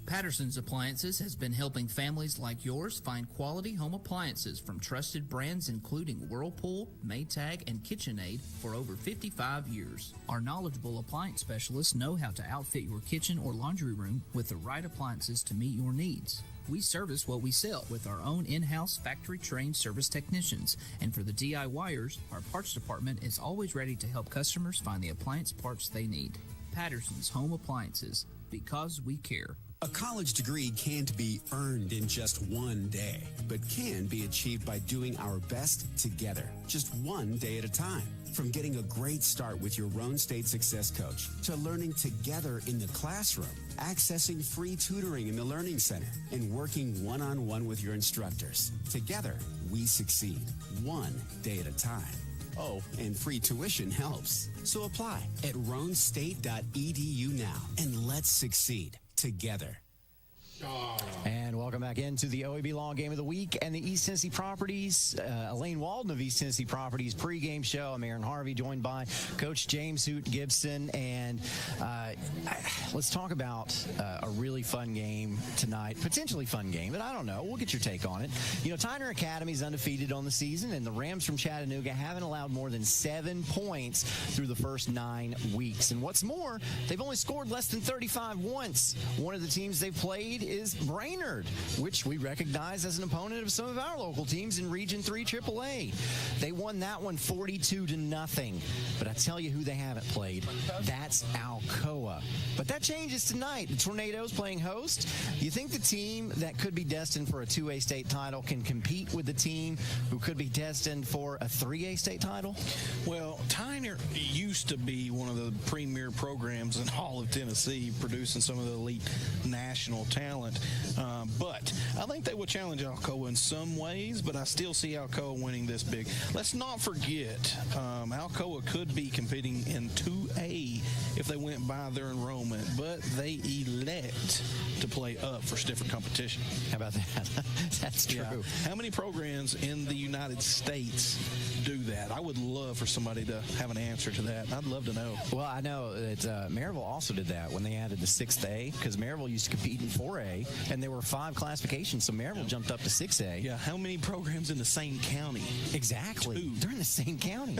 Patterson's Appliances has been helping families like yours find quality home appliances from trusted brands including Whirlpool, Maytag, and KitchenAid for over 55 years. Our knowledgeable appliance specialists know how to outfit your kitchen or laundry room with the right appliances to meet your needs. We service what we sell with our own in-house factory-trained service technicians. And for the DIYers, our parts department is always ready to help customers find the appliance parts they need. Patterson's Home Appliances, because we care. A college degree can't be earned in just one day, but can be achieved by doing our best together, just one day at a time. From getting a great start with your Roan State Success Coach to learning together in the classroom, accessing free tutoring in the Learning Center, and working one-on-one with your instructors. Together, we succeed, one day at a time. Oh, and free tuition helps. So apply at roanstate.edu now, and let's succeed together. And welcome back into the OAB Law Game of the Week and the East Tennessee Properties, Elaine Walden of East Tennessee Properties pregame show. I'm Aaron Harvey, joined by Coach James Hoot Gibson. And let's talk about a really fun game tonight, potentially fun game, but I don't know. We'll get your take on it. You know, Tyner Academy's undefeated on the season, and the Rams from Chattanooga haven't allowed more than 7 points through the first 9 weeks. And what's more, they've only scored less than 35 once. One of the teams they've played is Brainerd, which we recognize as an opponent of some of our local teams in Region 3 AAA. They won that one 42-0. But I tell you who they haven't played. That's Alcoa. But that changes tonight. The Tornadoes playing host. You think the team that could be destined for a 2A state title can compete with the team who could be destined for a 3A state title? Well, Tyner used to be one of the premier programs in all of Tennessee, producing some of the elite national talent. But I think they will challenge Alcoa in some ways, but I still see Alcoa winning this big. Let's not forget, Alcoa could be competing in 2A if they went by their enrollment, but they elect to play up for stiffer competition. How about that? That's true. Yeah. How many programs in the United States do that? I would love for somebody to have an answer to that. I'd love to know. Well, I know that Maryville also did that when they added the 6th A, because Maryville used to compete in 4A, and there were 5 classifications, so Maryville jumped up to 6A. Yeah, how many programs in the same county? Exactly. 2. They're in the same county.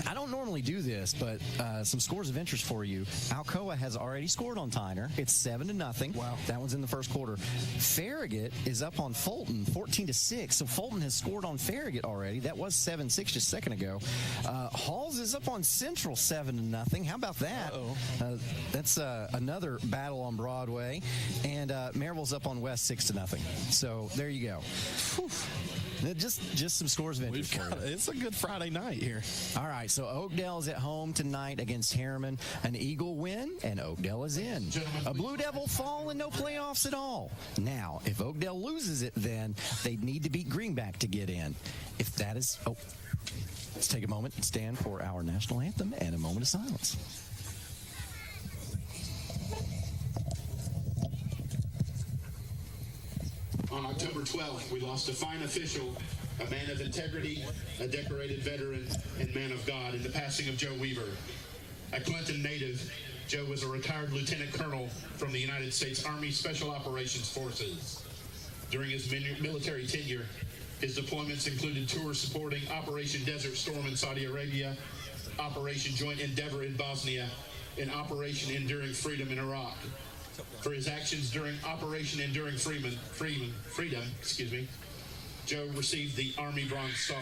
I don't normally do this, but some scores of interest for you. Alcoa has already scored on Tyner. It's 7-0. Wow. That one's in the first quarter. Farragut is up on Fulton, 14-6. So Fulton has scored on Farragut already. That was 7-6 just a second ago. Halls is up on Central, 7-0. How about that? That's another battle on Broadway. And Maryville's up on West, 6-0. So there you go. Whew. Just some scores of interest for you. It's a good Friday night here. All right, so Oakdale is at home tonight against Harriman. An Eagle win, and Oakdale is in. A Blue Devil fall and no playoffs at all. Now, if Oakdale loses it, then they'd need to beat Greenback to get in. If that is... Oh, let's take a moment and stand for our national anthem and a moment of silence. On October 12th, we lost a fine official, a man of integrity, a decorated veteran, and man of God in the passing of Joe Weaver. A Clinton native, Joe was a retired lieutenant colonel from the United States Army Special Operations Forces. During his military tenure, his deployments included tours supporting Operation Desert Storm in Saudi Arabia, Operation Joint Endeavor in Bosnia, and Operation Enduring Freedom in Iraq. For his actions during Operation Enduring Freedom, Joe received the Army Bronze Star.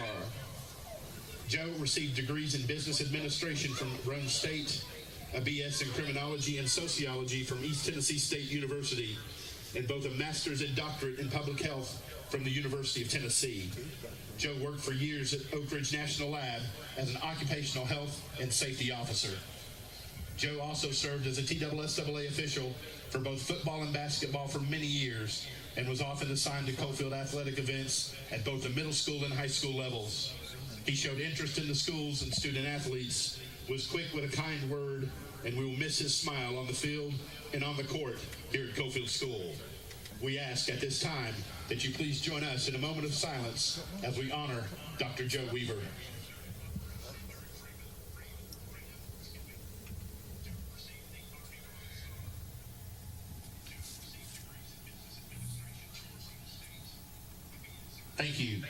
Joe received degrees in Business Administration from Roan State, a BS in Criminology and Sociology from East Tennessee State University, and both a Master's and Doctorate in Public Health from the University of Tennessee. Joe worked for years at Oak Ridge National Lab as an occupational health and safety officer. Joe also served as a TSSAA official for both football and basketball for many years and was often assigned to Coalfield athletic events at both the middle school and high school levels. He showed interest in the schools and student athletes, was quick with a kind word, and we will miss his smile on the field and on the court here at Coalfield School. We ask at this time that you please join us in a moment of silence as we honor Dr. Joe Weaver. Thank you.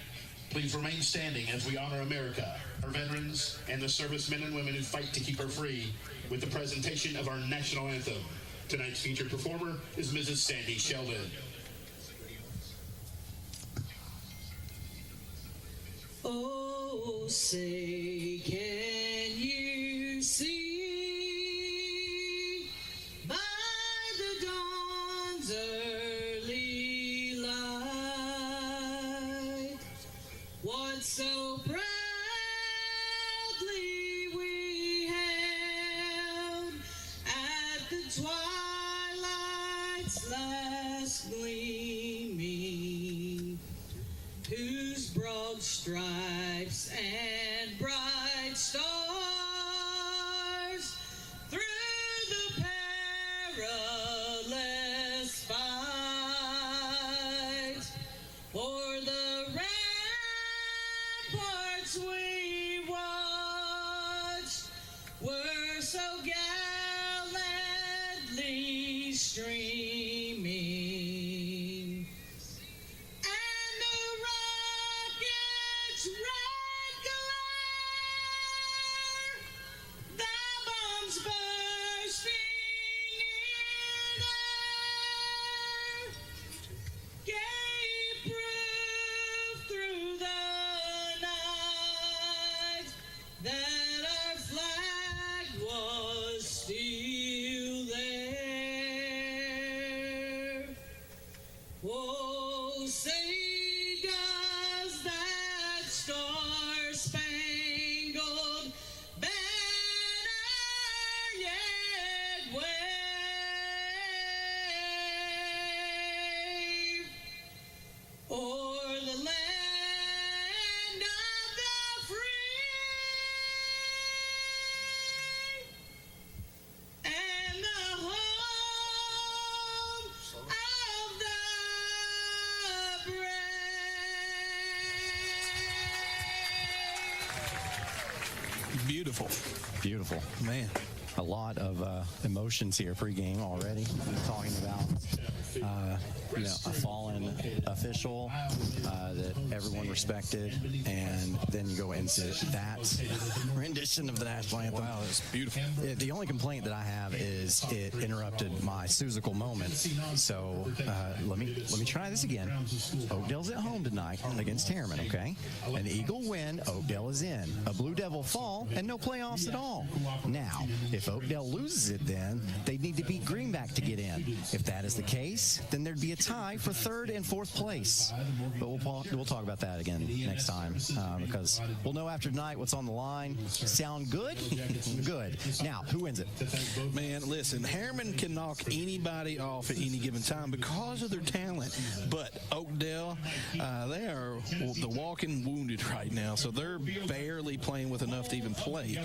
Please remain standing as we honor America, our veterans, and the servicemen and women who fight to keep her free with the presentation of our national anthem. Tonight's featured performer is Mrs. Sandy Sheldon. Oh, say, can you see by the dawn's early light what so proudly we held at the twilight's last gleaming, whose broad stripes and bright stars through the perilous fight o'er the ramparts we watched were so gallantly streaming. And the rocket's red glare, the bombs bursting in air, gave proof through the night that our flag was still there. Oh, say does that star-spangled banner yet wave o'er the land of the free and the home of the brave. Beautiful. Beautiful. Man. A lot of emotions here pregame already. Talking about a fallen official that everyone respected, and then you go into that rendition of the national anthem. Wow, that's beautiful. The only complaint that I have is it interrupted my Susical moment. So let me try this again. Oakdale's at home tonight against Harriman, okay? An Eagle win, Oakdale is in. A Blue Devil fall, and no playoffs at all. Now, if Oakdale loses it, then they'd need to beat Greenback to get in. If that is the case, then there'd be a tie for third and fourth place. But we'll talk about that again next time because we'll know after tonight what's on the line. Sound good? Good. Now, who wins it? Man, listen, Harriman can knock anybody off at any given time because of their talent. But Oakdale, they are the walking wounded right now, so they're barely playing with enough to even play.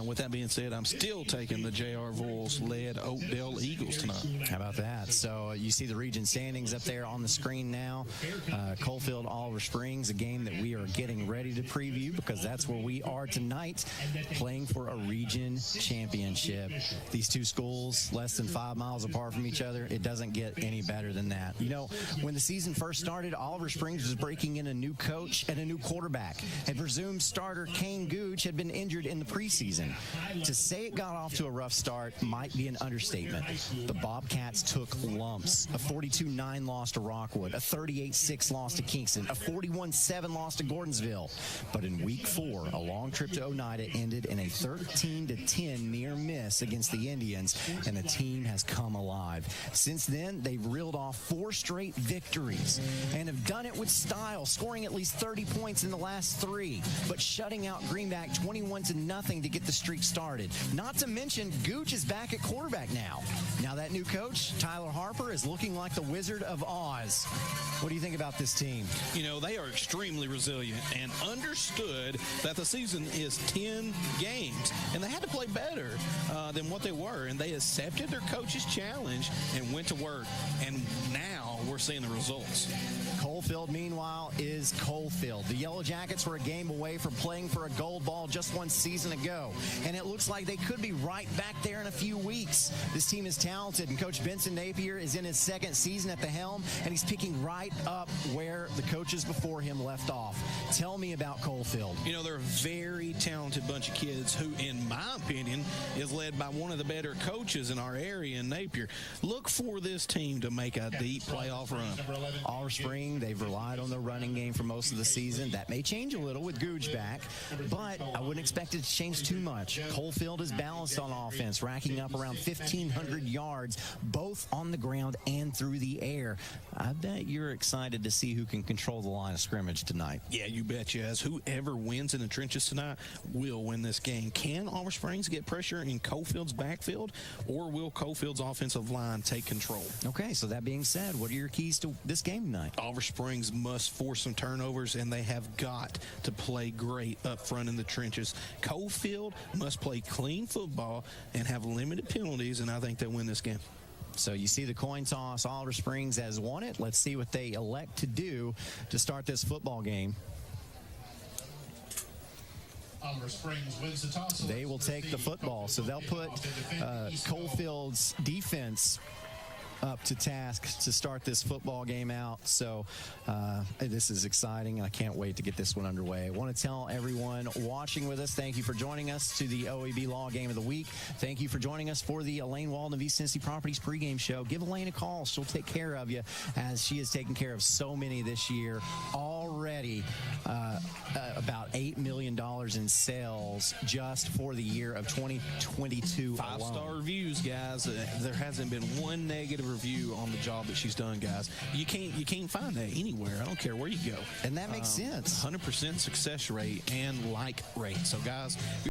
With that being said, I'm still taking the J.R. Voles-led Oakdale Eagles tonight. How about that? So you see the region standings up there on the screen now. Coalfield, Oliver Springs, a game that we are getting ready to preview because that's where we are tonight, playing for a region championship. These two schools less than 5 miles apart from each other. It doesn't get any better than that. You know, when the season first started, Oliver Springs was breaking in a new coach and a new quarterback. And presumed starter Kane Gooch had been injured in the preseason. To say it got off to a rough start might be an understatement. The Bobcats took lumps. A 42-9 loss to Rockwood, a 38-6 loss to Kingston, a 41-7 loss to Gordonsville. But in week 4, a long trip to Oneida ended in a 13-10 near miss miss against the Indians, and the team has come alive. Since then, they've reeled off 4 straight victories and have done it with style, scoring at least 30 points in the last 3, but shutting out Greenback 21-0 to get the streak started. Not to mention, Gooch is back at quarterback now. Now that new coach, Tyler Harper, is looking like the Wizard of Oz. What do you think about this team? You know, they are extremely resilient and understood that the season is 10 games, and they had to play better than what they were, and they accepted their coach's challenge and went to work, and now we're seeing the results. Coalfield, meanwhile, is Coalfield. The Yellow Jackets were a game away from playing for a gold ball just one season ago, and it looks like they could be right back there in a few weeks. This team is talented, and Coach Benson Napier is in his 2nd season at the helm, and he's picking right up where the coaches before him left off. Tell me about Coalfield. You know, they're a very talented bunch of kids who, in my opinion, is led by one of the better coaches in our area in Napier. Look for this team to make a deep playoff run. Oliver Spring, they've relied on the running game for most of the season. That may change a little with Gooch back, but I wouldn't expect it to change too much. Coalfield is balanced on offense, racking up around 1,500 yards, both on the ground and through the air. I bet you're excited to see who can control the line of scrimmage tonight. Yeah, you bet, Jazz. Whoever wins in the trenches tonight will win this game. Can Oliver Springs get pressure in Coalfield's backfield, or will Coalfield's offensive line take control? Okay, so that being said, what are your keys to this game tonight? Oliver Springs must force some turnovers, and they have got to play great up front in the trenches. Coalfield must play clean football and have limited penalties, and I think they'll win this game. So you see the coin toss. Oliver Springs has won it. Let's see what they elect to do to start this football game. Oliver Springs wins the toss. They will take the football. So they'll put Coalfield's defense up to task to start this football game out. So this is exciting, and I can't wait to get this one underway. I want to tell everyone watching with us, thank you for joining us to the OAB Law Game of the Week. Thank you for joining us for the Elaine Walden of East Tennessee Properties pregame show. Give Elaine a call. She'll take care of you, as she has taken care of so many this year. Already about $8 million in sales just for the year of 2022 alone. 5-star reviews, guys. There hasn't been one negative review on the job that she's done, guys. You can't find that anywhere. I don't care where you go. And that makes sense. 100% success rate and like rate. So, guys,